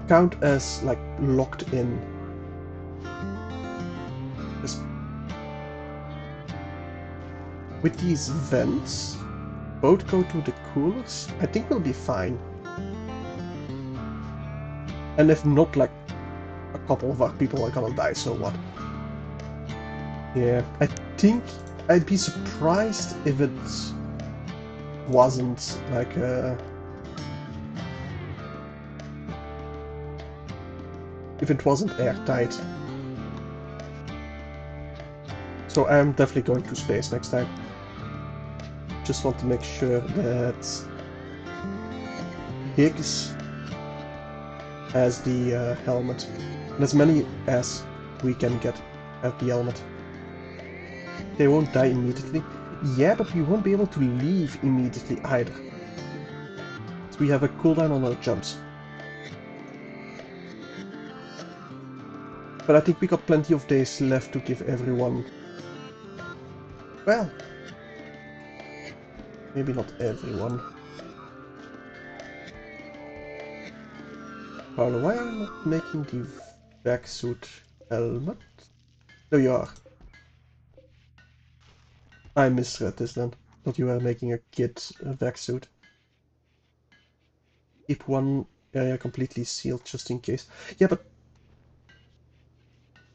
count as like locked in. With these vents, both go to the coolers. I think we'll be fine. And if not, like a couple of our people are gonna die, so what? Yeah, I think I'd be surprised if it wasn't like if it wasn't airtight. So I'm definitely going to space next time. Just want to make sure that Higgs has the helmet. And as many as we can get at the helmet. They won't die immediately. Yeah, but we won't be able to leave immediately either. So we have a cooldown on our jumps. But I think we got plenty of days left to give everyone... Well... Maybe not everyone. Paolo, why are you not making the backsuit helmet? No, you are. I misread this then. Thought you were making a kit backsuit. Keep one area completely sealed just in case. Yeah, but...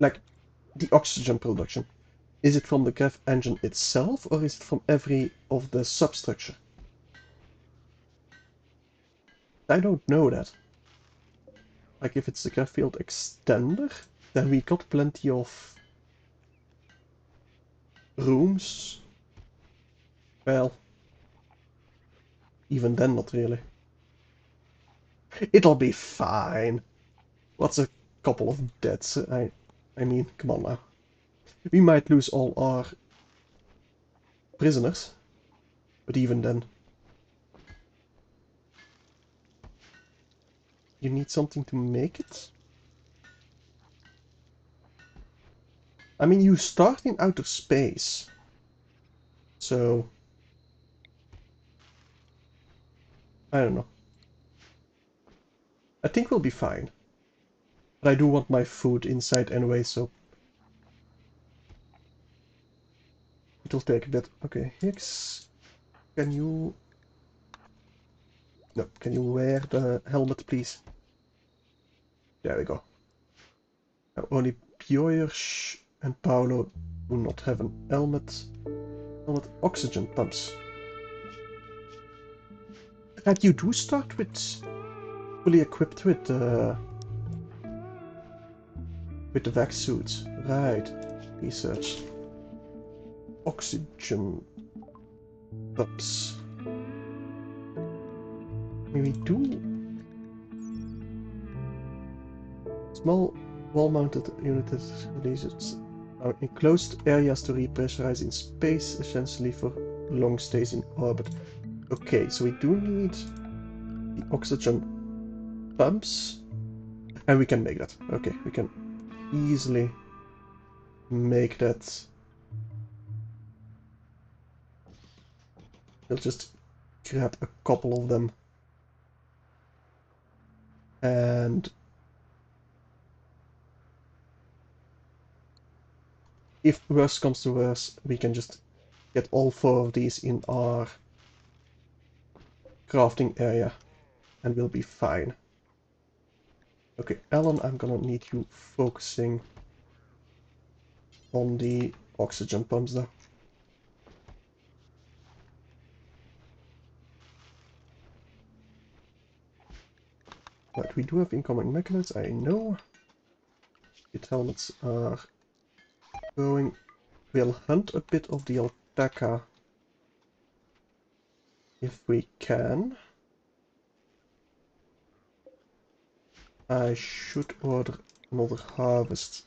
Like, the oxygen production. Is it from the grav engine itself, or is it from every of the substructure? I don't know that. Like, if it's the grav field extender, then we got plenty of rooms. Well, even then, not really. It'll be fine. What's a couple of deaths? I mean, come on now. We might lose all our prisoners, but even then. You need something to make it? I mean, you start in outer space. So I don't know. I think we'll be fine. But I do want my food inside anyway, so it'll take a bit. Okay, Hicks, can you... No, can you wear the helmet, please? There we go. Now, only Pioers and Paolo do not have an helmet. Helmet oxygen pumps. Right, you do start with fully equipped with the vac suits. Right. Research. Oxygen pumps. We do small wall-mounted units releases are enclosed areas to repressurize in space, essentially for long stays in orbit. Okay, so we do need the oxygen pumps, and we can make that. Okay, we can easily make that. We'll just grab a couple of them, and if worse comes to worse, we can just get all 4 of these in our crafting area, and we'll be fine. Okay, Alan, I'm gonna need you focusing on the oxygen pumps there. Right, we do have incoming mechanics, I know. The helmets are going. We'll hunt a bit of the alpaca if we can. I should order another harvest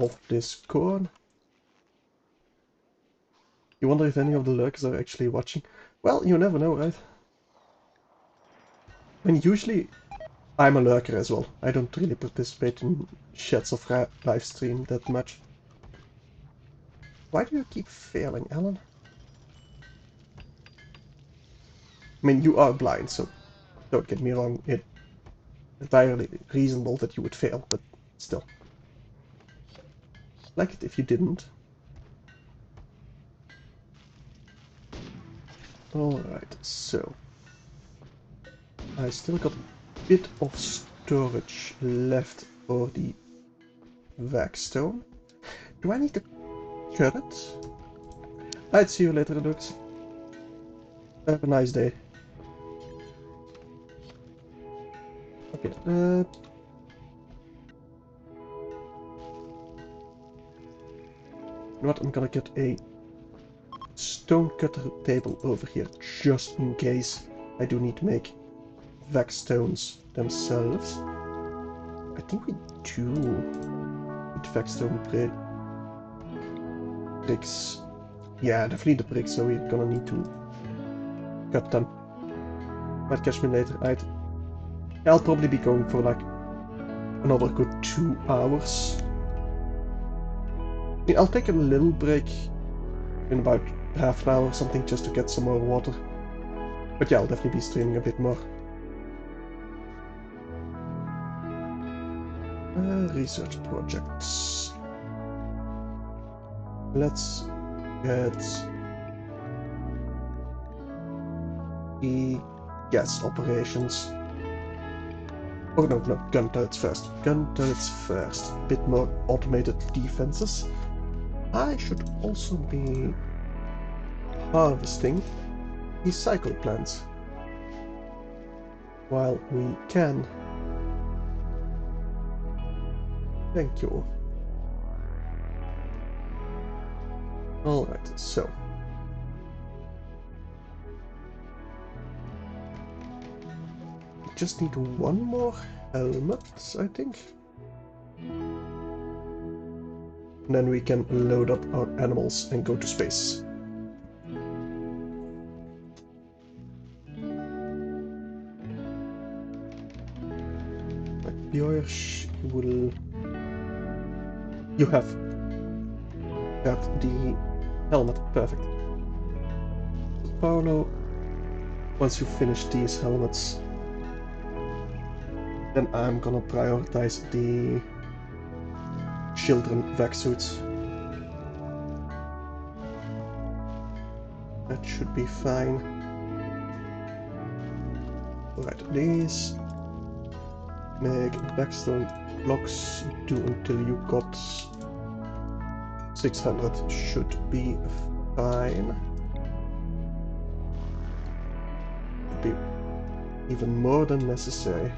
of this corn. You wonder if any of the lurkers are actually watching? Well, you never know, right? I mean, usually I'm a lurker as well. I don't really participate in chats of live stream that much. Why do you keep failing, Alan? I mean, you are blind, so don't get me wrong. It's entirely reasonable that you would fail, but still. Like it if you didn't. Alright, so I still got a bit of storage left for the Vaxstone. Do I need to cut it? I'd see you later, dudes. Have a nice day. Okay, you know what? I'm gonna get a stone cutter table over here just in case I do need to make Vaxstones themselves. I think we do need Vaxstone bricks. Yeah, definitely the bricks, so we're gonna need to cut them. Might catch me later. I'll probably be going for like another good 2 hours. I'll take a little break in about half an hour or something just to get some more water. But yeah, I'll definitely be streaming a bit more. Research projects. Let's get the gas operations. Oh no, gun turrets first. Gun turrets first. Bit more automated defenses. I should also be harvesting these cycle plants while we can. Thank you. Alright, so. We just need 1 more helmet, I think. And then we can load up our animals and go to space. Yours will... You have got the helmet, perfect. Paolo, once you finish these helmets, then I'm gonna prioritize the children vac suits. That should be fine. Alright, these make blackstone blocks do until you got 600. Should be fine. Should be even more than necessary.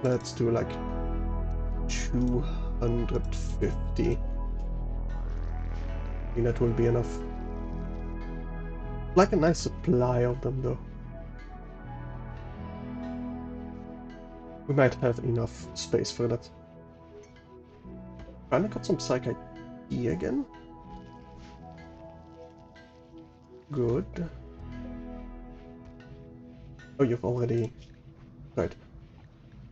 Let's do like 250. I think that will be enough. Like a nice supply of them though. We might have enough space for that. Finally got some Psych ID again. Good. Oh, you've already... Right.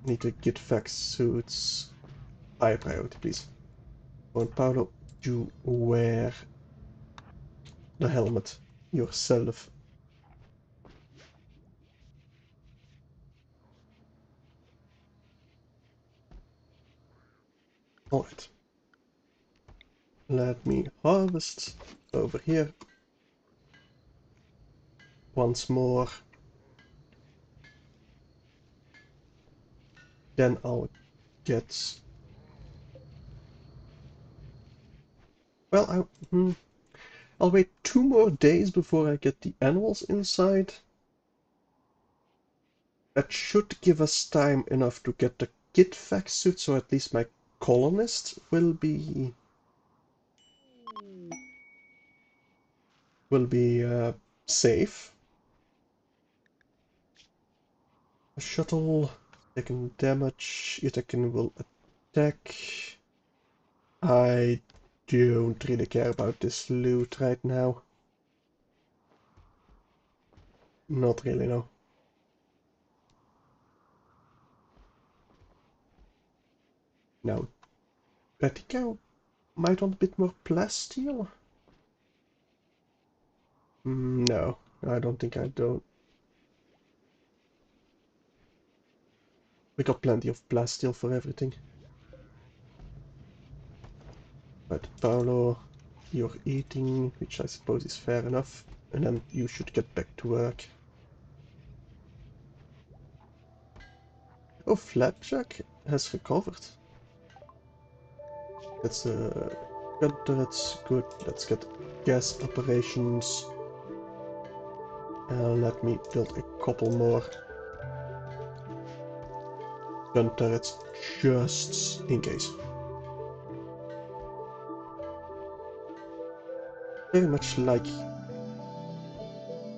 Need to get vac suits. High priority, please. And Paolo, you wear the helmet yourself. Alright. Let me harvest over here. Once more. Then I'll get... Well, I'll wait 2 more days before I get the animals inside. That should give us time enough to get the kit vac suit, so at least my colonist will be safe. A shuttle taking damage, Itaken will attack. I don't really care about this loot right now. Not really, no. Now, I think I might want a bit more plasteel. No, I don't think I don't. We got plenty of plasteel for everything. But Paolo, you're eating, which I suppose is fair enough, and then you should get back to work. Oh, Flapjack has recovered. That's gun turrets, good. Let's get gas operations. Let me build a couple more gun turrets just in case. Very much like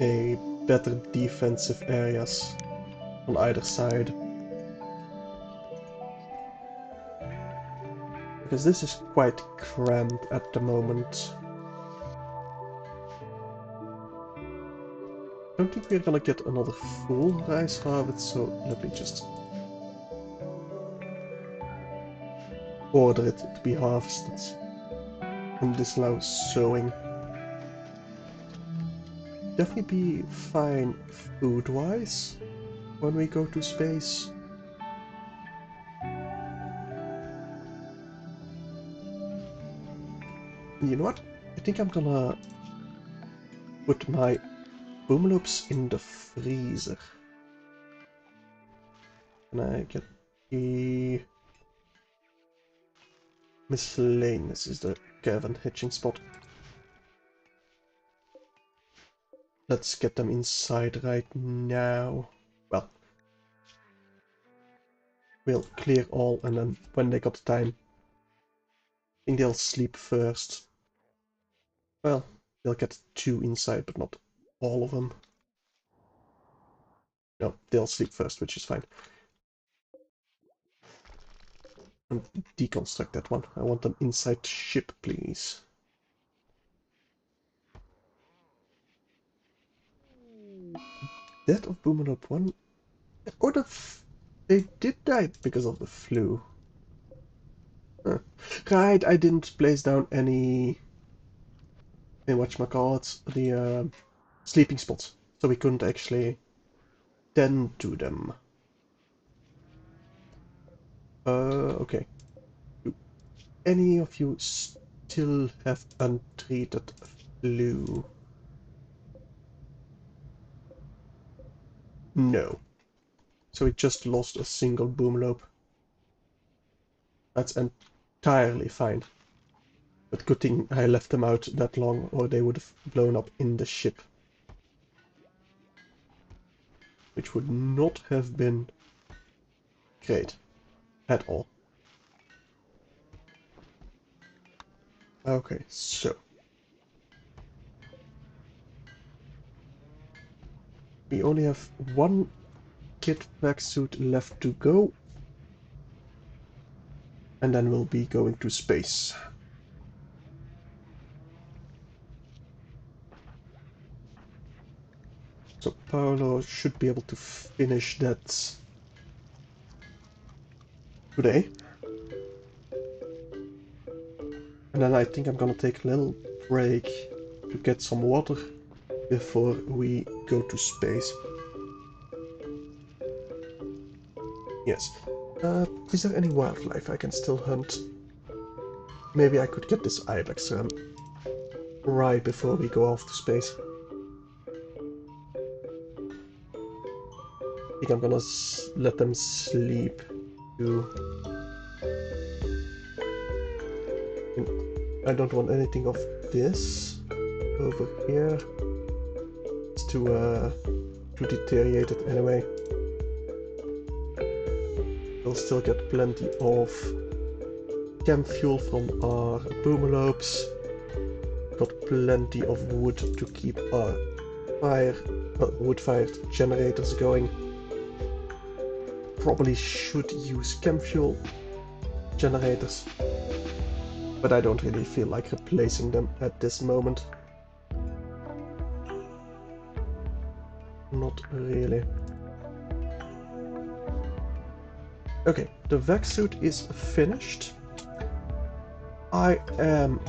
a better defensive areas on either side. Because this is quite cramped at the moment. I don't think we're gonna get another full rice harvest, so let me just order it to be harvested. And this allows sowing. Definitely be fine food-wise when we go to space. You know what? I think I'm gonna put my boomloops in the freezer. Can I get the miscellaneous is the caravan hatching spot. Let's get them inside right now. Well, we'll clear all and then when they got time, I think they'll sleep first. Well, they'll get 2 inside, but not all of them. No, they'll sleep first, which is fine. And deconstruct that one. I want them inside the ship, please. Death of Boomerop 1. Or they did die because of the flu. Huh. Right, I didn't place down any whatchamacallit, the sleeping spots, so we couldn't actually tend to them. Okay. Do any of you still have untreated flu? No. So we just lost a single boom lobe. That's entirely fine. But good thing I left them out that long, or they would have blown up in the ship. Which would not have been great at all. Okay, so we only have one kit vac suit left to go, and then we'll be going to space. So Paolo should be able to finish that today. And then I think I'm gonna take a little break to get some water before we go to space. Yes. Is there any wildlife I can still hunt? Maybe I could get this ibex right before we go off to space. I think I'm gonna let them sleep too. And I don't want anything of this over here. It's too deteriorated anyway. We'll still get plenty of chem fuel from our boomalopes. Got plenty of wood to keep our wood-fired generators going. Probably should use chem fuel generators, but I don't really feel like replacing them at this moment. Not really. Okay, the vac suit is finished. I am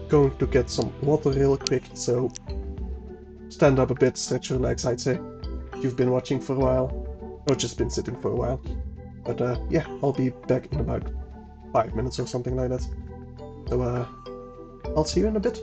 going to get some water real quick, so stand up a bit, stretch your legs, I'd say. You've been watching for a while, or just been sitting for a while. But yeah, I'll be back in about 5 minutes or something like that. So I'll see you in a bit.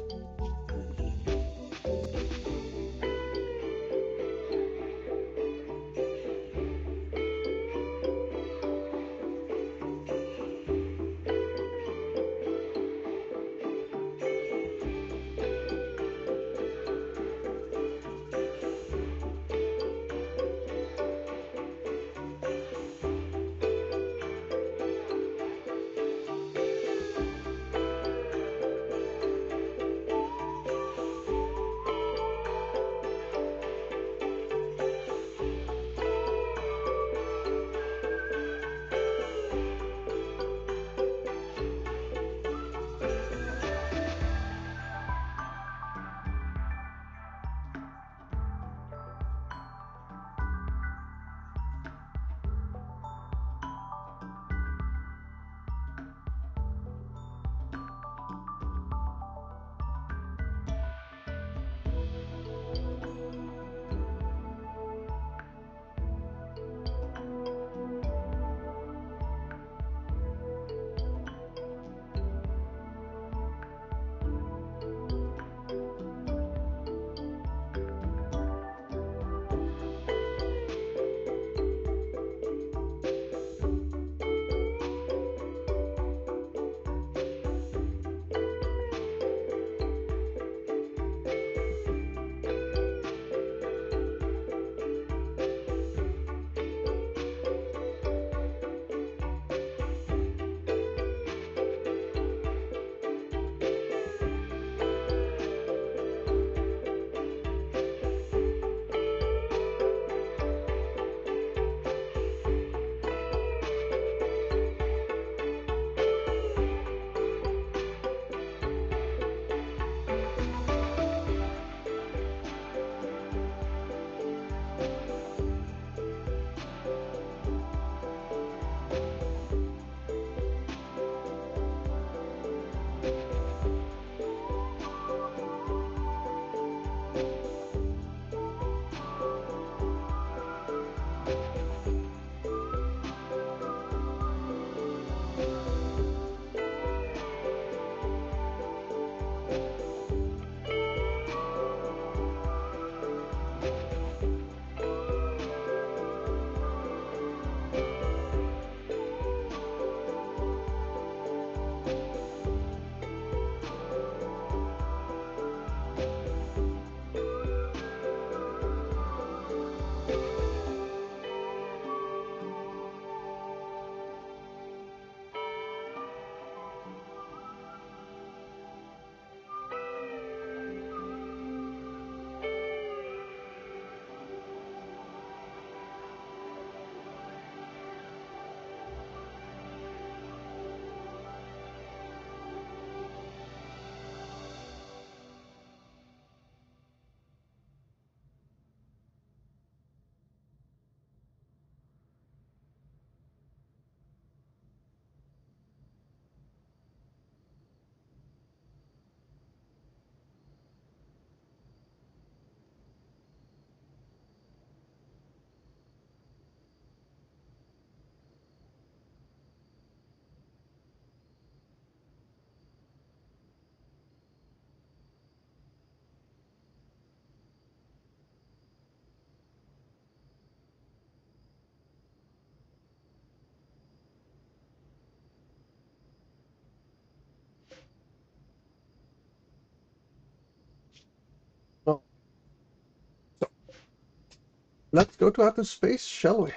let's go to outer space, shall we?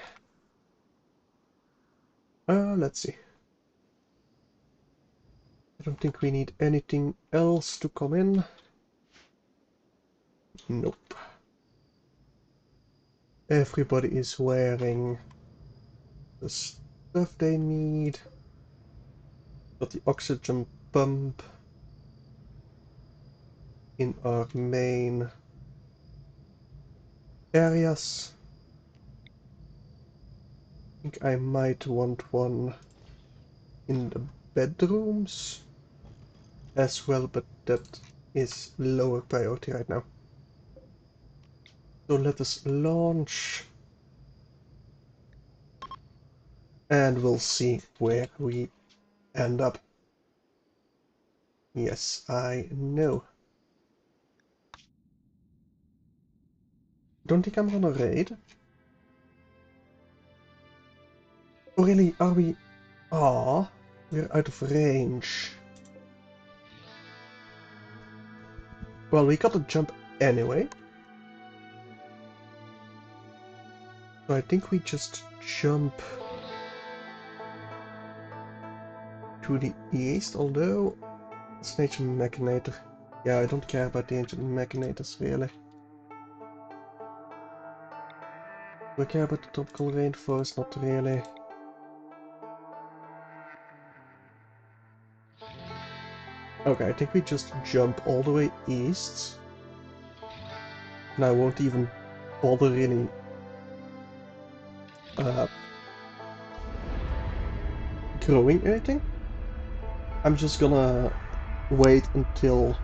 Let's see. I don't think we need anything else to come in. Nope. Everybody is wearing the stuff they need. Got the oxygen pump in our main areas. I think I might want one in the bedrooms as well, but that is lower priority right now. So let us launch and we'll see where we end up. Yes, I know. Don't think I'm gonna raid. Oh really, are we? Ah, we're out of range. Well, we gotta jump anyway. So I think we just jump to the east, although it's an ancient machinator. Yeah, I don't care about the ancient machinators really. Do I care about the tropical rainforest? Not really. Okay, I think we just jump all the way east. And I won't even bother really growing anything. I'm just gonna wait until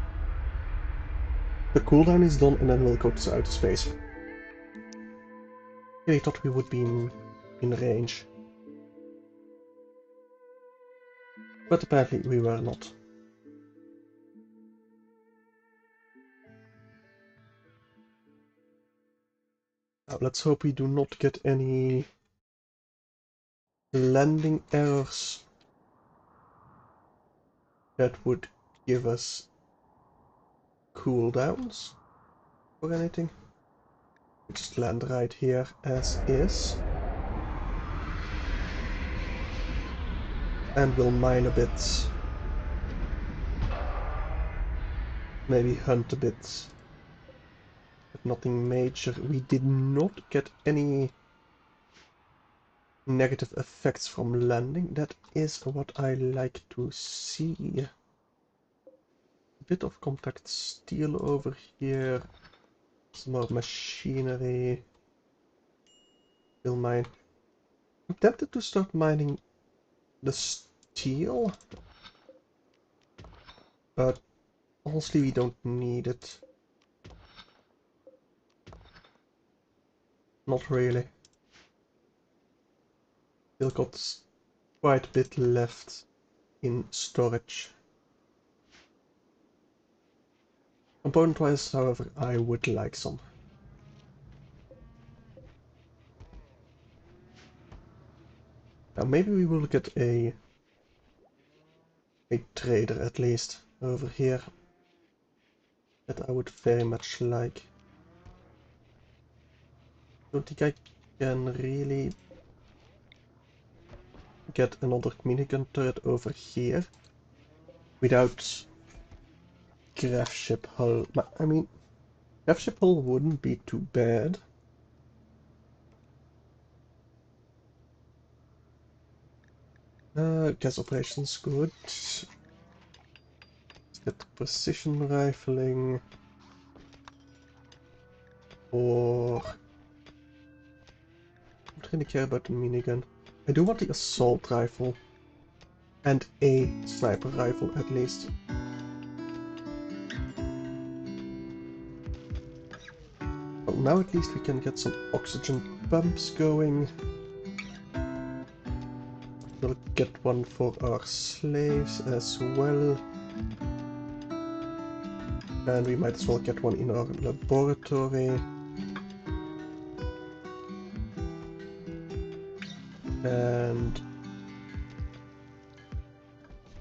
the cooldown is done and then we'll go to outer space. I thought we would be in range. But apparently we were not. Now let's hope we do not get any landing errors that would give us cooldowns or anything. We just land right here as is. And we'll mine a bit. Maybe hunt a bit. But nothing major. We did not get any negative effects from landing. That is what I like to see. A bit of compact steel over here. Some more machinery. We'll mine. I'm tempted to start mining the steel. But honestly we don't need it. Not really. Still got quite a bit left in storage. Component-wise, however, I would like some. Now maybe we will get a trader at least over here that I would very much like. Don't think I can really get another minigun turret over here without craft ship hull. I mean, craft ship hull wouldn't be too bad. Gas operations good. Let's get precision rifling. Or I don't really care about the minigun. I do want the assault rifle. And a sniper rifle at least. Well, now at least we can get some oxygen pumps going. We'll get one for our slaves as well. And we might as well get one in our laboratory. And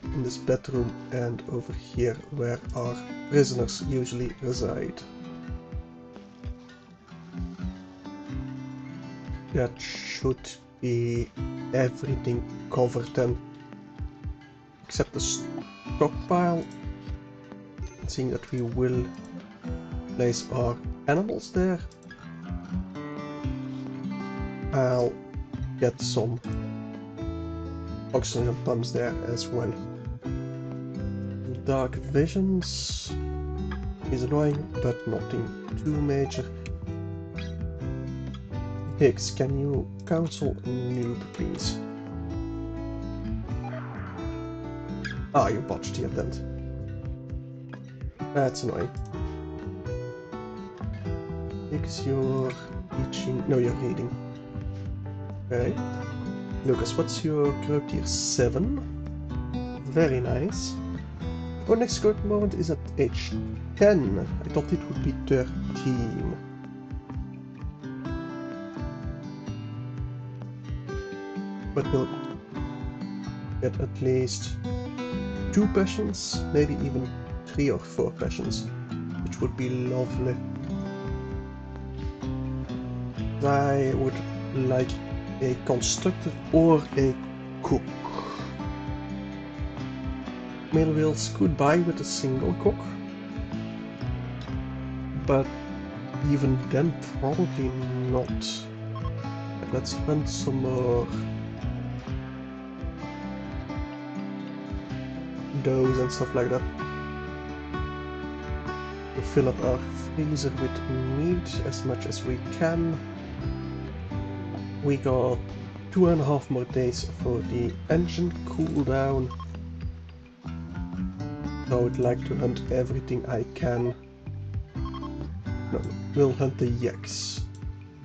in this bedroom and over here where our prisoners usually reside. that should be everything covered then, except the stockpile. Seeing that we will place our animals there, I'll get some oxygen pumps there as well. Dark visions is annoying, but nothing too major. Higgs, can you counsel noob, please? Ah, you botched the attempt. That's annoying. Higgs, you're teaching... No, you're reading. Okay. Lucas, what's your growth tier? 7? Very nice. Our next growth moment is at age 10. I thought it would be 13. But we'll get at least 2 passions, maybe even 3 or 4 passions, which would be lovely. I would like a constructor or a cook. Mill wheels could buy with a single cook, but even then probably not. Let's hunt some more doughs and stuff like that. To fill up our freezer with meat as much as we can. We got 2.5 more days for the engine cooldown. I would like to hunt everything I can. No, we'll hunt the yaks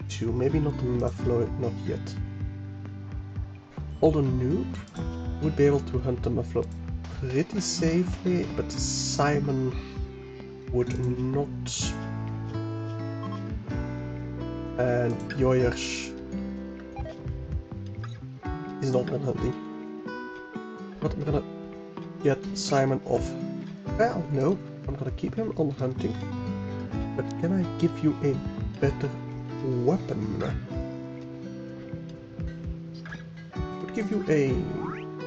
too. Maybe not the muffalo, not yet. Although noob would be able to hunt the muffalo pretty safely, but Simon would not. And Joyers is not on hunting. But I'm gonna get Simon off. Well, no, I'm gonna keep him on hunting. But can I give you a better weapon? Would give you a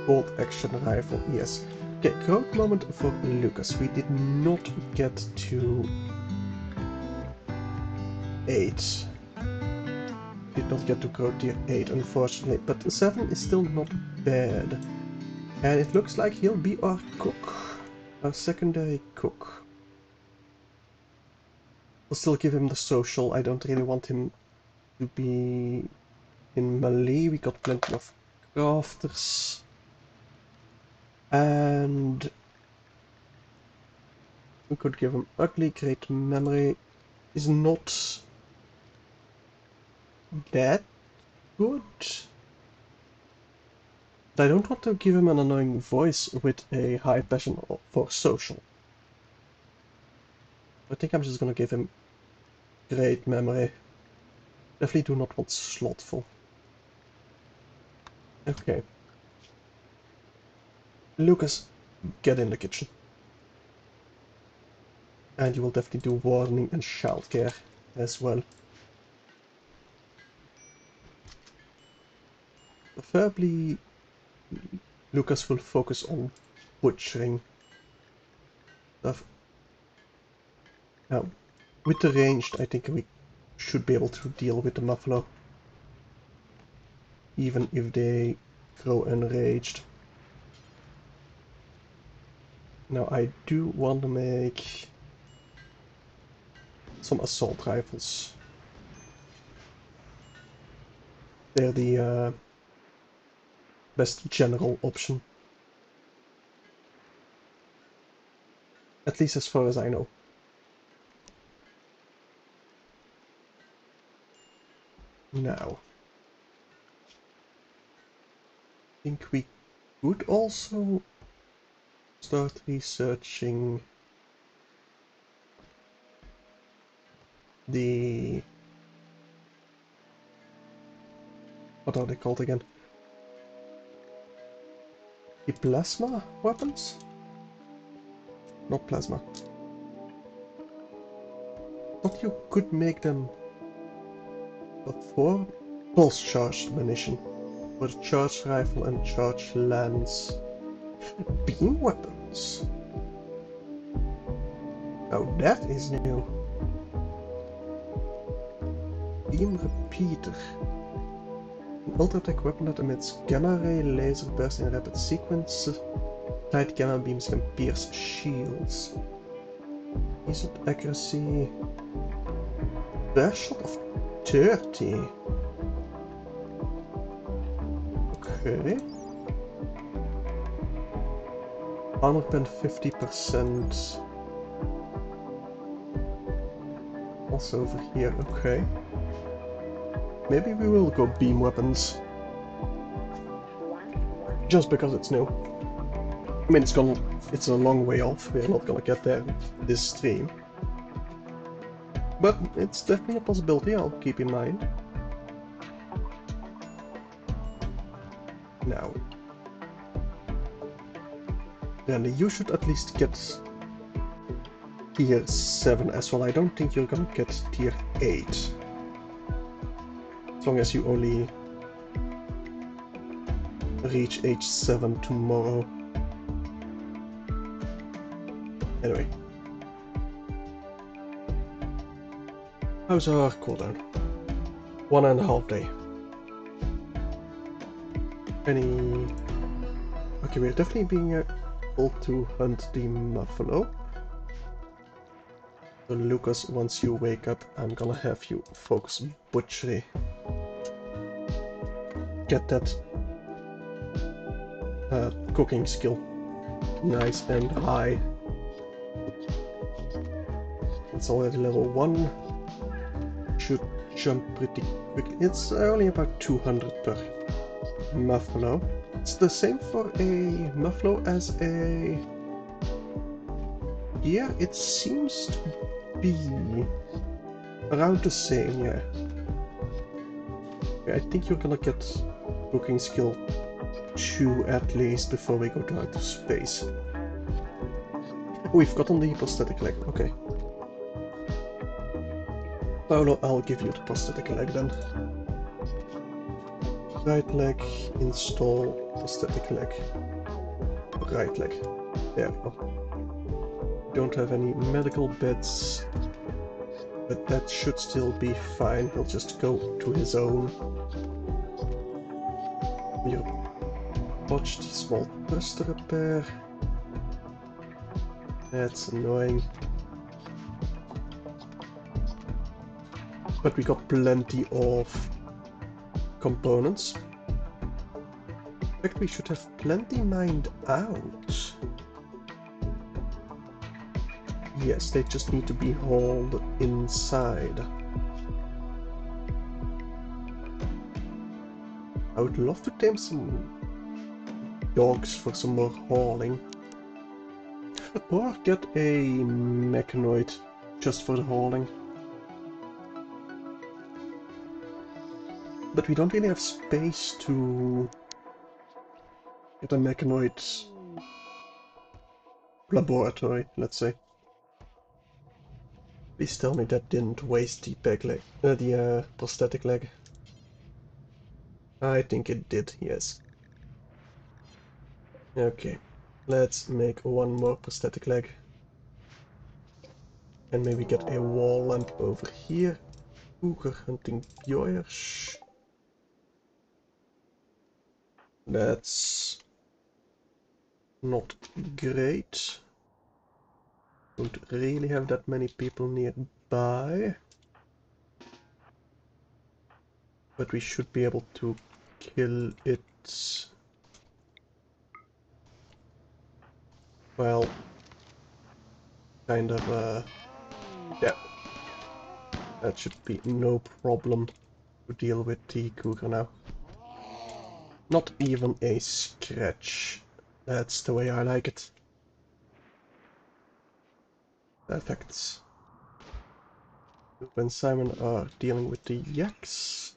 bolt action rifle, yes. Okay, growth moment for Lucas. We did not get to 8. Did not get to growth tier 8, unfortunately, but 7 is still not bad. And it looks like he'll be our cook. Our secondary cook. We'll still give him the social. I don't really want him to be in melee. We got plenty of crafters. And we could give him ugly. Great memory is not that good. But I don't want to give him an annoying voice with a high passion for social. I think I'm just gonna give him great memory. Definitely do not want slothful. Okay. Lucas, get in the kitchen. And you will definitely do warning and childcare as well. Preferably, Lucas will focus on butchering stuff. Now, with the ranged, I think we should be able to deal with the muffalo. Even if they grow enraged. Now, I do want to make some assault rifles. They're the best general option. At least as far as I know. Now, I think we could also start researching the... what are they called again? The plasma weapons? Not plasma. Thought you could make them before Pulse charged ammunition. With charged rifle and charged lance. Beam weapons. Oh, that is new. Beam repeater. An ultra-attack weapon that emits gamma ray laser burst in rapid sequence. Light gamma beams can pierce shields. Decent accuracy. Dash shot of 30. Okay. Armor pen 50%. Also over here, okay. Maybe we will go beam weapons. Just because it's new. I mean, it's a long way off. We're not gonna get there this stream. But it's definitely a possibility I'll keep in mind. Now. Then you should at least get tier 7 as well. I don't think you're gonna get tier 8. As long as you only reach age 7 tomorrow. Anyway. How's our cooldown? 1.5 day. Any... Okay, we're definitely being able to hunt the buffalo. So Lucas, once you wake up, I'm gonna have you focus butchery. Get that cooking skill nice and high. It's already level 1. Should jump pretty quickly. It's only about 200 per buffalo. It's the same for a buffalo as a... Yeah, it seems to be around the same, yeah. I think you're gonna get cooking skill 2 at least before we go to outer space. We've gotten the prosthetic leg, okay. Paolo, I'll give you the prosthetic leg then. Right leg, install prosthetic leg. Right leg. There we go. Don't have any medical beds, but that should still be fine. He'll just go to his own. You botched small thruster repair. That's annoying. But we got plenty of components. In fact, we should have plenty mined out. Yes, they just need to be hauled inside. I would love to tame some dogs for some more hauling. Or get a mechanoid just for the hauling. But we don't really have space to get a mechanoid laboratory, let's say. Please tell me that didn't waste the peg leg, the prosthetic leg. I think it did, yes. Okay, let's make one more prosthetic leg. And maybe get a wall lamp over here. Cougar hunting Bjoers. That's not great. Don't really have that many people nearby. But we should be able to kill it. Well, kind of, yeah. That should be no problem to deal with the cougar now. Not even a scratch. That's the way I like it. Perfect. Luke and Simon are dealing with the yaks.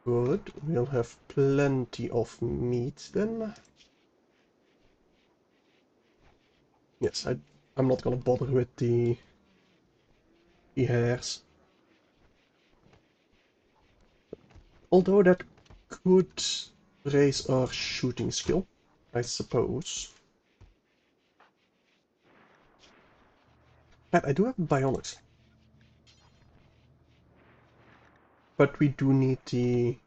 Good. We'll have plenty of meat then. Yes, I'm not gonna bother with the hares. Although that could raise our shooting skill, I suppose. And I do have bionics. But we do need the...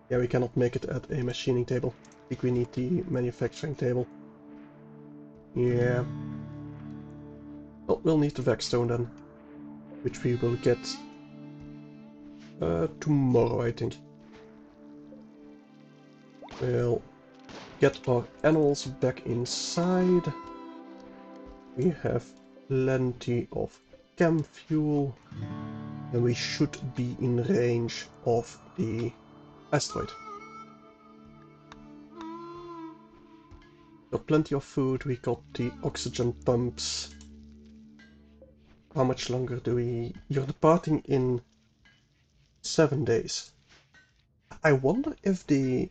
Yeah, we cannot make it at a machining table. I think we need the manufacturing table. Yeah. Well, we'll need the Vexstone then, which we will get tomorrow, I think. We'll get our animals back inside. We have plenty of chem fuel, and we should be in range of the asteroid. Got plenty of food, we got the oxygen pumps. How much longer do we... You're departing in 7 days. I wonder if the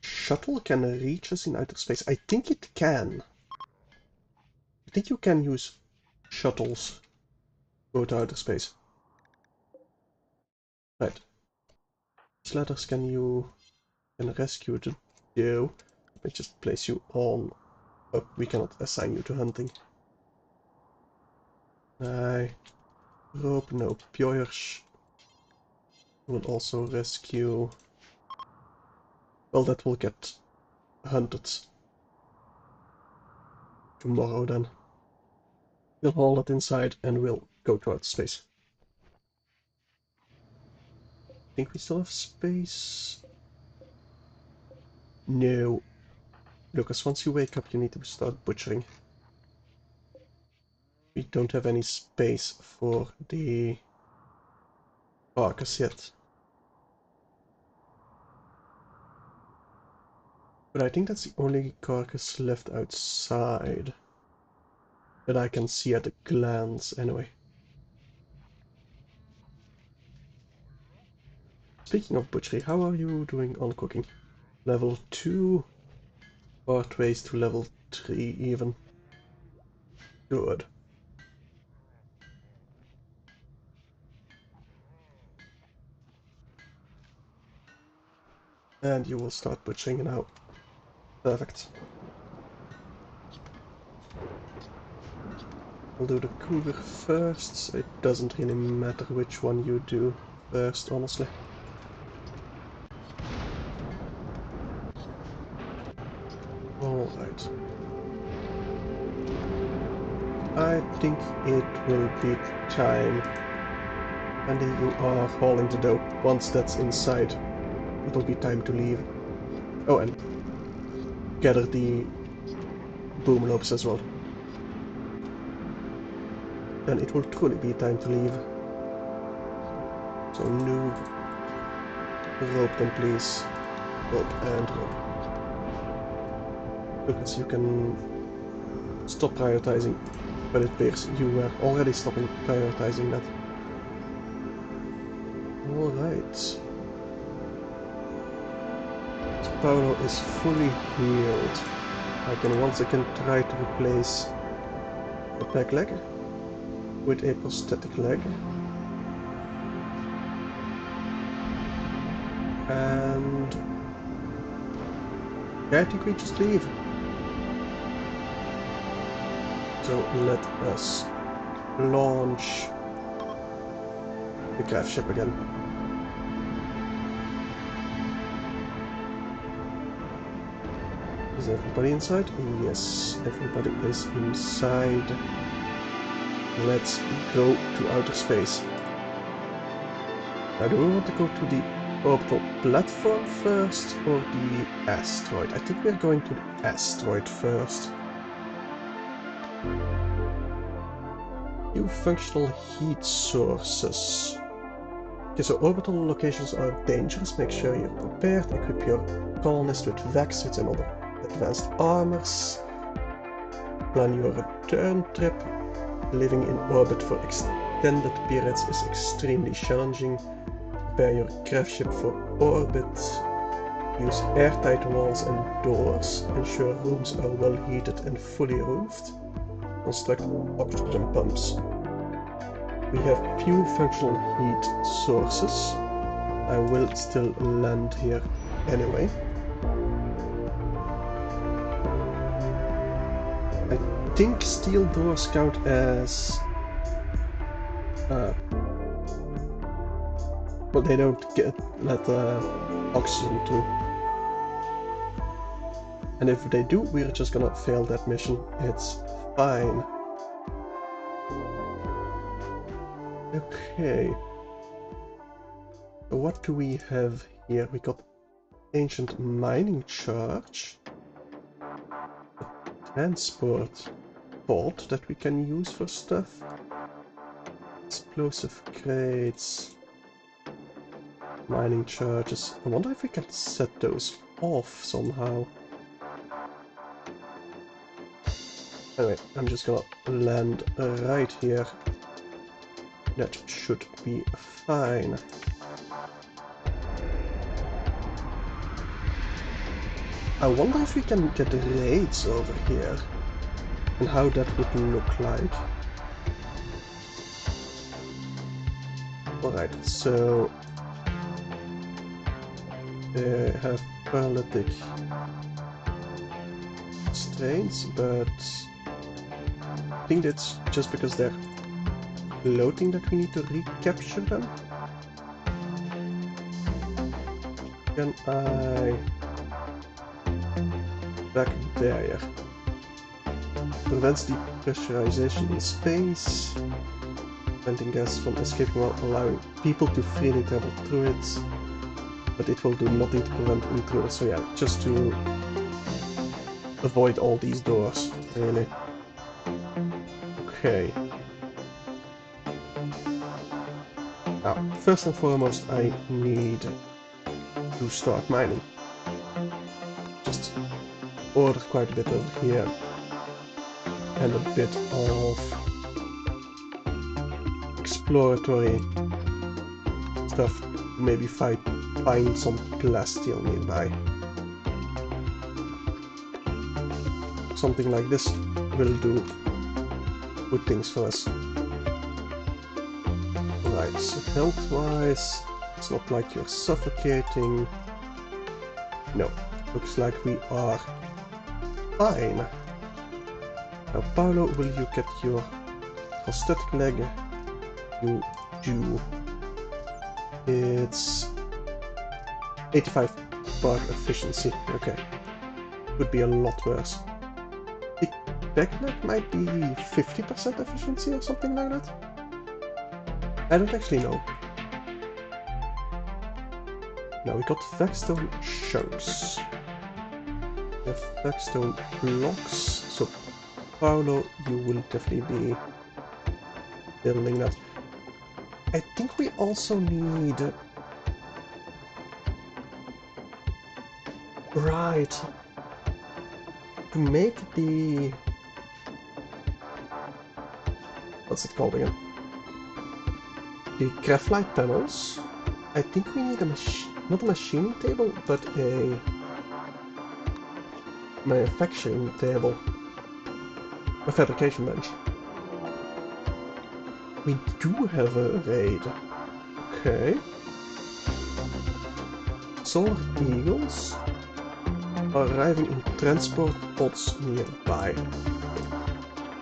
shuttle can reach us in outer space. I think it can. I think you can use shuttles to go to outer space. Right. Which letters can you rescue to do? Let me just place you on... Oh, we cannot assign you to hunting. Rope, no. Pioche will also rescue... Well, that will get hunted tomorrow then. We'll haul it inside and we'll go to outer space. I think we still have space. No. Lucas, once you wake up you need to start butchering. We don't have any space for the carcass yet. But I think that's the only carcass left outside that I can see at a glance anyway. Speaking of butchery, how are you doing on cooking? Level 2, pathways to level 3 even. Good. And you will start butchering now. Perfect. We'll do the cougar first, so it doesn't really matter which one you do first, honestly. Alright. I think it will be time. And then you are hauling the dough. Once that's inside, it will be time to leave. Oh, and gather the boom lobes as well. Then it will truly be time to leave. So noob, rope them please. Rope and rope. Lucas, you can stop prioritizing, but it appears you were already stopping prioritizing that. Alright. So Paolo is fully healed. I can once again try to replace the back leg with a prosthetic leg. And yeah, I think we just leave. So let us launch the craft ship again. Is everybody inside? Yes, everybody is inside. Let's go to outer space. Now, do we want to go to the orbital platform first or the asteroid? I think we're going to the asteroid first. New functional heat sources. Okay, so orbital locations are dangerous. Make sure you're prepared. Equip your colonist with vac-suits and other advanced armors. Plan your return trip. Living in orbit for extended periods is extremely challenging. Prepare your craft ship for orbit. Use airtight walls and doors. Ensure rooms are well heated and fully roofed. Construct oxygen pumps. We have few functional heat sources. I will still land here anyway. I think steel doors count as... but they don't let oxygen through. And if they do, we're just gonna fail that mission. It's fine. Okay. So what do we have here? We got ancient mining charge. A transport pod that we can use for stuff. Explosive crates. Mining charges. I wonder if we can set those off somehow. Anyway, I'm just gonna land right here. That should be fine. I wonder if we can get raids over here and how that would look like. Alright, so they have paralytic strains, but I think that's just because they're floating that we need to recapture them. Can I... back there. Prevents depressurization in space. Preventing gas from escaping while allowing people to freely travel through it. But it will do nothing to prevent intruders. So yeah, just to avoid all these doors, really. Okay. Now, first and foremost, I need to start mining. Just order quite a bit over here. And a bit of exploratory stuff. Maybe find some plasteel nearby. Something like this will do good things for us. Right, so health-wise, it's not like you're suffocating. No, looks like we are fine. Now, Paolo, will you get your prosthetic leg? You do. It's 85 part efficiency. Okay. Could be a lot worse. The back leg might be 50% efficiency or something like that. I don't actually know. Now we got Vexstone chunks. We have Vexstone blocks. So Paolo, you will definitely be building that. I think we also need... right. To make the... what's it called again? The graphite panels. I think we need a not a machining table, but a manufacturing table. A fabrication bench. We do have a raid. Okay. Solar Eagles are arriving in transport pods nearby.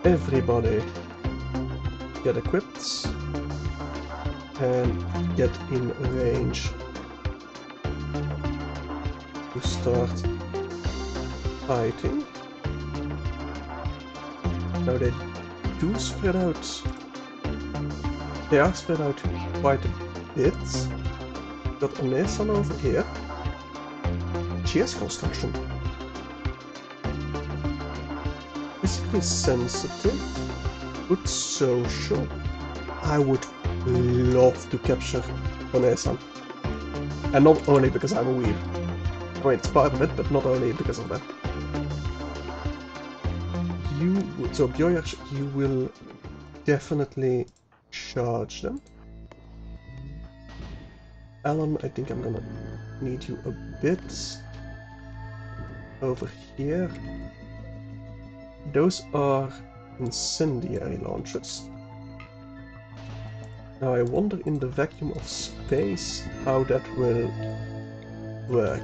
Everybody get equipped and get in range to start fighting. Now they do spread out. They are spread out quite a bit. Got Onesan over here. She has construction. Physically sensitive. Good social. I would love to capture Onesan. And not only because I'm a weeb. I mean, it's part of it, but not only because of that. So Bjork, you will definitely charge them. Alan, I think I'm gonna need you a bit over here. Those are incendiary launchers. Now I wonder in the vacuum of space how that will work.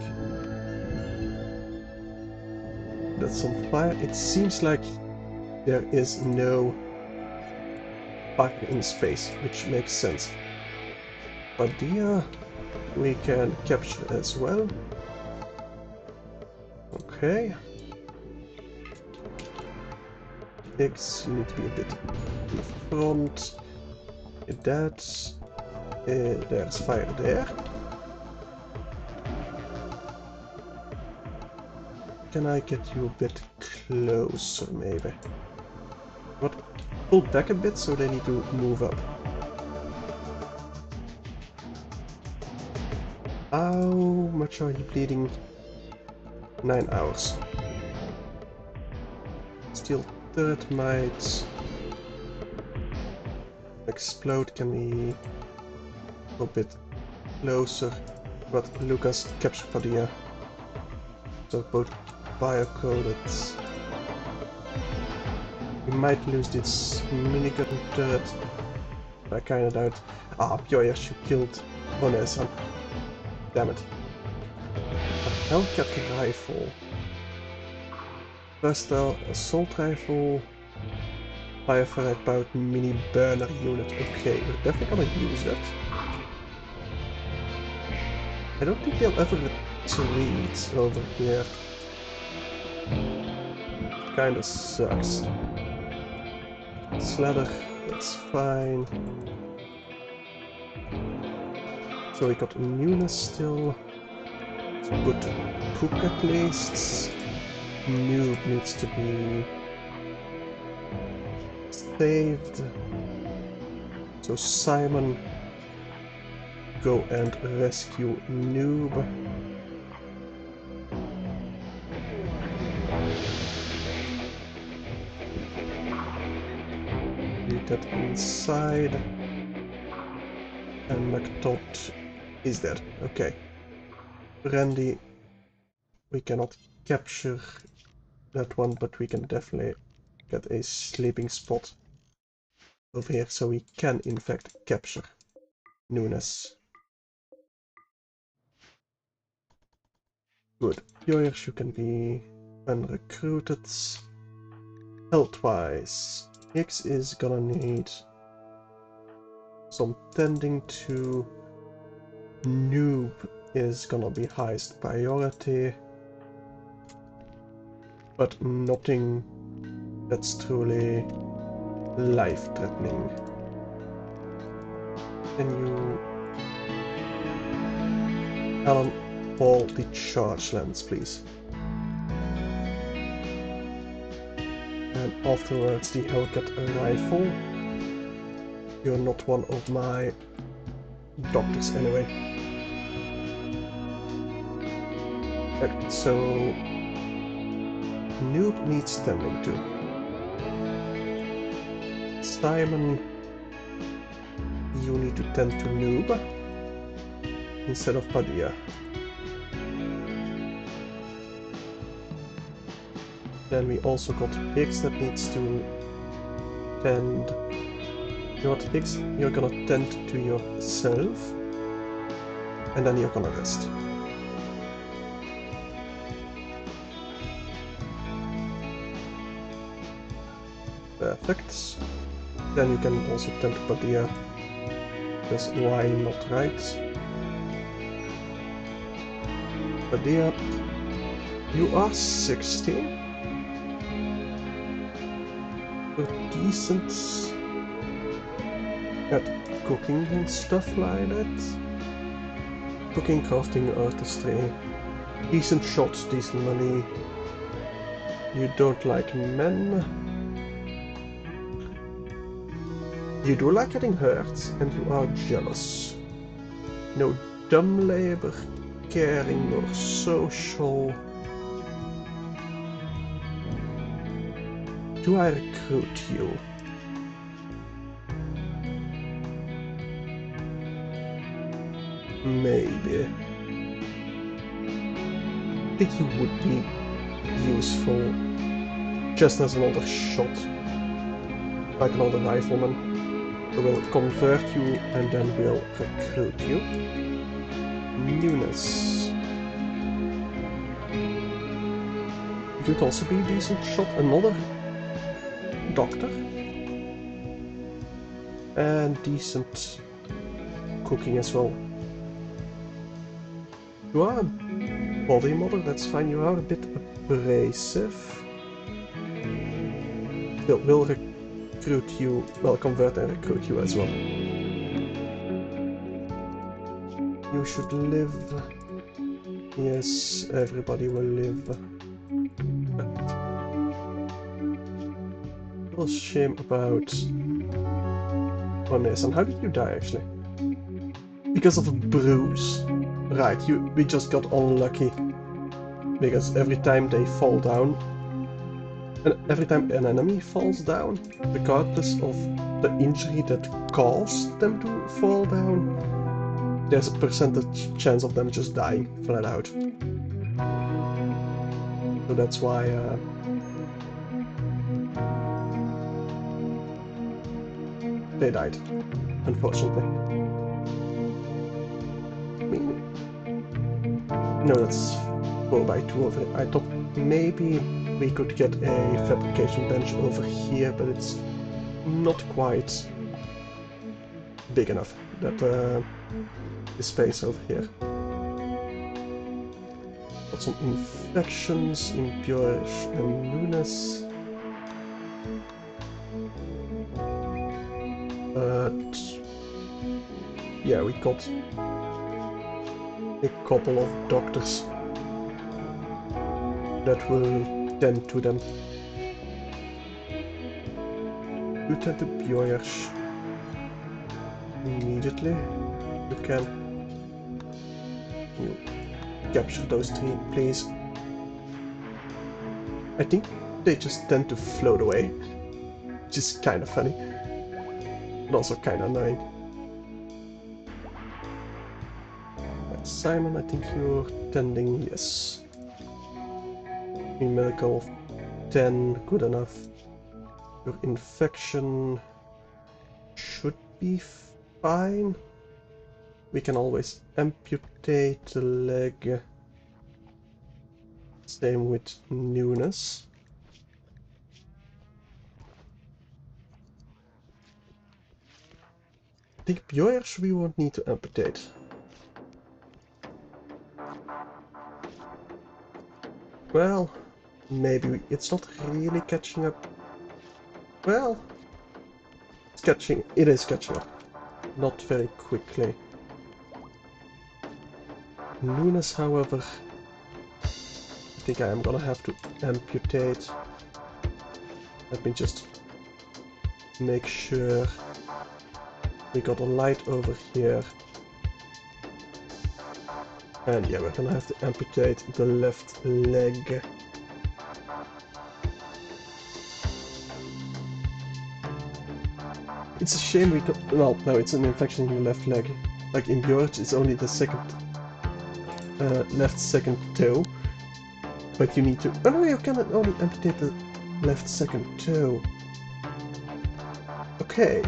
That's on fire. It seems like there is no fire in space, which makes sense. Padilla we can capture as well. Okay. X need to be a bit in the front. That. There's fire there. Can I get you a bit closer, maybe? What? Pull back a bit so they need to move up. How much are you bleeding? 9 hours. Steel turret might explode. Can we go a bit closer? But Lucas capture Padilla. So both bio-coded. We might lose this minigun turret. I kinda doubt. Ah, Pioyers, you killed Onesan. Damn it. A Hellcat rifle. Versatile assault rifle. Fire powered mini burner unit. Okay, we're definitely gonna use that. I don't think they'll ever retreat over here. Kinda sucks. Slather, that's fine. So we got newness still. It's good to cook at least. Noob needs to be saved. So Simon, go and rescue Noob. Leave that inside. And McTodd is dead. Okay. Randy, we cannot capture that one, but we can definitely get a sleeping spot over here, so we can in fact capture Nunes. Good. Yours, you can be unrecruited. Health-wise, X is gonna need some tending to. Noob is gonna be highest priority, but nothing that's truly life-threatening. Can you, Alan, all the charge lands, please? And afterwards the Hellcat rifle. You're not one of my doctors anyway. So Noob needs tending to. Simon, you need to tend to Noob instead of Padilla. Then we also got Higgs that needs to tend. You know what, Higgs? You're gonna tend to yourself, and then you're gonna rest. Perfect. Then you can also tend to Padilla, because why not, right? Padilla, you are 16. You're decent at cooking and stuff like that. Cooking, crafting, artistry. Decent shots, decent money. You don't like men. You do like getting hurt, and you are jealous. No dumb labor, caring or social. Do I recruit you? Maybe. I think you would be useful just as another shot, like another rifleman. We'll convert you and then we'll recruit you. Newness. It would also be a decent shot. Another doctor. And decent cooking as well. You are a body model, that's fine. You are a bit abrasive. We'll recruit you, well, convert and recruit you as well. You should live. Yes, everybody will live. A little shame about Odyssey. And how did you die actually? Because of a bruise. Right, we just got unlucky. Because every time they fall down, and every time an enemy falls down, regardless of the injury that caused them to fall down, there's a percentage chance of them just dying flat out. So that's why they died, unfortunately. No, that's 4x2 over it. I thought maybe we could get a fabrication bench over here, but it's not quite big enough. That the space over here. Got some infections, impurish and newness. But yeah, we got a couple of doctors that will tend to them. You tend to Bjorsh immediately. You can. You capture those three, please. I think they just tend to float away, which is kind of funny, but also kind of annoying. Simon, I think you're tending, yes. Medical of 10, good enough. Your infection should be fine. We can always amputate the leg. Same with newness. I think Bjorsh we won't need to amputate. Well, maybe it's not really catching up. Well, it is catching up. Not very quickly. Newness, however, I think I am gonna have to amputate. Let me just make sure we got a light over here. And yeah, we're gonna have to amputate the left leg. It's a shame we got... Well, no, it's an infection in the left leg. Like in Bjork, it's only the second... left second toe. But you need to... Oh no, you cannot only amputate the left second toe. Okay.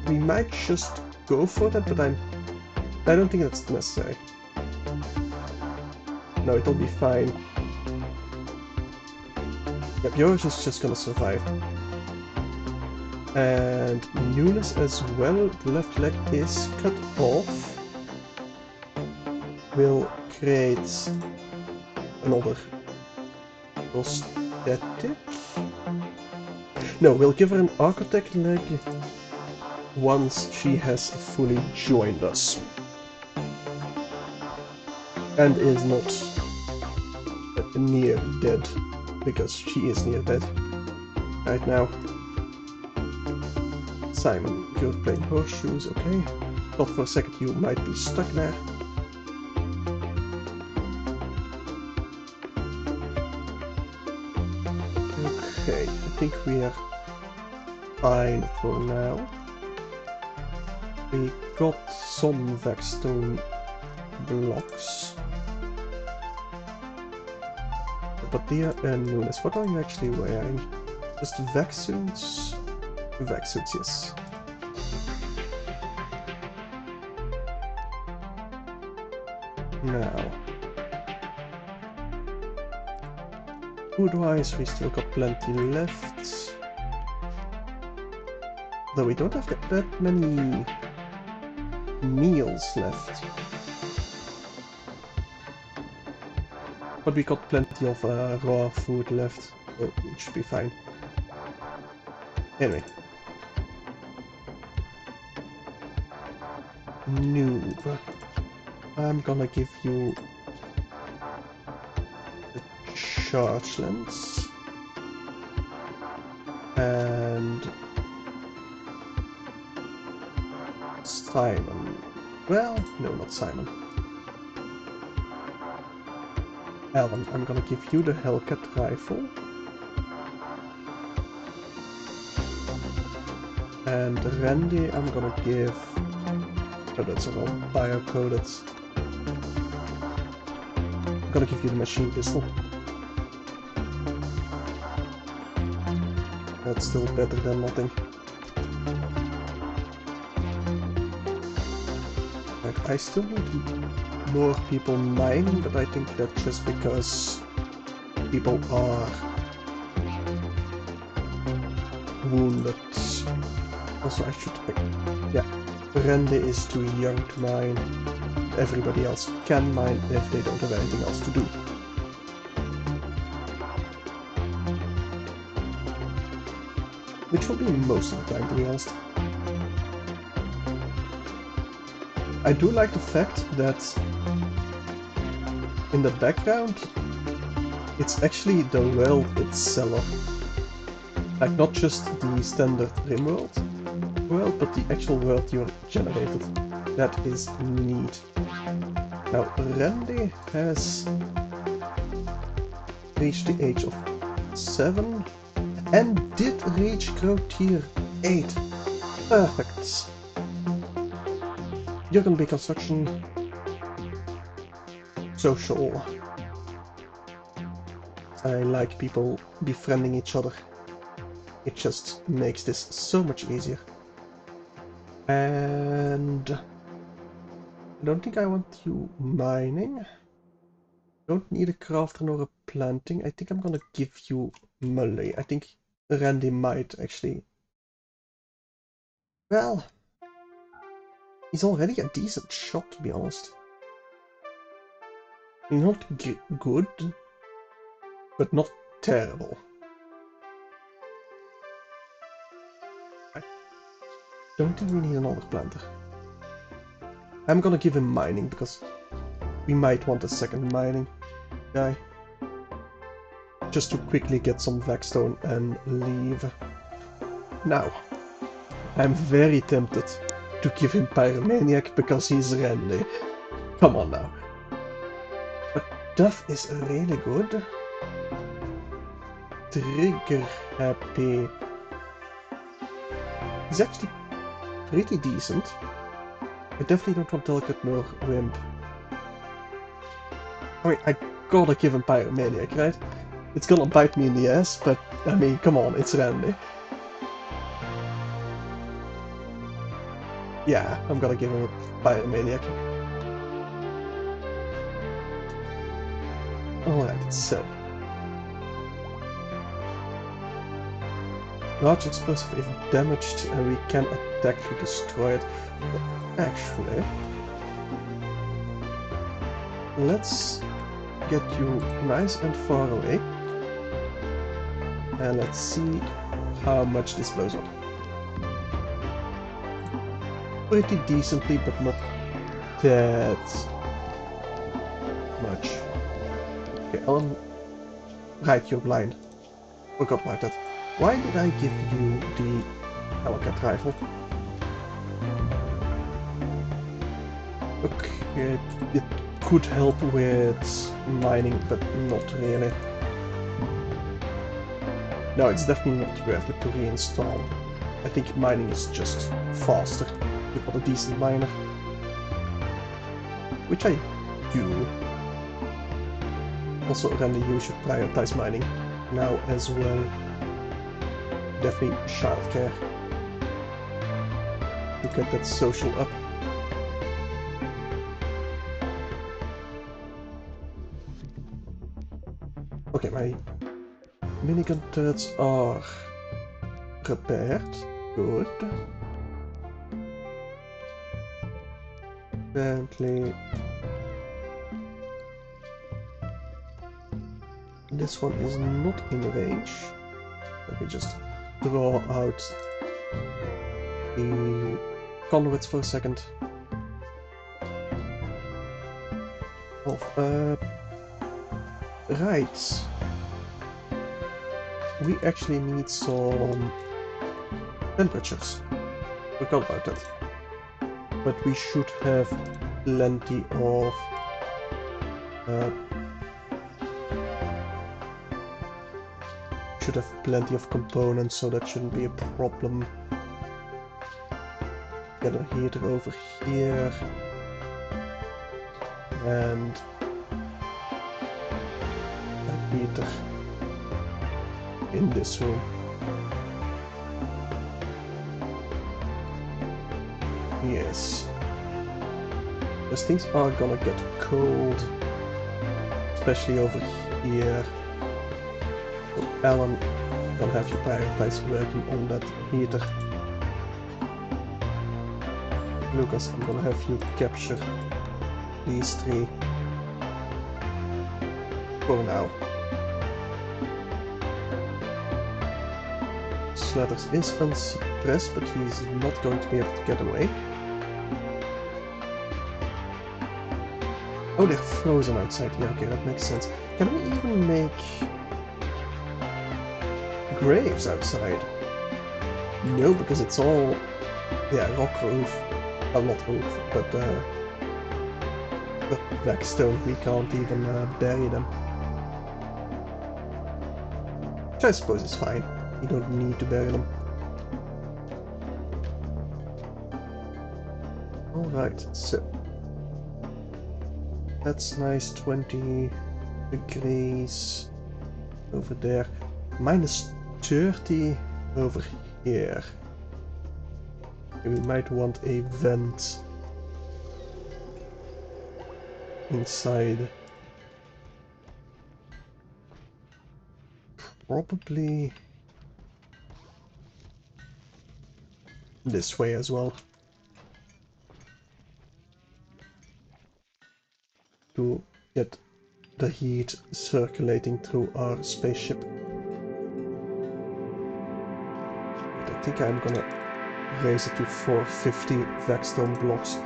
We might just go for that, but I don't think that's necessary. No, it'll be fine. Yep, yours is just gonna survive. And newness as well, the left leg is cut off. We'll create another prosthetic. No, we'll give her an architect leg once she has fully joined us. And is not near dead, because she is near dead right now. Simon, you're playing horseshoes, okay? Thought for a second you might be stuck there. Okay, I think we are fine for now. We got some Vexstone blocks. Badia and Nunes, what are you actually wearing? Just vaccines? Vaccines, yes. Now, food-wise, we still got plenty left. Though we don't have that many meals left. But we got plenty of raw food left, so it should be fine. Anyway. Noob. I'm gonna give you the charge lens. And Simon. Well, no, not Simon. Alan, I'm gonna give you the Hellcat rifle. And Randy, I'm gonna give... Oh, that's all bio-coded. I'm gonna give you the machine pistol. That's still better than nothing. Like, I still need more people mining, but I think that's just because people are wounded. Also, I should pick... Yeah, Randy is too young to mine. Everybody else can mine if they don't have anything else to do. Which will be most of the time, to be honest. I do like the fact that in the background it's actually the world itself. Like, not just the standard Rimworld world, but the actual world you generated. That is neat. Now, Randy has reached the age of 7 and did reach Grow Tier 8. Perfect. You're gonna be construction social. I like people befriending each other. It just makes this so much easier. And I don't think I want you mining. Don't need a crafter nor a planting. I think I'm gonna give you melee. I think Randy might actually... Well, he's already a decent shot, to be honest. Not good, but not terrible. I don't think we need another planter. I'm gonna give him mining, because we might want a second mining guy. Just to quickly get some Blackstone and leave. Now, I'm very tempted to give him Pyromaniac because he's Randy. Come on now. But Duff is really good. Trigger happy. He's actually pretty decent. I definitely don't want Delicate nor Wimp. I mean, I gotta give him Pyromaniac, right? It's gonna bite me in the ass, but I mean, come on, it's Randy. Yeah, I'm gonna give him a Pyromaniac. Alright, so. Large explosive if damaged and we can attack to destroy it. But actually, let's get you nice and far away. And let's see how much this blows up. Pretty decently, but not that much. Okay, Alan. Right, you're blind. Forgot about that. Why did I give you the Hellcat rifle? Okay, it could help with mining, but not really. No, it's definitely not worth it to reinstall. I think mining is just faster. You've got a decent miner. Which I do. Also, Randy, you should prioritize mining now as well. definitely childcare to get that social up. Okay, my minigun turrets are repaired. Good. Apparently this one is not in range. Let me just draw out the conduits for a second. Right. We actually need some temperatures. Forgot about that. But we should have plenty of components, so that shouldn't be a problem. Get a heater over here, and a heater in this room. Yes. Those things are gonna get cold, especially over here. So Alan, I'm gonna have you prioritize working on that heater. Lucas, I'm gonna have you capture these three for now. Slatters is unsuppressed, but he's not going to be able to get away. Oh, they're frozen outside. Yeah, okay, that makes sense. Can we even make graves outside? No, because it's all, yeah, rock roof. Well, not roof, but the black stone. We can't even bury them. Which I suppose is fine. You don't need to bury them. Alright, so that's nice. 20 degrees over there. Minus 30 over here. Okay, we might want a vent inside. Probably this way as well. To get the heat circulating through our spaceship. But I think I'm gonna raise it to 450 Vexstone blocks.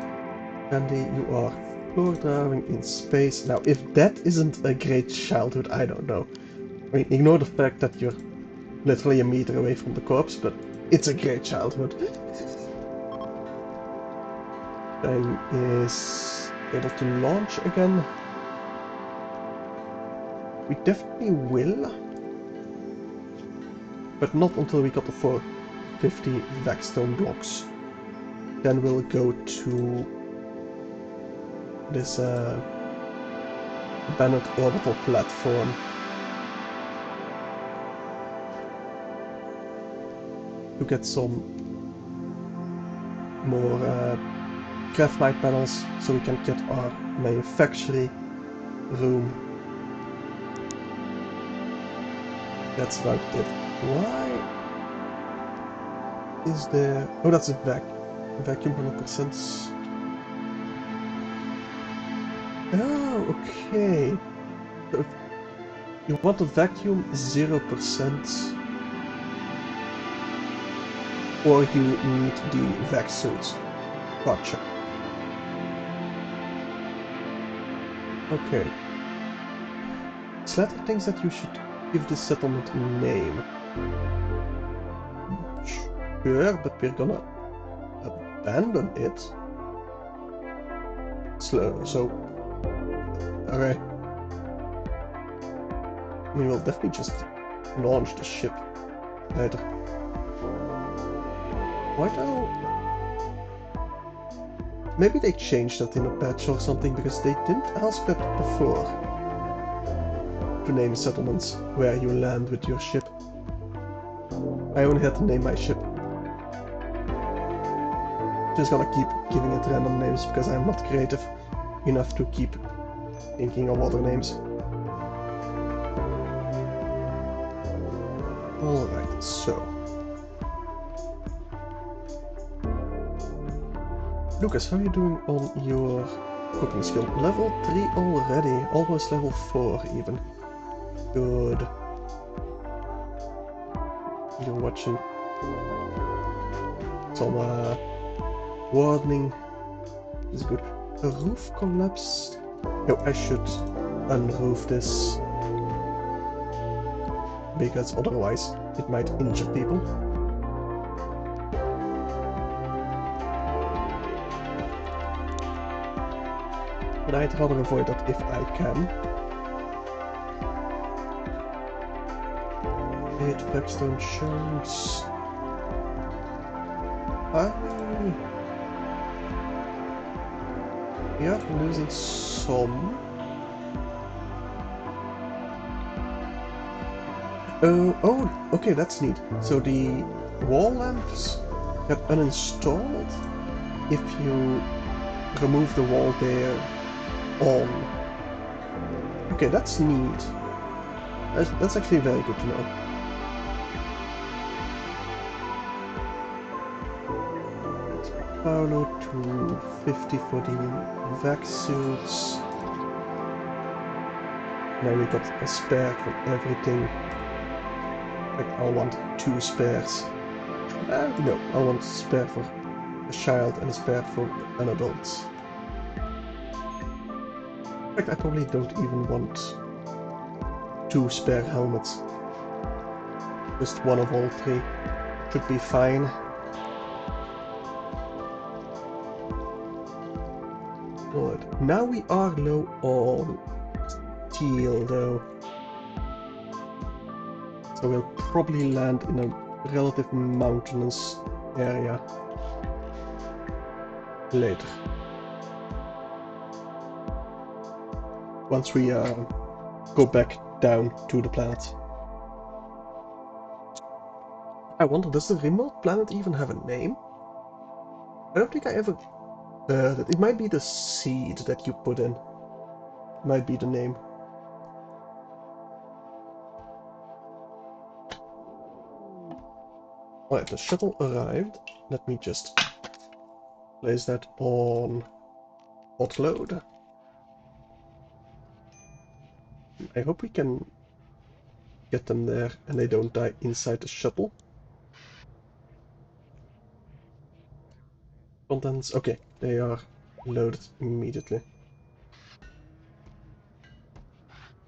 Andy, you are floor drawing in space. Now, if that isn't a great childhood, I don't know. I mean, ignore the fact that you're literally a meter away from the corpse, but it's a great childhood. Thing is able to launch again. We definitely will, but not until we got the 450 Vexstone blocks. Then we'll go to this abandoned orbital platform. To get some more graphite panels, so we can get our manufacturing room. That's about it. Why is there... Oh, that's a vacuum 100%. Oh, okay. So you want a vacuum 0%, or you need the vac suits. Gotcha. Okay. Slater thinks that you should give this settlement a name. Sure, but we're gonna abandon it. Slow, so... Okay. We will definitely just launch the ship later. Why don't... Maybe they changed that in a patch or something, because they didn't ask that before. To name settlements where you land with your ship. I only had to name my ship. Just gonna keep giving it random names because I'm not creative enough to keep thinking of other names. Alright, so. Lucas, how are you doing on your cooking skill? Level 3 already, almost level 4 even. Good. You're watching some warning. Is good. A roof collapsed. No, I should unroof this because otherwise it might injure people. But I'd rather avoid that if I can. 8 flagstone shells. We are losing some. Oh, okay, that's neat. So the wall lamps get uninstalled if you remove the wall there on. Okay, that's neat. That's actually very good to know. Paolo to 50 for the vac suits. Now we got a spare for everything. Like, I'll want 2 spares. No, I want a spare for a child and a spare for an adult. In fact, I probably don't even want 2 spare helmets. Just one of all 3 should be fine. Alright, now we are low on steel though. So we'll probably land in a relative mountainous area later. Once we go back down to the planet. I wonder, does the Rimworld planet even have a name? I don't think I ever heard it. It might be the seed that you put in. Might be the name. Alright, the shuttle arrived. Let me just place that on hotload. I hope we can get them there and they don't die inside the shuttle. Contents, okay, they are loaded immediately.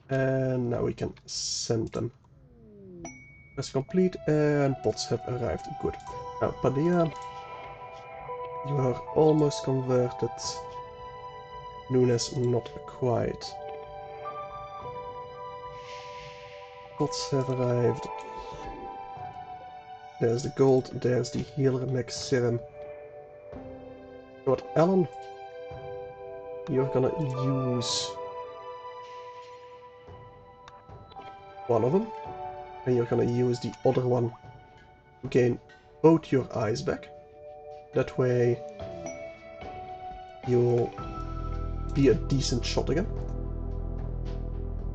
And now we can send them. That's complete and pots have arrived. Good. Now, Padilla, you are almost converted. Nunes, not quite. Pots have arrived. There's the gold, there's the healer mech serum. But Alan, you're gonna use one of them, and you're gonna use the other one to gain both your eyes back. That way you'll be a decent shot again.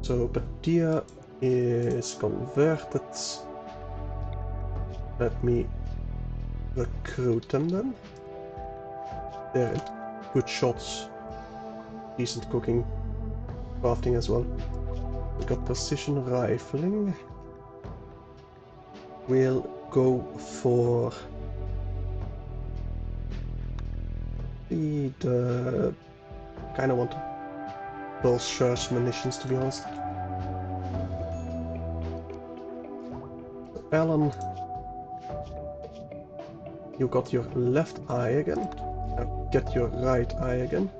So Padilla is converted. Let me recruit them then. They're good shots, decent cooking, crafting as well. We got precision rifling. We'll go for the kind of want pulse munitions, to be honest. Alan, you got your left eye again. Now get your right eye again.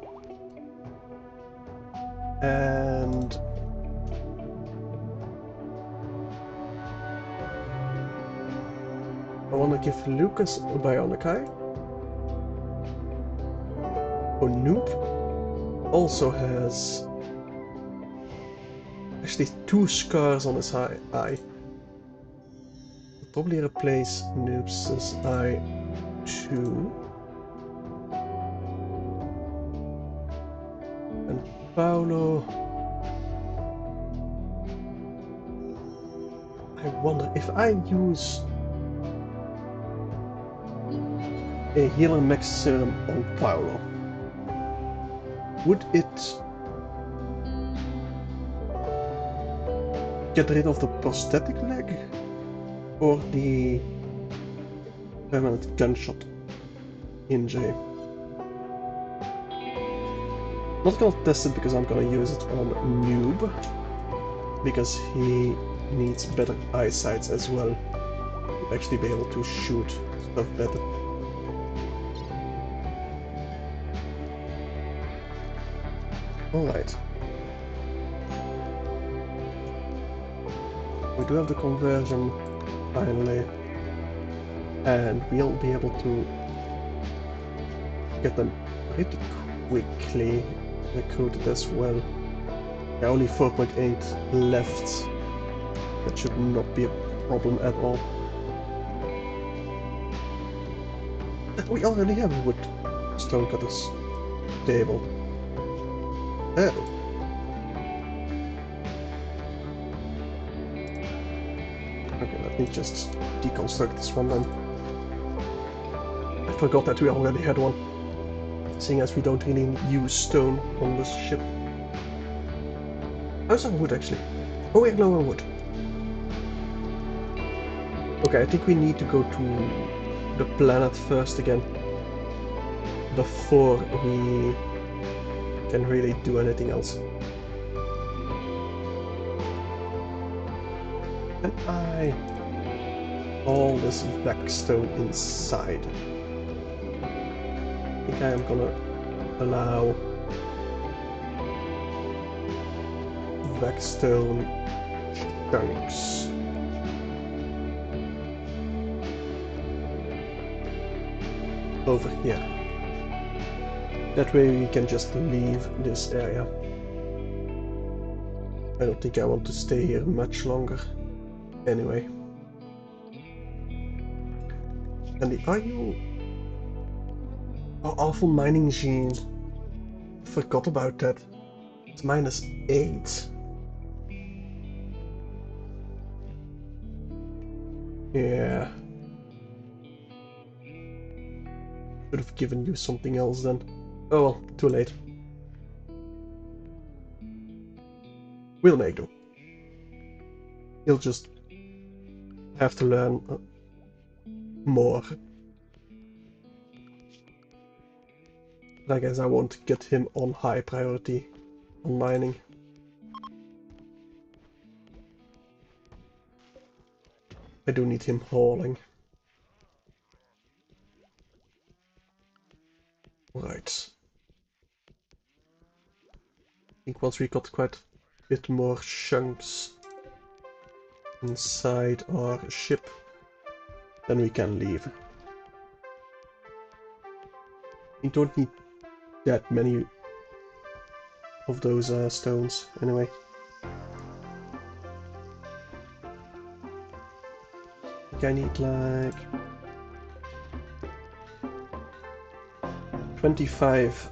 And I want to give Lucas a bionic eye. Noob also has actually 2 scars on his eye. probably replace Noob since I 2. And Paolo. I wonder if I use a healer max serum on Paolo, would it get rid of the prosthetic leg or the permanent gunshot injury? Not gonna test it because I'm gonna use it on Noob, because he needs better eyesight as well to actually be able to shoot stuff better. Alright. We do have the conversion finally, and we'll be able to get them pretty quickly recruited as well. Yeah, only 4.8 left. That should not be a problem at all. We already have a wood stonecutter's table. Oh. Okay, let me just deconstruct this one then. I forgot that we already had one, seeing as we don't really use stone on this ship. How's our wood actually? Oh, we're low on wood. Okay, I think we need to go to the planet first again, before we can really do anything else. Can I all this backstone inside? I think I am gonna allow backstone chunks. Over here. That way we can just leave this area. I don't think I want to stay here much longer. Anyway. And are you... Oh, awful mining gene. Forgot about that. It's -8. Yeah. Should have given you something else then. Oh well, too late. We'll make do. He'll just have to learn more. But I guess I won't get him on high priority on mining. I do need him hauling. Right. I think once we got quite a bit more chunks inside our ship, then we can leave. We don't need that many of those stones anyway. I think I need like 25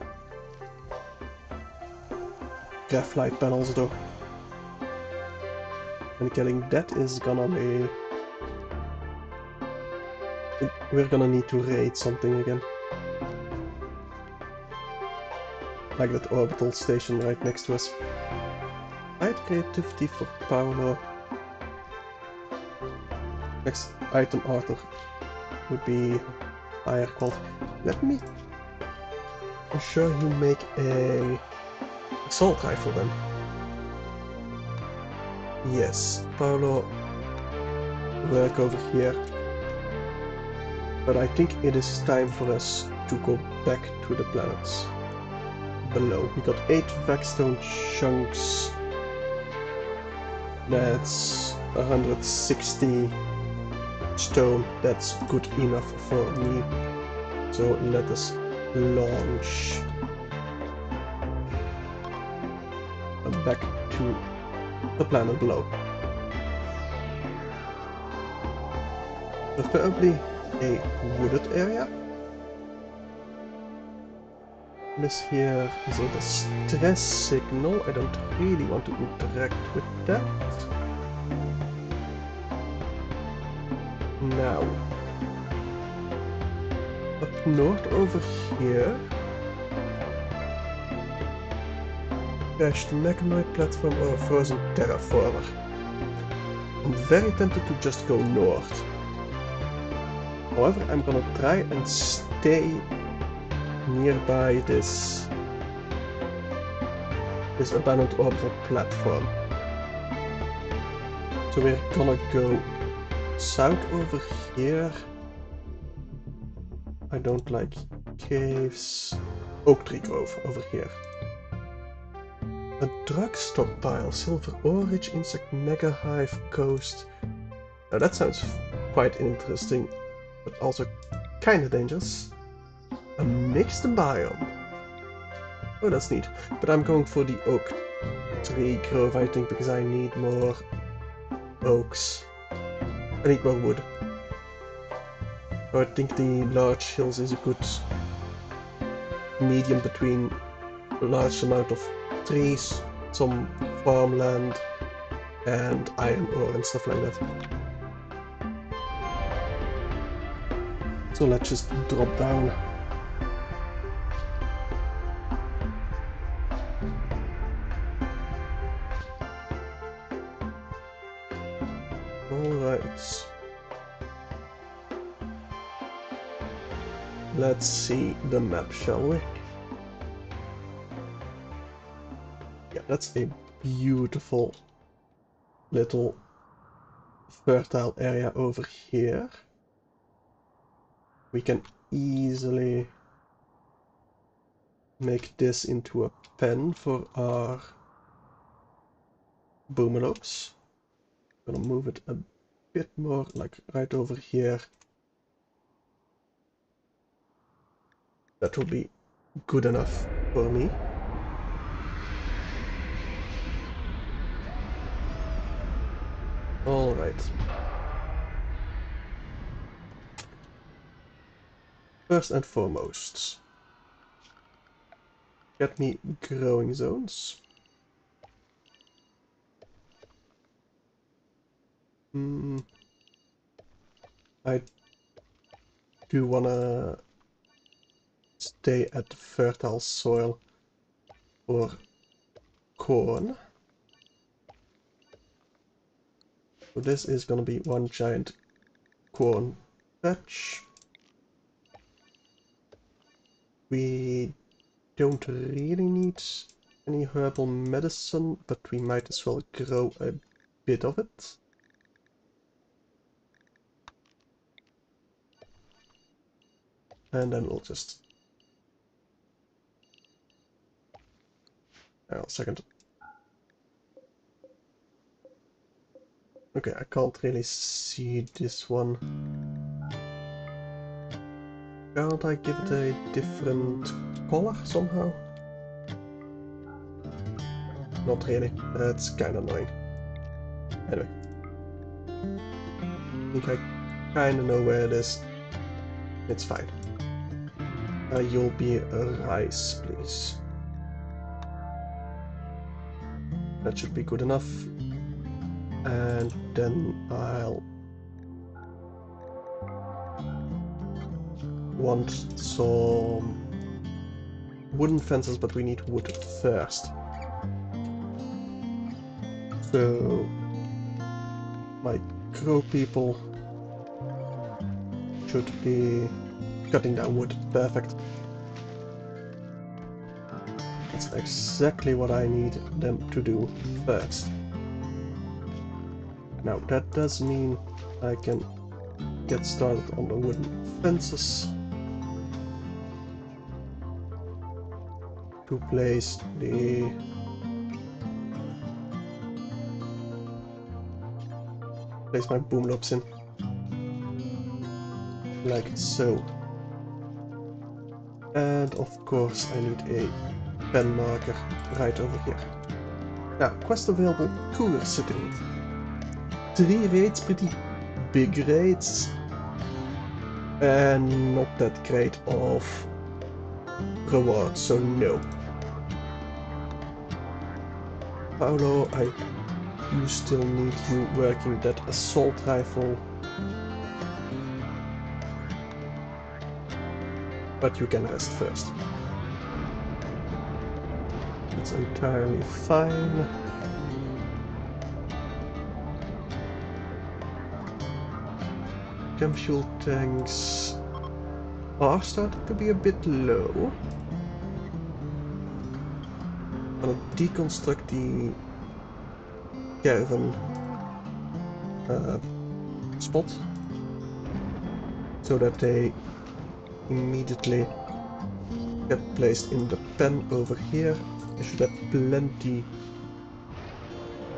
graphite panels though. And getting that is gonna be... We're gonna need to raid something again. Like that orbital station right next to us. High creativity for Paolo. Next item Arthur would be higher quality. Let me ensure you make a assault rifle then. Yes, Paolo, work over here. But I think it is time for us to go back to the planets below. We got 8 Vaxstone chunks. That's 160 stone. That's good enough for me. So let us launch back to the planet below. Preferably a wooded area. This here is a distress signal. I don't really want to interact with that. Now, up north over here, crashed mechanoid platform or a frozen terraformer. I'm very tempted to just go north. However, I'm gonna try and stay nearby this abandoned orbital platform. So we're gonna go south over here. I don't like caves. Oak Tree Grove over here. A drug stockpile, silver orage, insect mega hive, coast. Now that sounds quite interesting, but also kinda dangerous. A mixed biome. Oh, that's neat. But I'm going for the Oak Tree Grove, I think, because I need more oaks. I need more wood. So I think the large hills is a good medium between a large amount of trees, some farmland, and iron ore and stuff like that. So let's just drop down. Alright. Let's see the map, shall we? Yeah, that's a beautiful little fertile area over here. We can easily make this into a pen for our boomalopes. Gonna move it a bit more, like right over here. That will be good enough for me. Alright. First and foremost, get me growing zones. I do wanna stay at fertile soil for corn. So this is gonna be one giant corn patch. We don't really need any herbal medicine, but we might as well grow a bit of it. And then we'll just... hang on a second. Okay, I can't really see this one. Can't I give it a different color somehow? Not really. That's kind of annoying. Anyway. I think I kind of know where it is. It's fine. You'll be a rice, please. That should be good enough. And then I'll want some wooden fences, but we need wood first. So my crow people should be cutting down wood. Perfect. That's exactly what I need them to do first. Now that does mean I can get started on the wooden fences to place my boomlopes in, like so. And of course I need a pen marker right over here. Now, quest available, Cougar City. 3 raids, pretty big raids. and not that great of reward, so no. Paolo, I do still need you working that assault rifle, but you can rest first. It's entirely fine. Chem fuel tanks are starting to be a bit low. I'm gonna deconstruct the caravan spot so that they immediately get placed in the pen over here. I should have plenty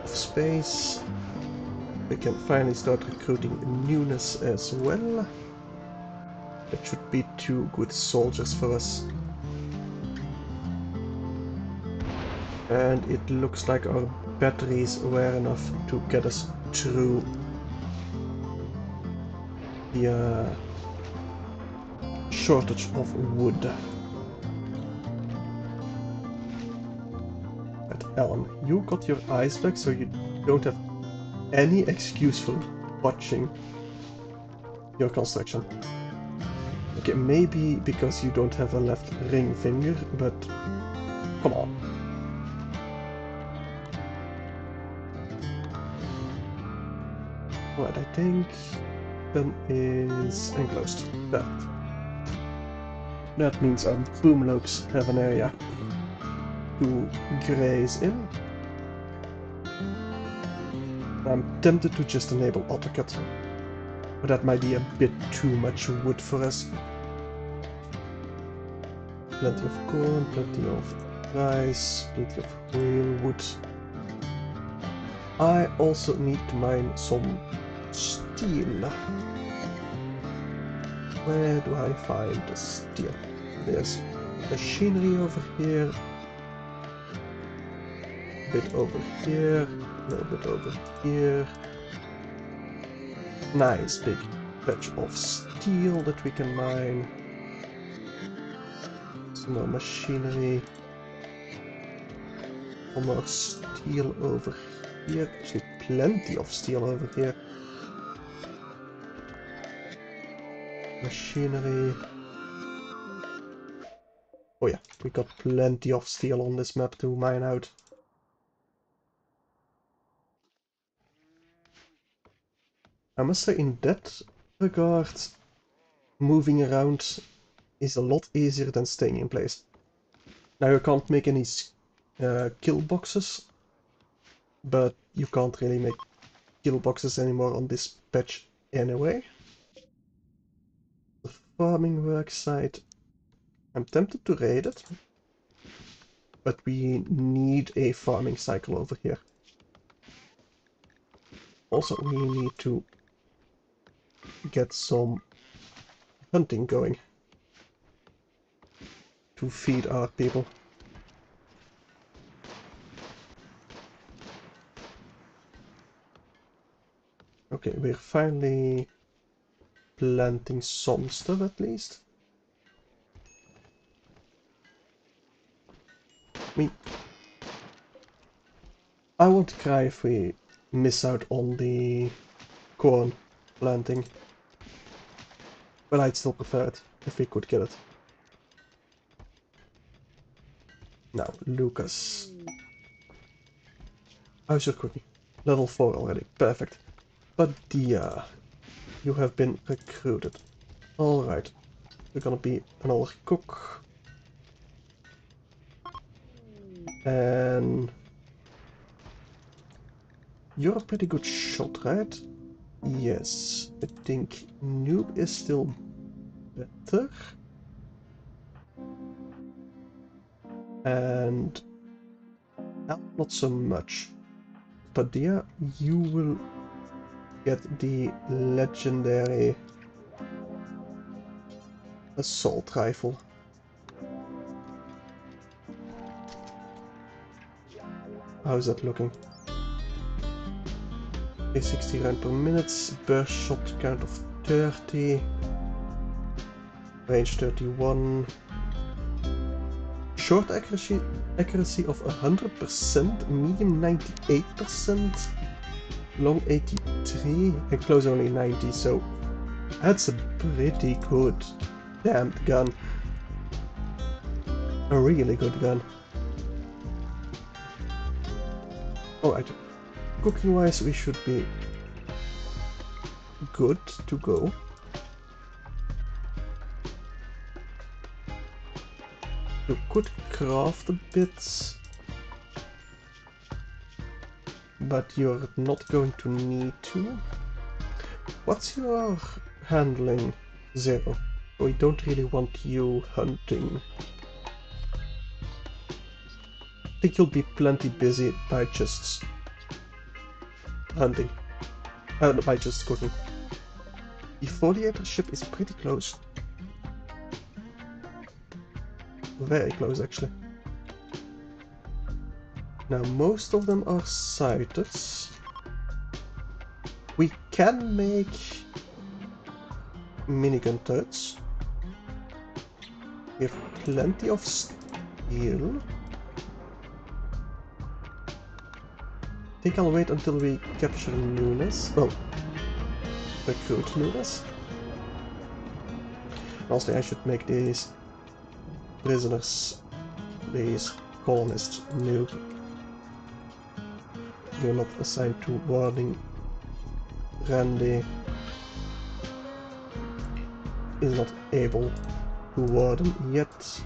of space. We can finally start recruiting newness as well. That should be 2 good soldiers for us. And it looks like our batteries were enough to get us through the shortage of wood. But Alan, you got your eyes back, so you don't have any excuse for watching your construction. Okay, maybe because you don't have a left ring finger, but come on. Right, I think pen is enclosed. That means our boomlokes have an area to graze in. I'm tempted to just enable AutoCut, but that might be a bit too much wood for us. Plenty of corn, plenty of rice, plenty of real wood. I also need to mine some steel. Where do I find the steel? There's machinery over here, a bit over here, a little bit over here. Nice big patch of steel that we can mine. Some more machinery. Some more steel over here. Actually, plenty of steel over here. Machinery. Oh yeah, we got plenty of steel on this map to mine out. I must say, in that regard, moving around is a lot easier than staying in place. Now you can't make any kill boxes, but you can't really make kill boxes anymore on this patch anyway. The farming work site, I'm tempted to raid it, but we need a farming cycle over here. Also, we need to get some hunting going to feed our people. Okay, we're finally planting some stuff at least. I won't cry if we miss out on the corn planting, but I'd still prefer it if we could get it. Now, Lucas. How's your cooking? Level 4 already, perfect. Badia, you have been recruited. Alright, you're gonna be another cook. And you're a pretty good shot, right? Yes, I think Noob is still better. And not so much. Badia, you will get the legendary assault rifle. How's that looking? A 60 round per minute, burst shot count of 30. Range 31. Short accuracy of 100%, medium 98%, long 83, and close only 90, so that's a pretty good damned gun. A really good gun. Alright, cooking wise we should be good to go. You could craft a bit, but you're not going to need to. What's your handling? 0. We don't really want you hunting. I think you'll be plenty busy by just hunting. By just cooking. The foliator ship is pretty close. Very close, actually. Now, most of them are sighted. We can make minigun turrets. We have plenty of steel. I think I'll wait until we capture Nunes. Well, recruit Nunes. Honestly, I should make these prisoners, these colonists, new. You're not assigned to warding. Randy is not able to warden yet.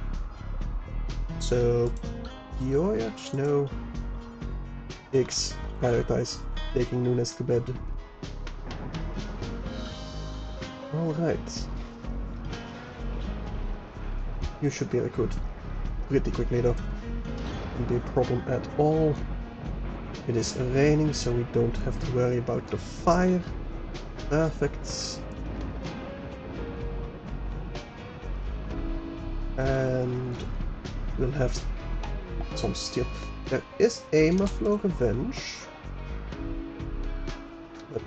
So, George, no. X, prioritize taking Nunes to bed. Alright. You should be recruited pretty quickly though. Won't be a problem at all. It is raining, so we don't have to worry about the fire. Perfect. And we'll have some steel. There is a Muffalo Revenge, but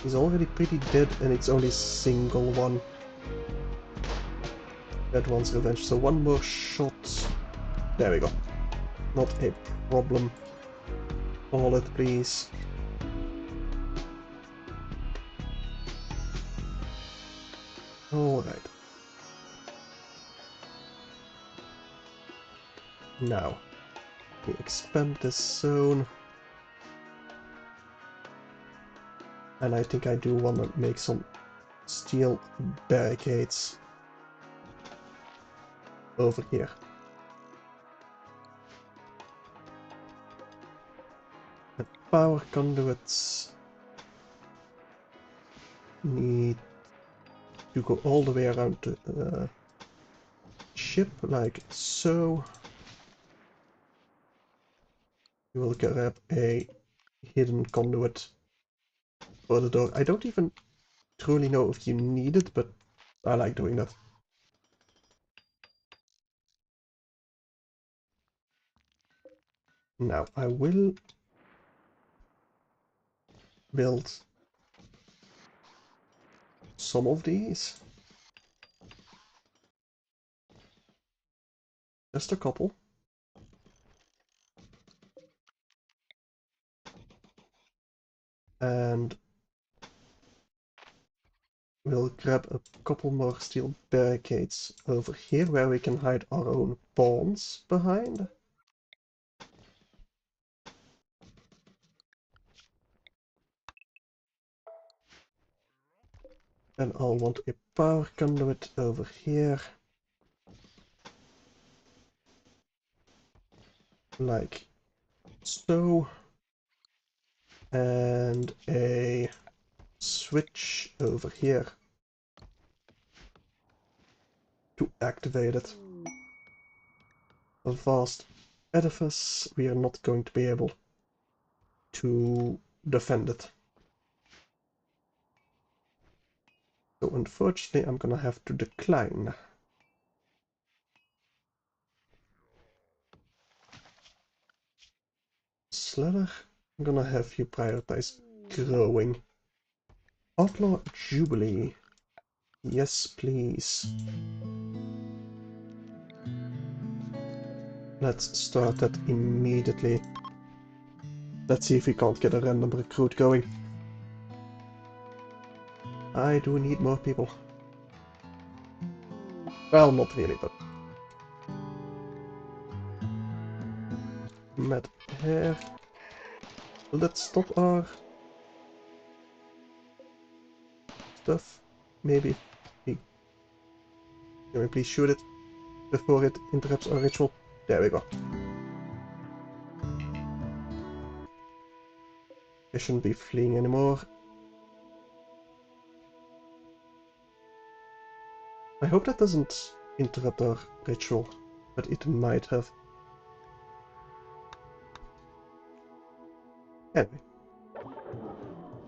he's already pretty dead and it's only a single one. That one's revenge, so one more shot. There we go. Not a problem. All it, please. Alright. Now, we expand this zone. And I think I do want to make some steel barricades over here. The power conduits need to go all the way around the ship, like so. We will grab a hidden conduit for the door. I don't even truly know if you need it, but I like doing that. Now, I will build some of these. Just a couple. And we'll grab a couple more steel barricades over here where we can hide our own pawns behind. And I'll want a power conduit over here. Like so. And a switch over here to activate it. A vast edifice, we are not going to be able to defend it. So unfortunately I'm gonna have to decline. Slather, I'm gonna have you prioritize growing. Outlaw Jubilee. Yes, please. Let's start that immediately. Let's see if we can't get a random recruit going. I do need more people. Well, not really, but... Med hair. Will that stop our... stuff? Maybe. Can we please shoot it before it interrupts our ritual? There we go. They shouldn't be fleeing anymore. I hope that doesn't interrupt our ritual, but it might have. Anyway.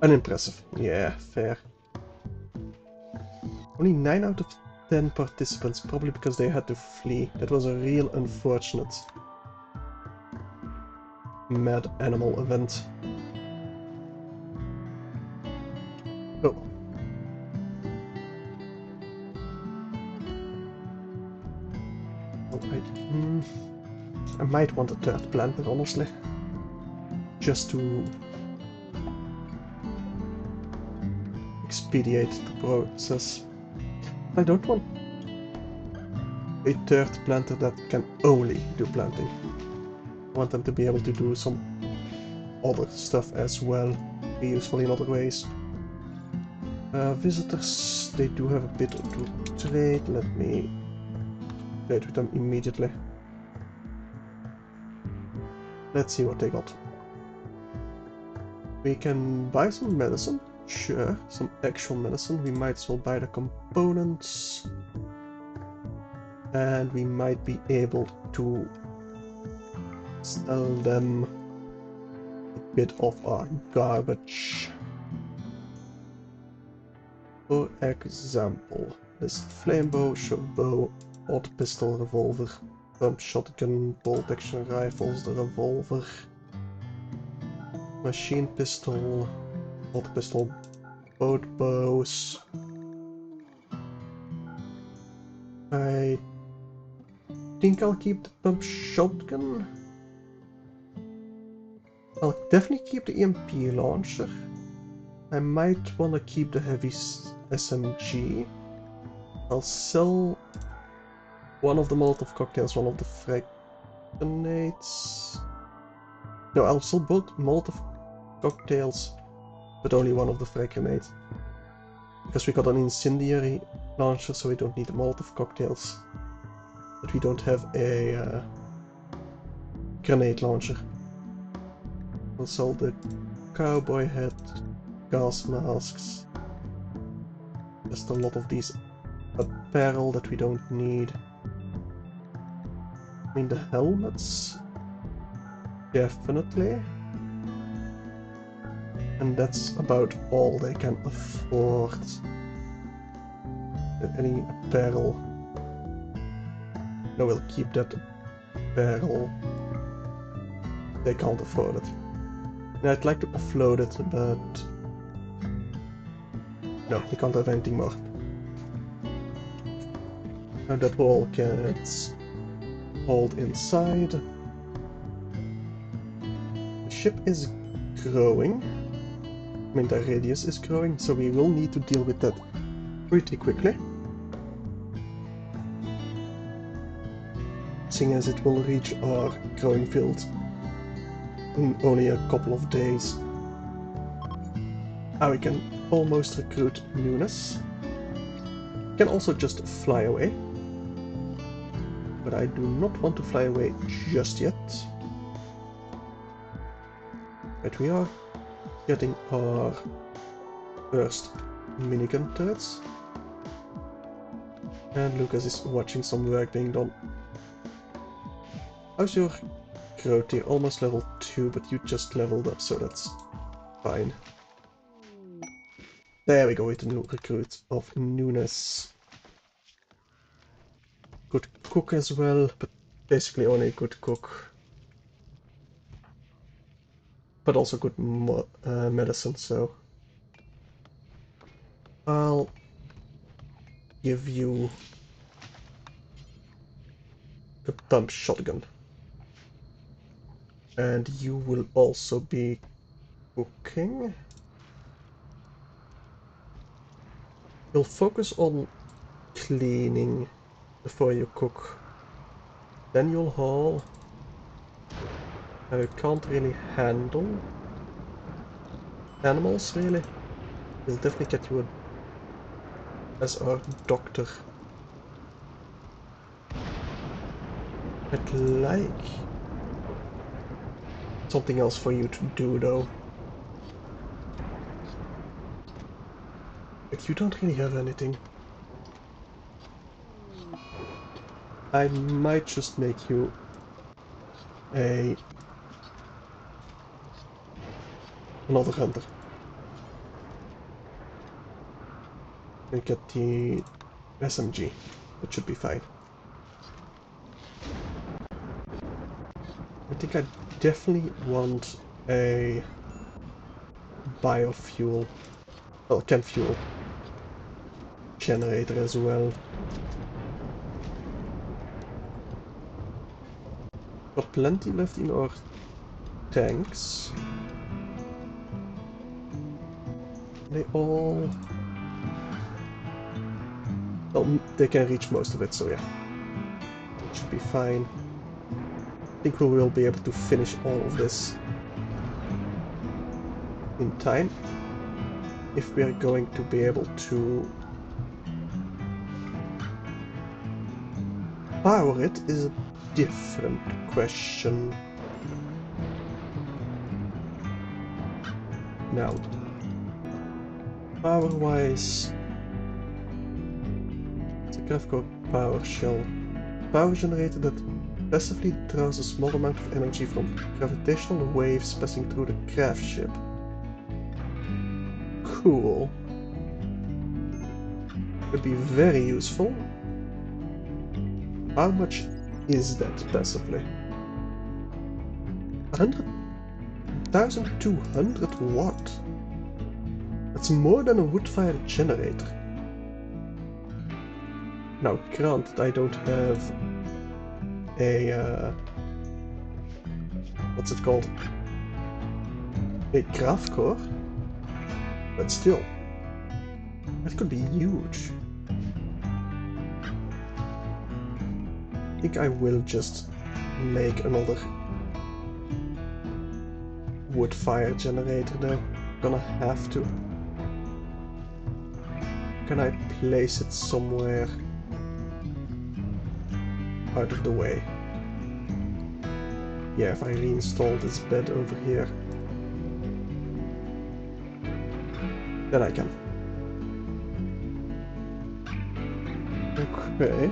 Unimpressive. Yeah, fair. Only 9 out of 10 participants, probably because they had to flee. That was a real unfortunate mad animal event. Oh. I might want a third planter, honestly. Just to expedite the process. I don't want a third planter that can only do planting. I want them to be able to do some other stuff as well, be useful in other ways. Visitors, they do have a bit to trade. Let me trade with them immediately. Let's see what they got. We can buy some medicine. Sure, some actual medicine. We might as well buy the components. And we might be able to sell them a bit of our garbage. For example, this flame bow, short bow, auto pistol, revolver, pump shotgun, bolt action rifles, the revolver, machine pistol, auto pistol, both bows. I think I'll keep the pump shotgun. I'll definitely keep the EMP launcher. I might want to keep the heavy SMG. I'll sell one of the Molotov cocktails, one of the frag grenades. No, I'll sell both Molotov cocktails, but only one of the frag grenades. Because we got an incendiary launcher, so we don't need the Molotov cocktails. But we don't have a grenade launcher. I'll sell the cowboy hat, gas masks. Just a lot of these apparel that we don't need. I mean, the helmets, definitely. And that's about all they can afford. Any apparel. No, we'll keep that apparel. They can't afford it. And I'd like to offload it, but no, we can't have anything more. Now that all gets hauled inside. The ship is growing. I mean, the radius is growing, so we will need to deal with that pretty quickly. Seeing as it will reach our growing field in only a couple of days. Now we can almost recruit newness. We can also just fly away. But I do not want to fly away just yet. But we are getting our first minigun turrets. And Lucas is watching some work being done. How's your growth here? Almost level 2, but you just leveled up, so that's fine. There we go with the new recruit of newness. Good cook as well, but basically only a good cook. But also good medicine, so I'll give you a pump shotgun. And you will also be cooking. You'll focus on cleaning before you cook. Then you'll haul. Now you can't really handle animals, really. We'll definitely get you as our doctor. I'd like something else for you to do, though. But you don't really have anything. I might just make you another hunter. And get the SMG. That should be fine. I think I definitely want a biofuel, well, chem fuel generator as well. Got plenty left in our tanks. They all... well, they can reach most of it, so yeah. It should be fine. I think we will be able to finish all of this in time. If we are going to be able to power it is a different question. Now, power-wise, it's a Graphical power shell. Power generator that passively draws a small amount of energy from gravitational waves passing through the craft ship. Cool. Could be very useful. How much is that passively? 1,200 watt. That's more than a wood-fired generator. Now, granted, I don't have a what's it called? A graph core, but still, that could be huge. I think I will just make another wood fire generator though. Gonna have to. Can I place it somewhere out of the way? Yeah, if I reinstall this bed over here, then I can. Okay.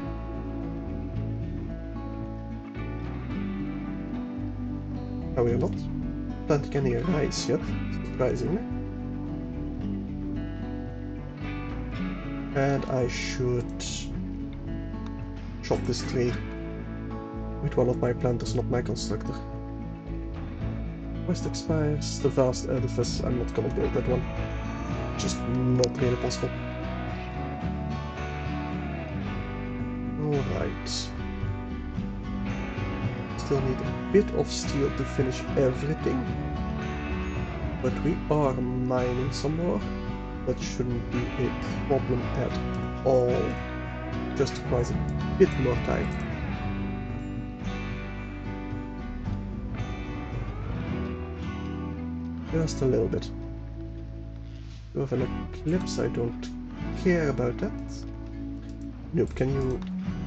Now we're not planting any rice yet, surprisingly. And I should chop this tree with one of my planters, not my constructor. Quest expires, the vast edifice, I'm not gonna build that one. Just not really possible. Alright. Still need a bit of steel to finish everything. But we are mining some more. That shouldn't be a problem at all. Just requires a bit more time. Just a little bit. You have an eclipse, I don't care about that. Nope, can you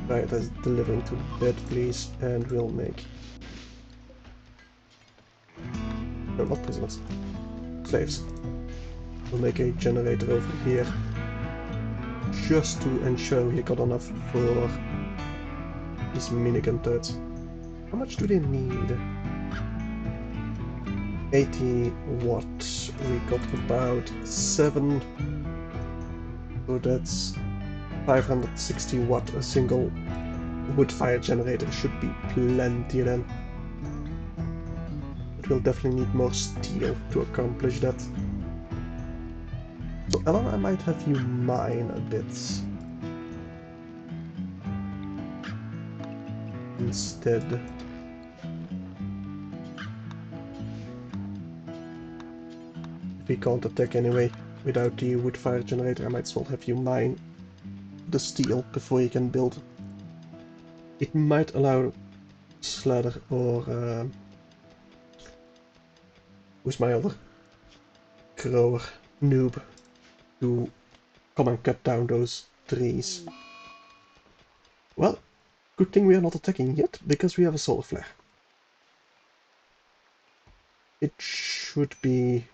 prioritize delivering to bed, please? And we'll make... no, not prisoners. Slaves. We'll make a generator over here. Just to ensure we got enough for these minigun turrets. How much do they need? 80 watts. We got about 7. So that's 560 watt. A single wood fire generator should be plenty then. But we'll definitely need more steel to accomplish that. So Ellen, I might have you mine a bit. instead. If we can't attack anyway without the wood fire generator, I might as well have you mine the steel before you can build. It might allow Sladder or who's my other grower noob to come and cut down those trees. Well, good thing we are not attacking yet, because we have a solar flare. It should be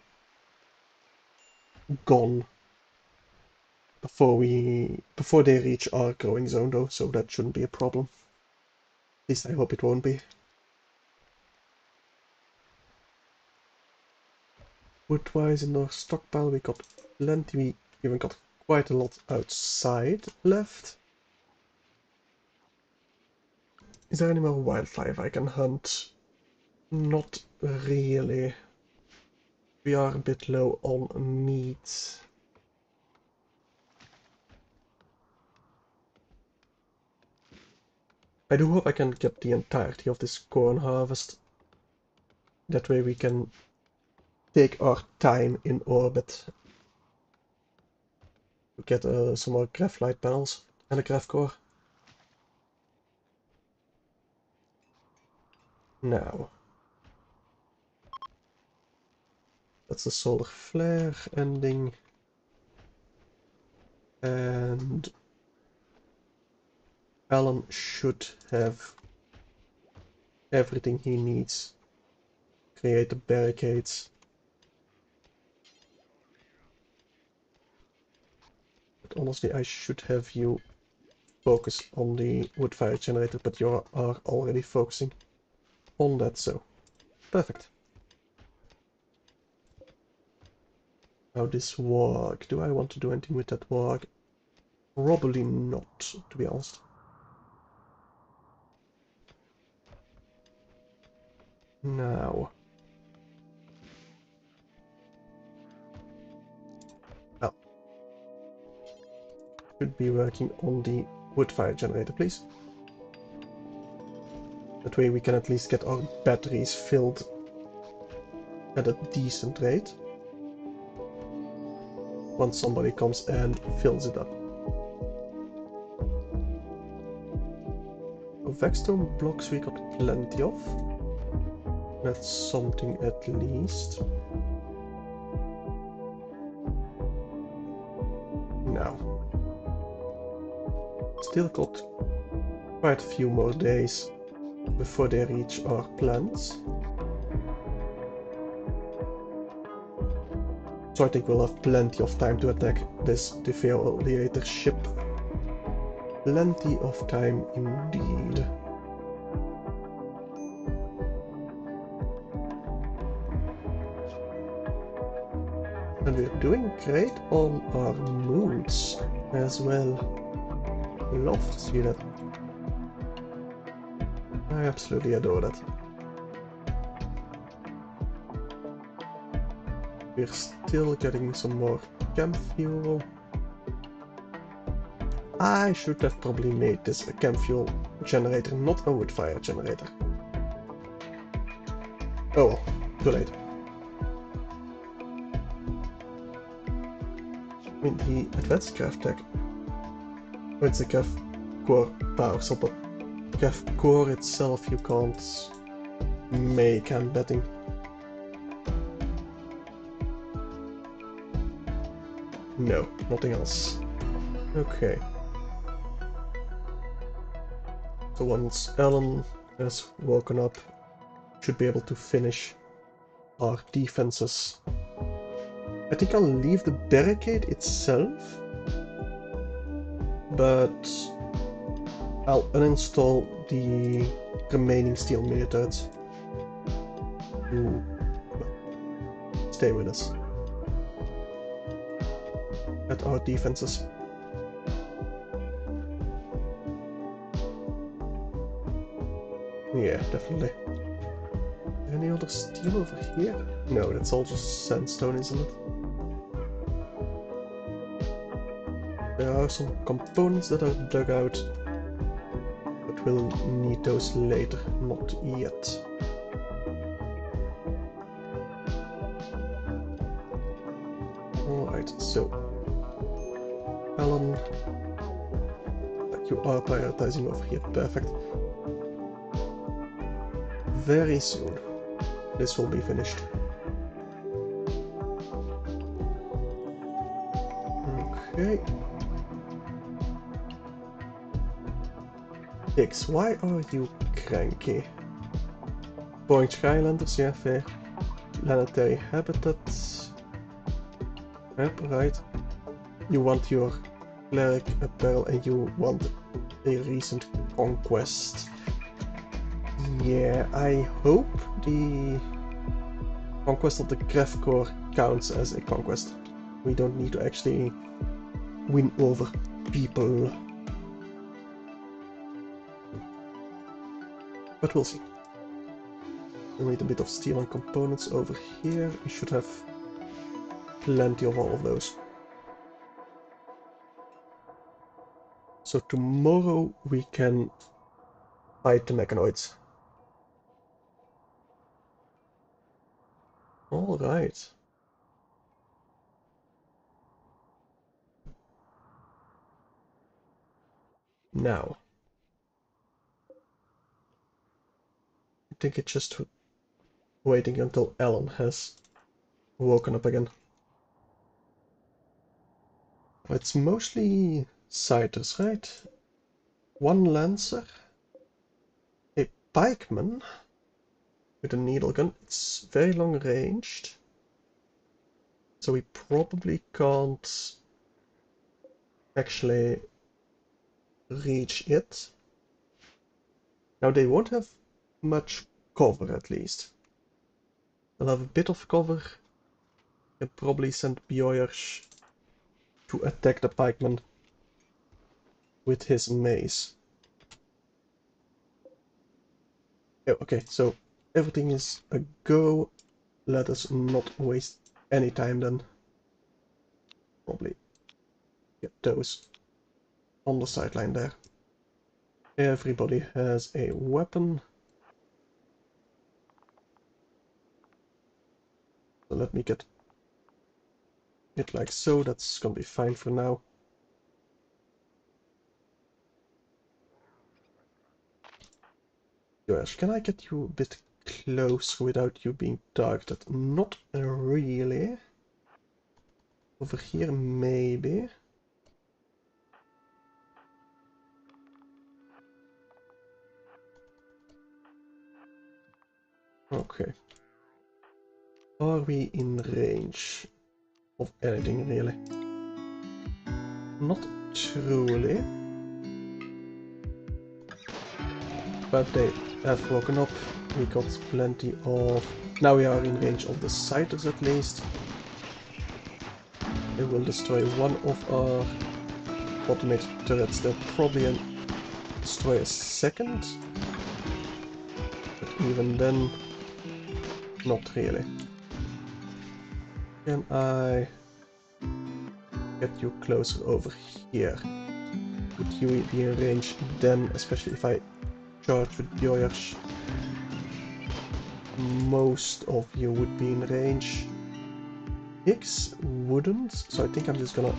gone before they reach our growing zone though, so that shouldn't be a problem. At least I hope it won't be. Wood-wise in our stockpile we got plenty, we even got quite a lot outside left. Is there any more wildlife I can hunt? Not really. We are a bit low on meat. I do hope I can get the entirety of this corn harvest. That way we can take our time in orbit to get some more graphite panels and a graph core. Now, that's the solar flare ending, and Alan should have everything he needs. Create the barricades. But honestly, I should have you focus on the wood fire generator, but you are already focusing on that, so perfect. Now this warg, do I want to do anything with that warg? Probably not, to be honest. Now, well, should be working on the wood fire generator, please. That way we can at least get our batteries filled at a decent rate once somebody comes and fills it up. Vexstone blocks we got plenty of. That's something at least. Now, still got quite a few more days before they reach our plants. So I think we'll have plenty of time to attack this defoliator ship. Plenty of time indeed. And we're doing great on our moons as well. Love to see that. I absolutely adore that. We're still getting some more camp fuel. I should have probably made this a camp fuel generator, not a wood fire generator. Oh well, too late. I mean, the advanced craft tech, it's a craft core power cell, but craft core itself you can't make, I'm betting. No, nothing else. Okay. So once Alan has woken up, should be able to finish our defenses. I think I'll leave the barricade itself, but I'll uninstall the remaining steel methods to stay with us at our defenses. Yeah, definitely. Any other steel over here? No, that's all just sandstone, isn't it? There are some components that are dug out, but will need those later, not yet. Alright, so Alan, you are prioritizing over here, perfect. Very soon this will be finished. Okay. Dix, why are you cranky? Boring Skylanders, yeah, fair. Planetary habitats. Yep, right. You want your cleric apparel and you want a recent conquest. Yeah, I hope the conquest of the Craft Core counts as a conquest. We don't need to actually win over people. But we'll see. We need a bit of steel and components over here. We should have plenty of all of those. So tomorrow we can fight the mechanoids. Alright. Now. I think it's just waiting until Alan has woken up again. It's mostly Sighters, right? One Lancer, a Pikeman with a needle gun. It's very long ranged, so we probably can't actually reach it. Now they won't have much cover at least. They'll have a bit of cover. Can probably send Bjorsh to attack the pikeman with his mace. Oh, okay, so everything is a go. Let us not waste any time then. Probably get those on the sideline there. Everybody has a weapon. So let me get it like so. That's gonna be fine for now. Josh, can I get you a bit closer without you being targeted? Not really. Over here, maybe. Okay. Are we in range of anything, really? Not truly. But they have woken up. We got plenty of... Now we are in range of the Sighters at least. They will destroy one of our automated turrets. They'll probably destroy a second. But even then, not really. Can I get you closer over here? Would you be in range then, especially if I charge with Bjorsh? Most of you would be in range. Higgs wouldn't, so I think I'm just gonna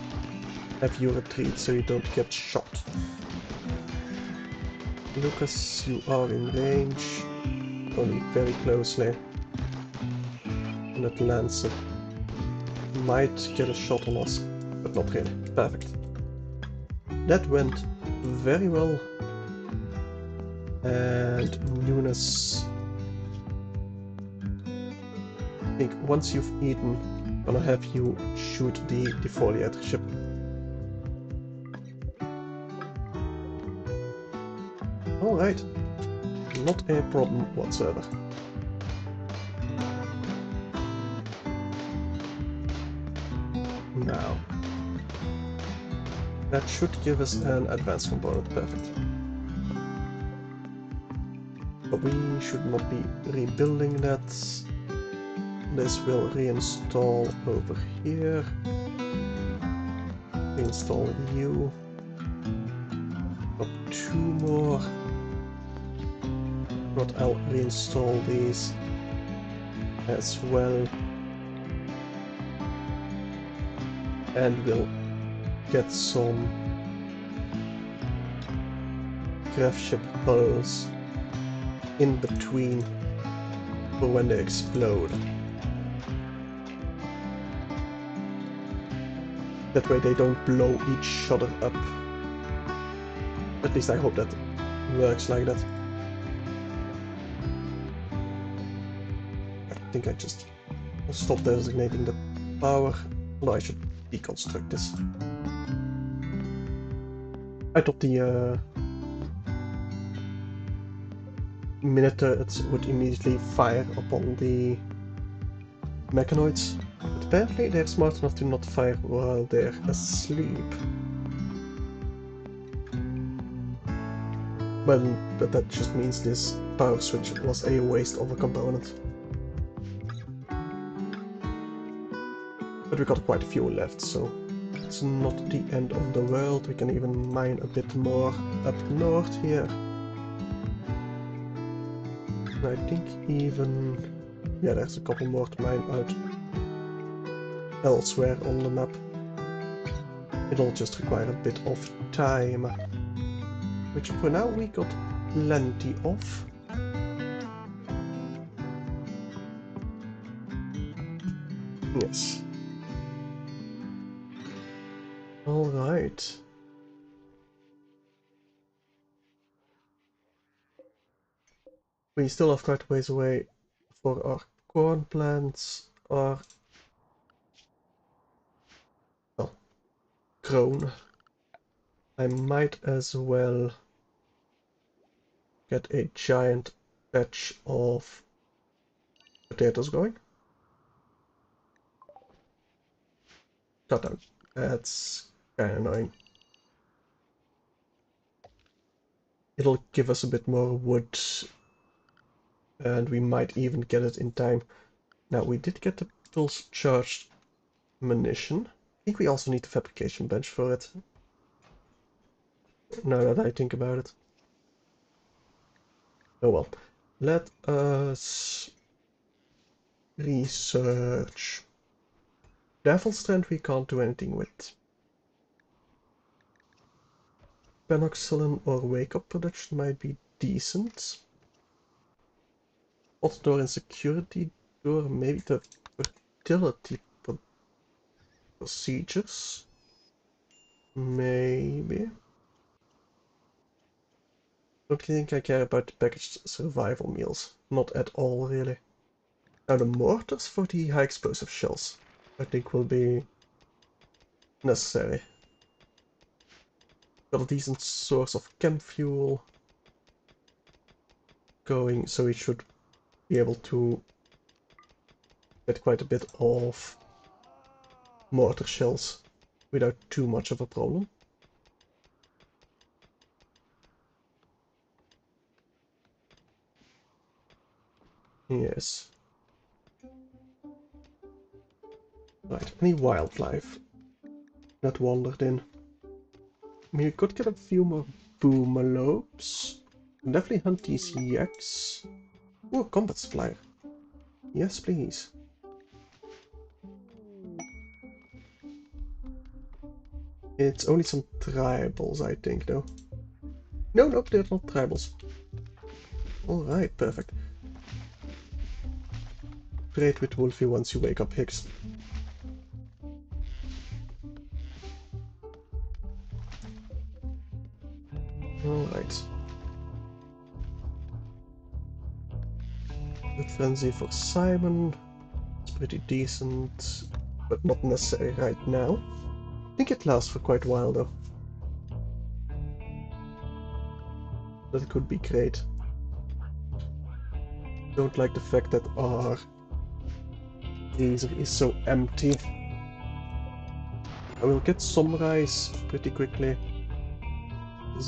have you retreat so you don't get shot. Lucas, you are in range, only very closely. And that Lancer might get a shot on us, but not really. Perfect. That went very well. And Nunes, I think once you've eaten, I'm gonna have you shoot the defoliator ship. Alright, not a problem whatsoever. Now, that should give us an advanced component, perfect. But we should not be rebuilding that. This will reinstall over here. Reinstall you. Up two more. not, I'll reinstall these as well. And we'll get some craft ship hulls in between for when they explode. That way they don't blow each other up. At least I hope that works like that. I think I just stop designating the power. Well, I should deconstruct this. I thought the Minotaurs would immediately fire upon the mechanoids, but apparently they're smart enough to not fire while they're asleep. But that just means this power switch was a waste of a component. But we got quite a few left, so it's not the end of the world. We can even mine a bit more up north here. I think even... yeah, there's a couple more to mine out elsewhere on the map. It'll just require a bit of time, which for now we got plenty of. Yes. Alright. We still have quite a ways away for our corn plants, or well, grown. I might as well get a giant patch of potatoes going. Cut down. That's kinda annoying. It'll give us a bit more wood, and we might even get it in time. Now, we did get the pulse charged munition. I think we also need the fabrication bench for it, now that I think about it. Oh well. Let us research. Devil Strand we can't do anything with. Penoxylin or wake up production might be decent. Hot door and security door, maybe the fertility procedures. Maybe. Don't think I care about the packaged survival meals. Not at all, really. Now the mortars for the high explosive shells, I think will be necessary. Got a decent source of chem fuel going, so we should be able to get quite a bit of mortar shells without too much of a problem. Yes. Right, any wildlife that wandered in? I mean, we could get a few more boomalopes. Definitely hunt these yaks. Oh, combat supplier. Yes, please. It's only some tribals, I think, though. No, nope, they're not tribals. Alright, perfect. Trade with Wolfie once you wake up Hicks. Alright. The frenzy for Simon. It's pretty decent, but not necessary right now. I think it lasts for quite a while though. That could be great. Don't like the fact that our freezer is so empty. I will get some rice pretty quickly.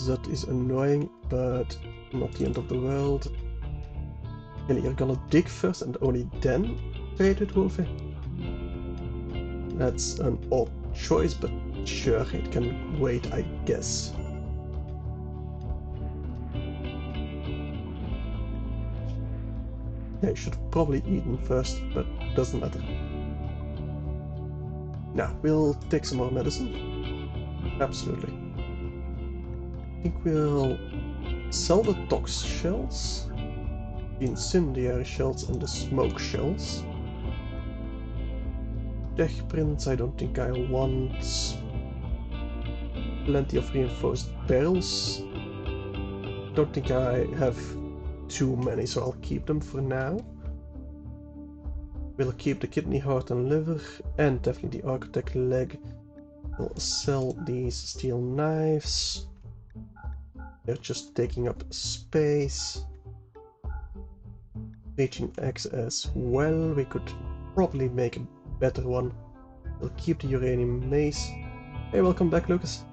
That is annoying, but not the end of the world. And you're gonna dig first and only then trade with Wolfie? That's an odd choice, but sure, it can wait, I guess. They should have probably eaten first, but doesn't matter. Now, we'll take some more medicine. Absolutely. I think we'll sell the tox shells, the incendiary shells, and the smoke shells. Tech prints, I don't think I want. Plenty of reinforced barrels. Don't think I have too many, so I'll keep them for now. We'll keep the kidney, heart and liver, and definitely the architect leg. We'll sell these steel knives. They're just taking up space. Reaching X as well. We could probably make a better one. We'll keep the uranium mace. Hey, welcome back, Lucas.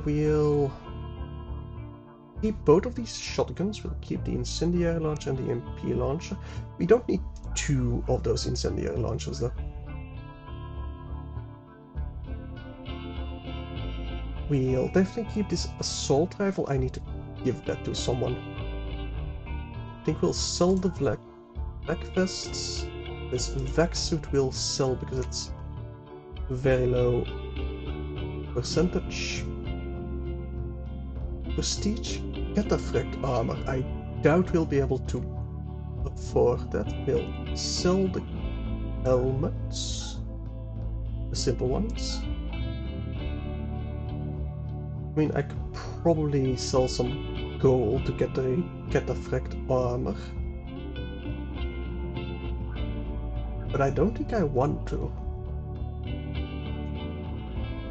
We'll keep both of these shotguns. We'll keep the incendiary launcher and the MP launcher. We don't need two of those incendiary launchers though. We'll definitely keep this assault rifle. I need to give that to someone. I think we'll sell the black vests. This vac suit we'll sell because it's very low percentage. Prestige cataphract armor. I doubt we'll be able to afford that. We'll sell the helmets, the simple ones. I mean, I could probably sell some gold to get the cataphract armor, but I don't think I want to.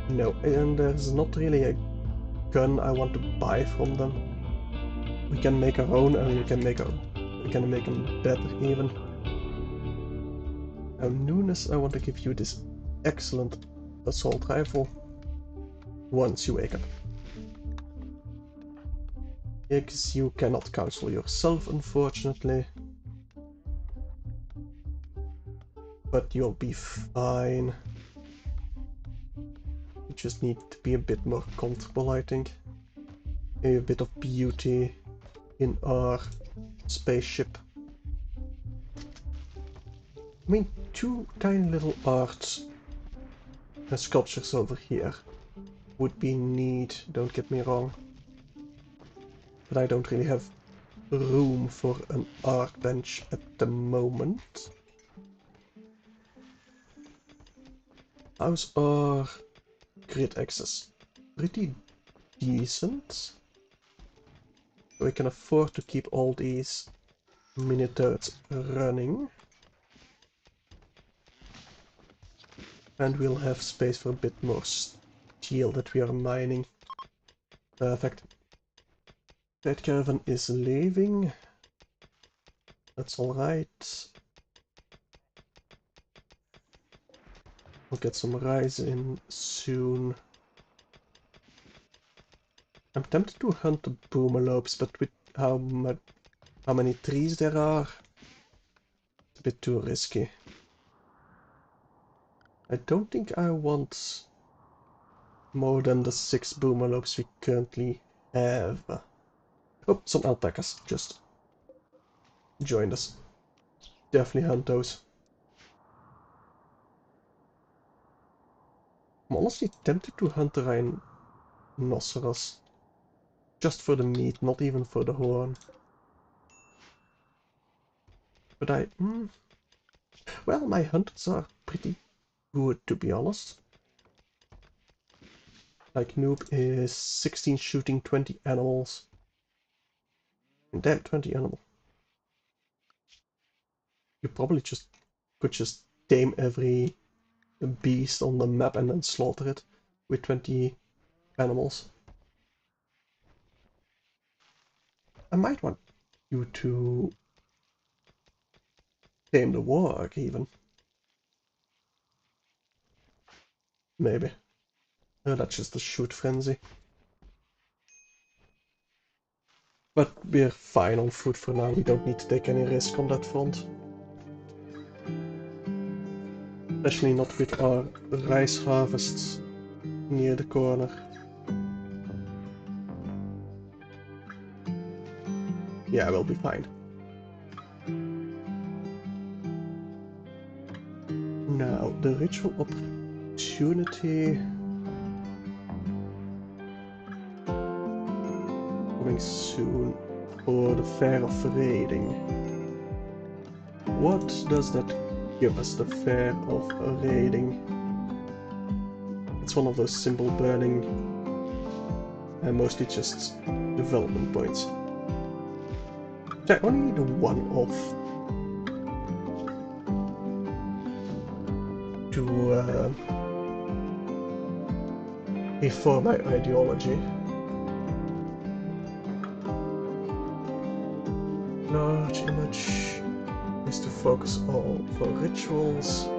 No, and there's not really a gun I want to buy from them. We can make our own, and we can make them better even. Now, Nunes, I want to give you this excellent assault rifle once you wake up. Because you cannot counsel yourself, unfortunately. But you'll be fine. You just need to be a bit more comfortable, I think. Maybe a bit of beauty in our spaceship. I mean, two tiny little art sculptures over here would be neat, don't get me wrong. But I don't really have room for an art bench at the moment. How's our grid access? Pretty decent. So we can afford to keep all these mini turrets running. And we'll have space for a bit more steel that we are mining. Perfect. That caravan is leaving. That's alright. We'll get some rice in soon. I'm tempted to hunt the boomalopes, but with how many trees there are, it's a bit too risky. I don't think I want more than the 6 boomalopes we currently have. Oh, some alpacas just joined us. Definitely hunt those. I'm honestly tempted to hunt the rhinoceros. Just for the meat, not even for the horn. But well, my hunters are pretty good, to be honest. Like, Noob is 16 shooting, 20 animals. And damn, 20 animals. You probably could just tame every beast on the map and then slaughter it with 20 animals. I might want you to tame the warg even. Maybe. That's just a shoot frenzy. But we're fine on food for now, we don't need to take any risk on that front. Especially not with our rice harvests near the corner. Yeah, we'll be fine. Now, the ritual opportunity... coming soon for the Fair of Raiding. What does that give us, the Fair of Raiding? It's one of those simple burning and mostly just development points. I only need one off to reform my ideology. Large image is to focus all for rituals.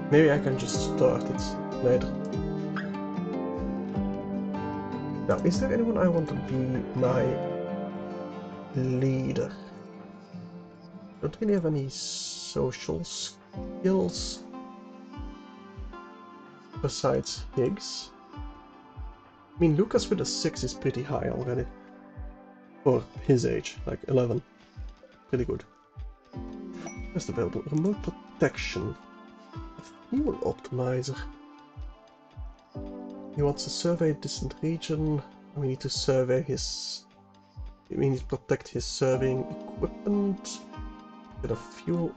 Maybe I can just start it later. Now, is there anyone I want to be my leader? Don't really have any social skills besides Higgs. I mean, Lucas with a 6 is pretty high already. For his age, like 11. Pretty good. Best available. Remote protection. Fuel optimizer. He wants to survey a distant region. We need to survey his... we need to protect his surveying equipment. Get a fuel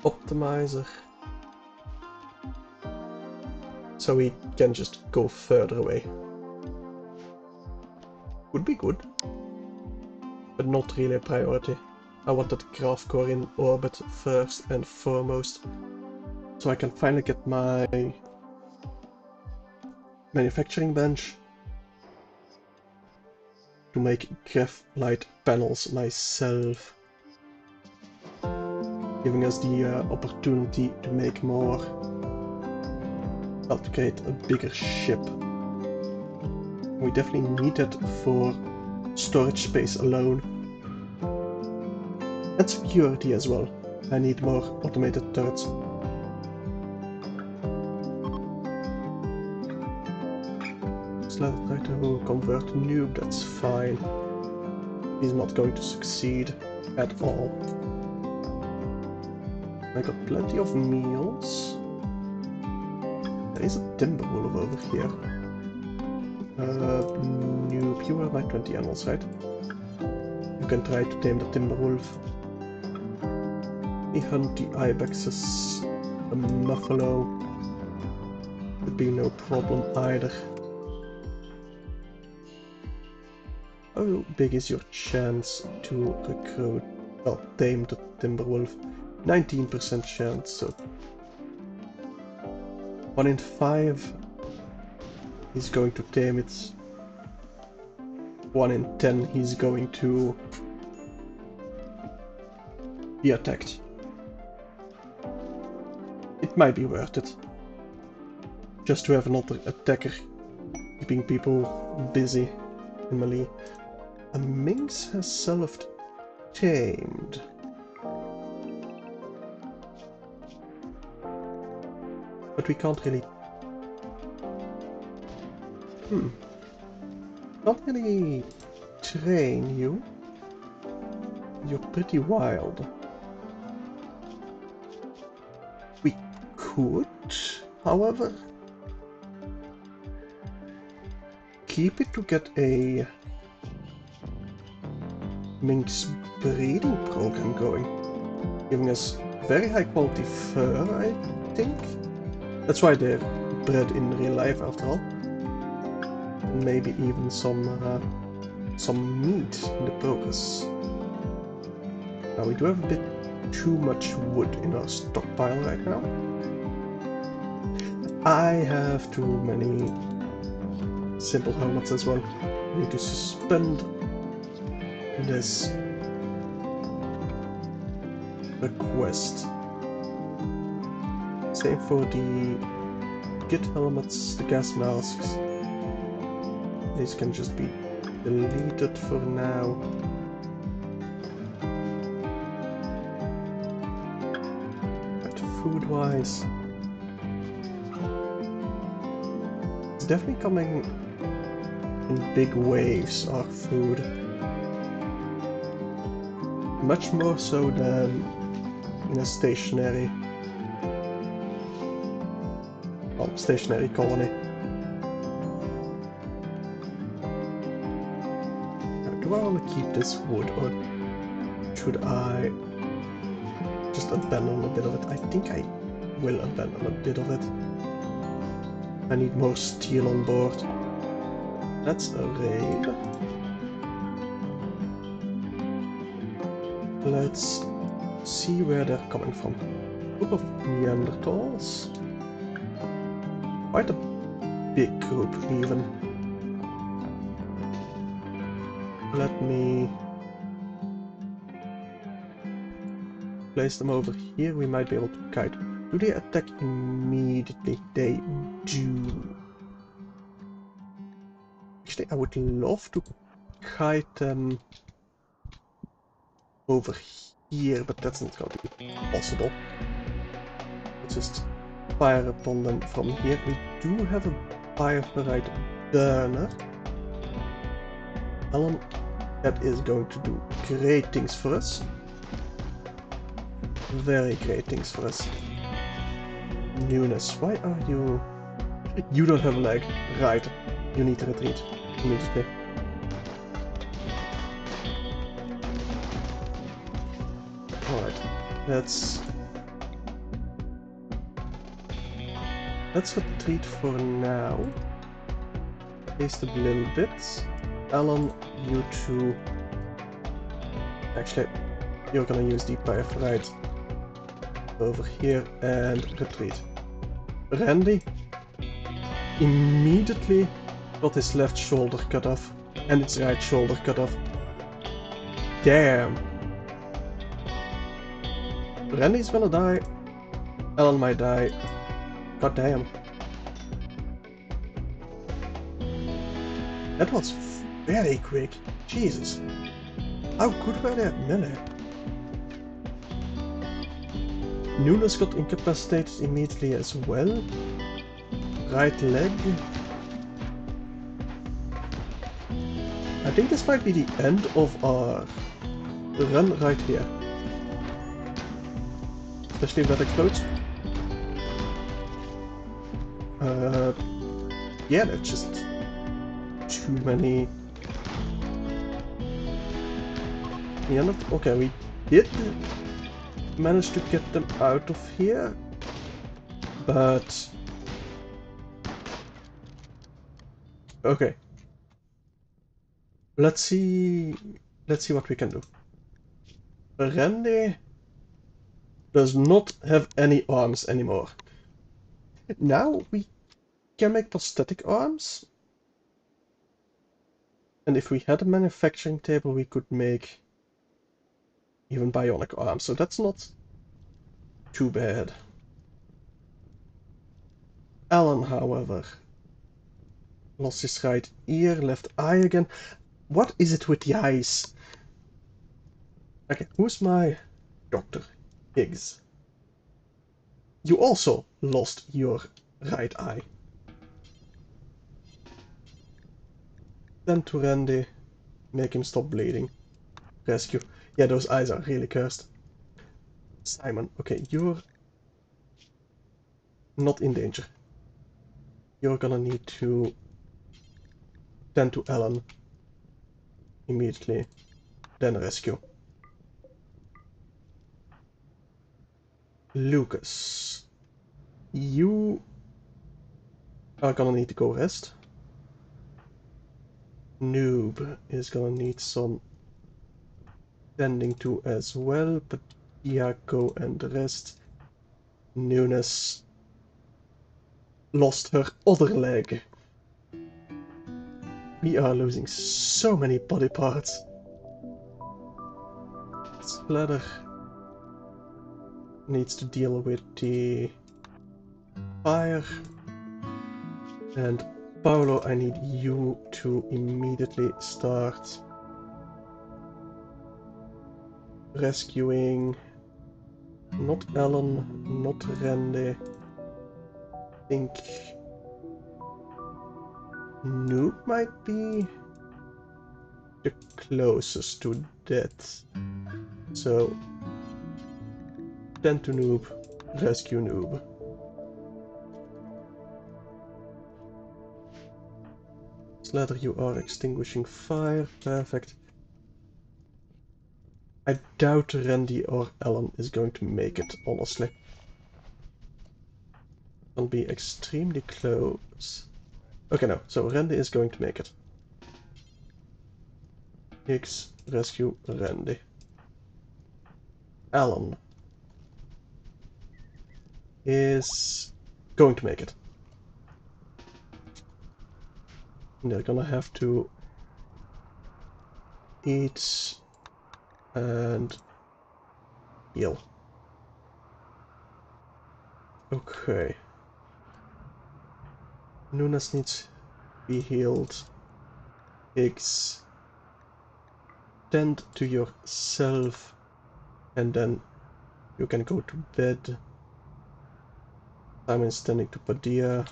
optimizer. So we can just go further away. Would be good. But not really a priority. I want that graph core in orbit first and foremost. So I can finally get my manufacturing bench to make graphite panels myself, giving us the opportunity to make more, well, to create a bigger ship. We definitely need it for storage space alone, and security as well. I need more automated turrets. Let's try to convert noob, that's fine. He's not going to succeed at all. I got plenty of meals. There is a timber wolf over here. Noob, you have my 20 animals, right? You can try to tame the timber wolf. We hunt the ibexes, the buffalo. Would be no problem either. How big is your chance to recruit, well, tame the Timberwolf? 19% chance, so 1 in 5 he's going to tame it. 1 in 10 he's going to be attacked. It might be worth it. Just to have another attacker keeping people busy in melee. A minx has self-tamed. But we can't really... Can't really train you. You're pretty wild. We could, however, keep it to get a minx breeding program going, giving us very high quality fur, I think. That's why they're bred in real life after all. And maybe even some meat in the progress. Now we do have a bit too much wood in our stockpile right now. I have too many simple helmets as well. I need to suspend this request. Same for the Git helmets, the gas masks. These can just be deleted for now. But food-wise, it's definitely coming in big waves our food. Much more so than in a stationary colony. Do I want to keep this wood, or should I just abandon a bit of it? I think I will abandon a bit of it. I need more steel on board. That's a rail. Let's see where they're coming from. Group of Neanderthals. Quite a big group, even. Let me place them over here. We might be able to kite. Do they attack immediately? They do. Actually, I would love to kite them over here, but that's not going to be possible. Let's just fire upon them from here. We do have a bioferrite burner. Alan, that is going to do great things for us. Very great things for us. Newness, why are you... You don't have a leg. Right. You need to retreat immediately. Alright. Let's retreat for now. Haste a little bit. Alan, you two... Actually, you're gonna use the bioferrite over here and retreat. Randy immediately got his left shoulder cut off and its right shoulder cut off. Damn. Randy's gonna die. Alan might die. God damn. That was very quick. Jesus. How good were they at melee? Nunes got incapacitated immediately as well. Right leg. I think this might be the end of our run right here. Especially if that explodes. Yeah, that's just too many. Okay, we did manage to get them out of here, but okay. Let's see what we can do. Randy does not have any arms anymore. Now we can make prosthetic arms. And if we had a manufacturing table, we could make even bionic arms. So that's not too bad. Alan, however, lost his right ear, left eye again. What is it with the eyes? Okay, who's my Dr. Higgs? You also lost your right eye. Then to Randy, make him stop bleeding. Rescue. Yeah, those eyes are really cursed. Simon, okay, you're not in danger. You're gonna need to tend to Alan immediately, then rescue. Lucas, you are gonna need to go rest. Noob is gonna need some tending to as well, but yeah, go and rest. Nunes lost her other leg. We are losing so many body parts. Splatter needs to deal with the fire. And Paolo, I need you to immediately start rescuing not Alan, not Randy. I think Noob might be the closest to that. So, tend to Noob, rescue Noob. Slater, you are extinguishing fire. Perfect. I doubt Randy or Ellen is going to make it, honestly. It'll be extremely close. Okay, no. So Randy is going to make it. Higgs, rescue Randy. Ellen is going to make it. And they're gonna have to eat and heal. Okay. Nunes needs to be healed. Higgs, tend to yourself, and then you can go to bed. Simon's tending to Padilla.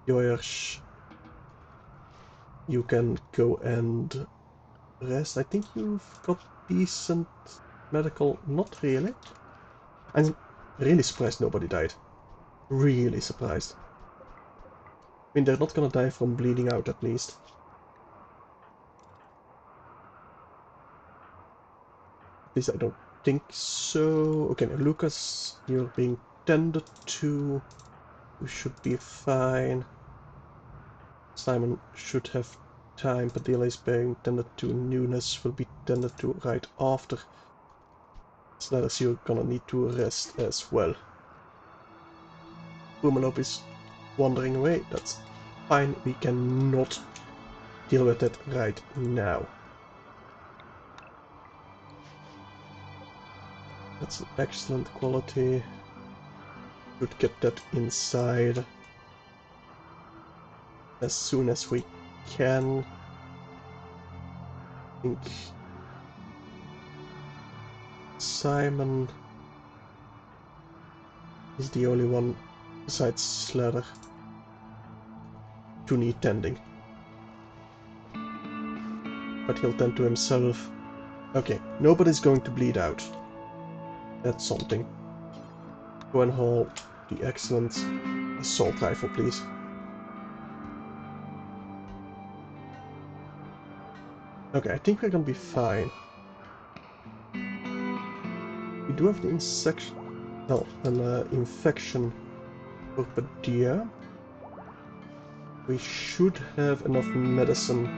Joyers, you can go and rest. I think you've got decent medical. Not really. I'm really surprised nobody died. Really surprised. I mean, they're not gonna die from bleeding out, at least. At least I don't think so. Okay, now Lucas, you're being tended to. You should be fine. Simon should have time. Padilla is being tended to. Nunes will be tended to right after. Slatters, you're gonna need to rest as well. Boomalop is wandering away. That's fine. We cannot deal with it right now. That's excellent quality. Should get that inside as soon as we can. I think Simon is the only one besides Slater to need tending. But he'll tend to himself. Okay, nobody's going to bleed out. That's something. Go and haul the excellent assault rifle, please. Okay, I think we're gonna be fine. We do have the infection for Padilla. We should have enough medicine,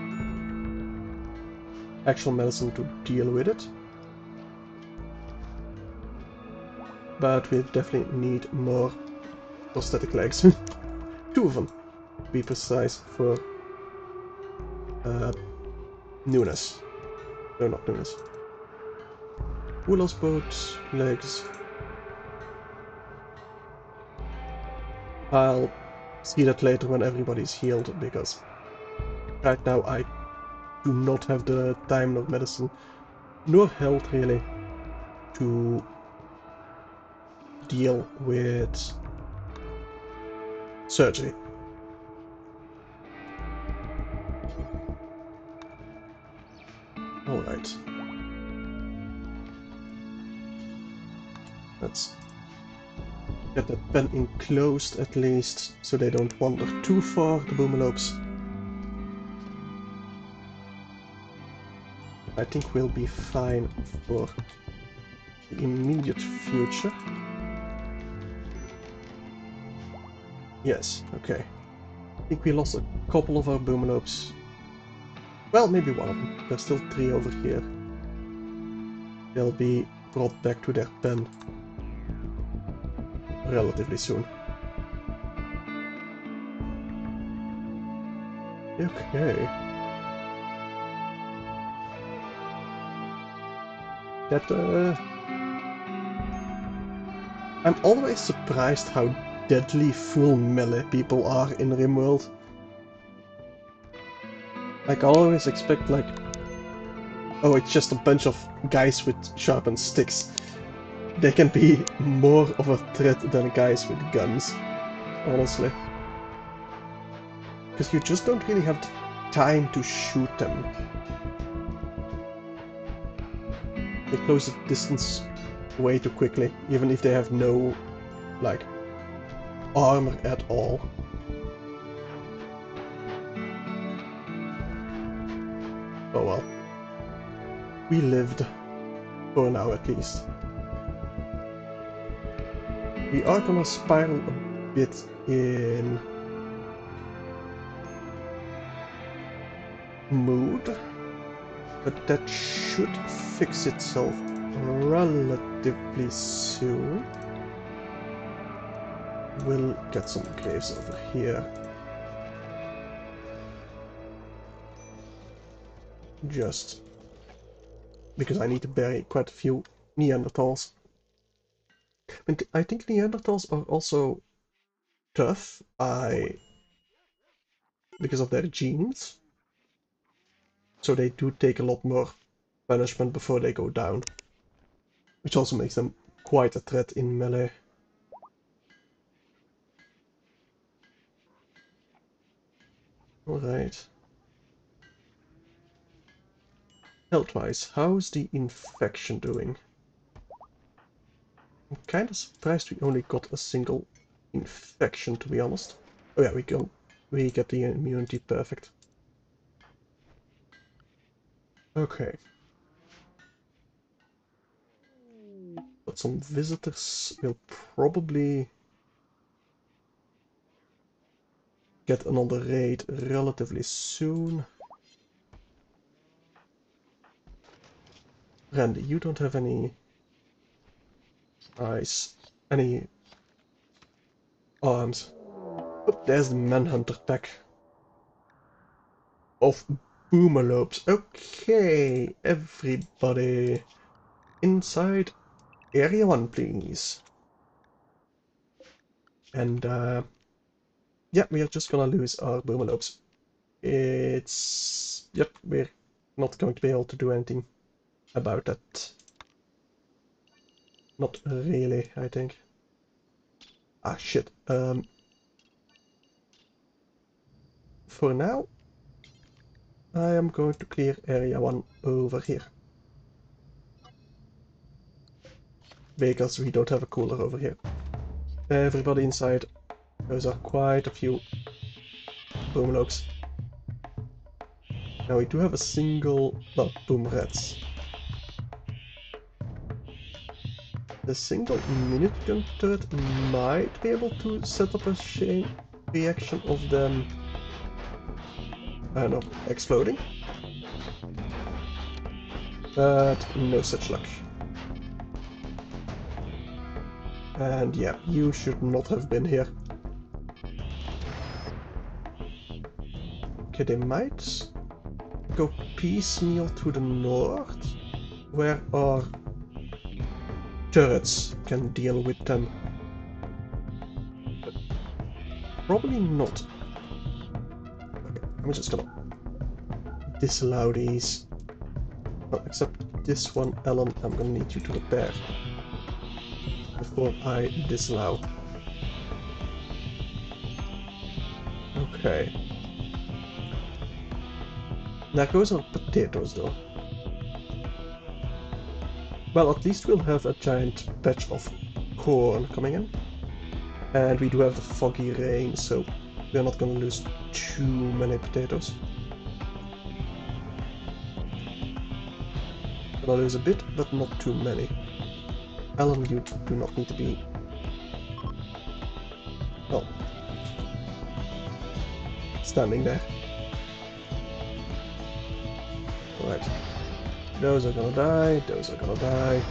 actual medicine, to deal with it. But we definitely need more prosthetic legs. 2 of them, to be precise, for Nunes. No, not Nunes. Who lost both legs? I'll see that later when everybody's healed, because right now I do not have the time nor medicine, nor health really, to deal with surgery. Alright. Let's get that pen enclosed at least, so they don't wander too far, the boomalopes. I think we'll be fine for the immediate future. Yes, okay. I think we lost a couple of our boomalopes. Well, maybe one of them. There's still 3 over here. They'll be brought back to their pen relatively soon. Okay. I'm always surprised how deadly full melee people are in Rimworld. Like, I always expect, like, oh, it's just a bunch of guys with sharpened sticks. They can be more of a threat than guys with guns, honestly. Because you just don't really have time to shoot them. They close the distance way too quickly, even if they have no, like, armor at all. Oh well. We lived. For now at least. We are gonna spiral a bit in mood, but that should fix itself relatively soon. We'll get some graves over here. Just because I need to bury quite a few Neanderthals. And I think Neanderthals are also tough because of their genes. So they do take a lot more punishment before they go down. Which also makes them quite a threat in melee. Alright. Health-wise, how's the infection doing? I'm kind of surprised we only got a single infection, to be honest. Oh yeah, we get the immunity, perfect. Okay. Got some visitors. We'll probably get another raid relatively soon. Randy, you don't have any eyes, any arms. Oh, there's the manhunter pack of boomalopes. Okay, everybody inside area 1, please. And yeah, we are just gonna lose our boomalopes. Yep, we're not going to be able to do anything about that. Not really, I think. Ah, shit. For now, I am going to clear area 1 over here. Because we don't have a cooler over here. Everybody inside. Those are quite a few boomalopes. Now we do have a single, well, boom rats. The single minigun turret might be able to set up a chain reaction of them, I don't know, exploding. But no such luck. And yeah, you should not have been here. Okay, they might go piecemeal to the north, where our turrets can deal with them. But probably not. Okay, I'm just gonna disallow these. Well, except this one, Ellen, I'm gonna need you to repair before I disallow. Okay. There goes our potatoes, though. Well, at least we'll have a giant patch of corn coming in. And we do have the foggy rain, so we're not gonna lose too many potatoes. Gonna lose a bit, but not too many. Alan, you do not need to be... well, standing there. Alright. Those are gonna die, those are gonna die.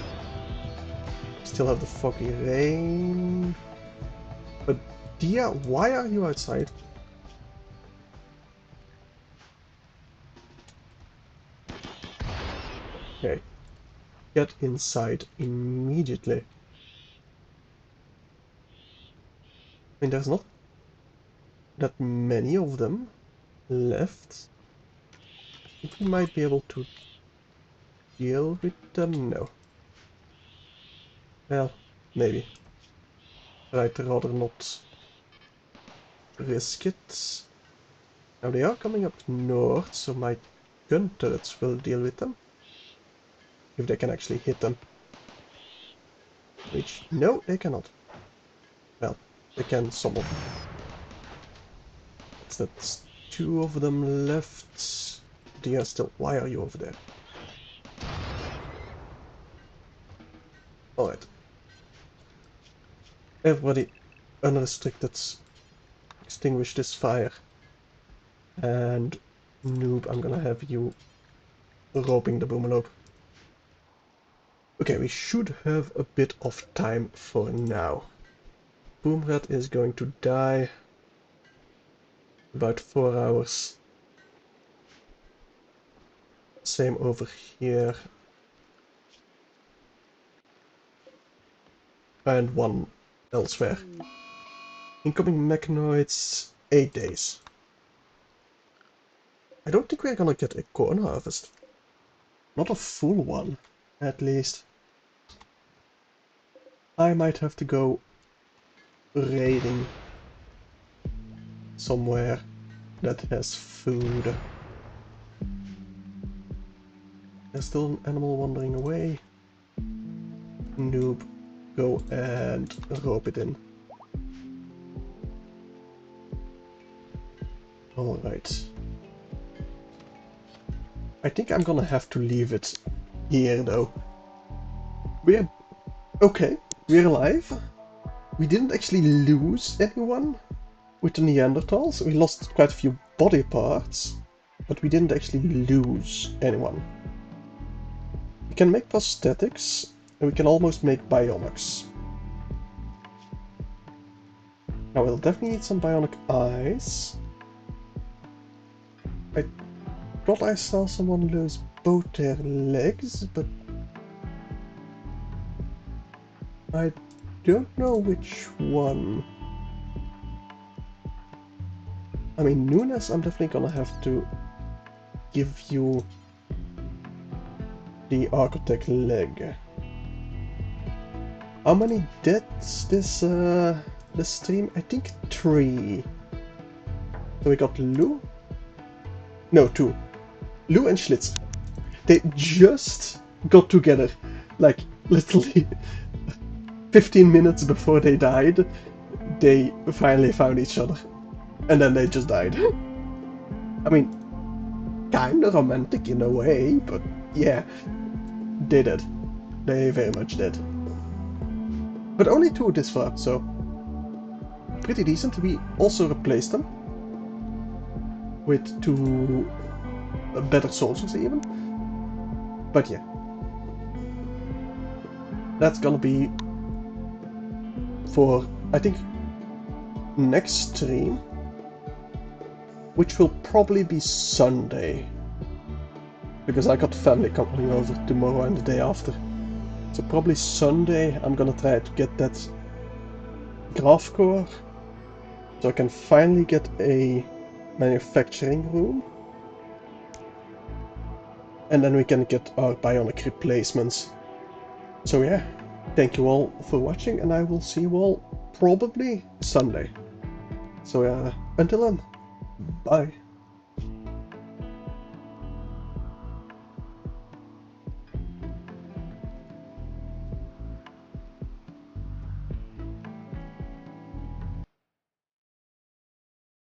Still have the foggy rain. But Dia, why are you outside? Okay. Get inside immediately. I mean, there's not that many of them left. I think we might be able to deal with them. No. Well, maybe. But I'd rather not risk it. Now they are coming up north, so my gun turrets will deal with them. If they can actually hit them. Which, no, they cannot. Well, they can some of them. That's two of them left. They are still... Why are you over there? Alright. Everybody, unrestricted, extinguish this fire. And Noob, I'm gonna have you roping the boomalope. Okay, we should have a bit of time for now. Boomrat is going to die about 4 hours. Same over here. And one elsewhere. Incoming mechanoids, 8 days. I don't think we're gonna get a corn harvest. Not a full one, at least. I might have to go raiding somewhere that has food. There's still an animal wandering away. Noob, go and rope it in. Alright. I think I'm gonna have to leave it here though. We're okay, we're alive. We didn't actually lose anyone with the Neanderthals. We lost quite a few body parts, but we didn't actually lose anyone. We can make prosthetics, and we can almost make bionics. Now we'll definitely need some bionic eyes. I thought I saw someone lose both their legs, but I don't know which one. I mean, Nunes, I'm definitely gonna have to give you the architect leg. How many deaths this stream? I think 3. So we got Lou? No, 2. Lou and Schlitz. They just got together, like literally 15 minutes before they died. They finally found each other, and then they just died. I mean, kinda romantic in a way, but yeah, they did. They very much did. But only 2 this far, so pretty decent. We also replaced them with 2 better soldiers even. But yeah, that's gonna be for, I think, next stream, which will probably be Sunday, because I got family coming over tomorrow and the day after. So probably Sunday I'm gonna try to get that graph core, so I can finally get a manufacturing room, and then we can get our bionic replacements. So yeah, thank you all for watching, and I will see you all probably Sunday. So until then, bye.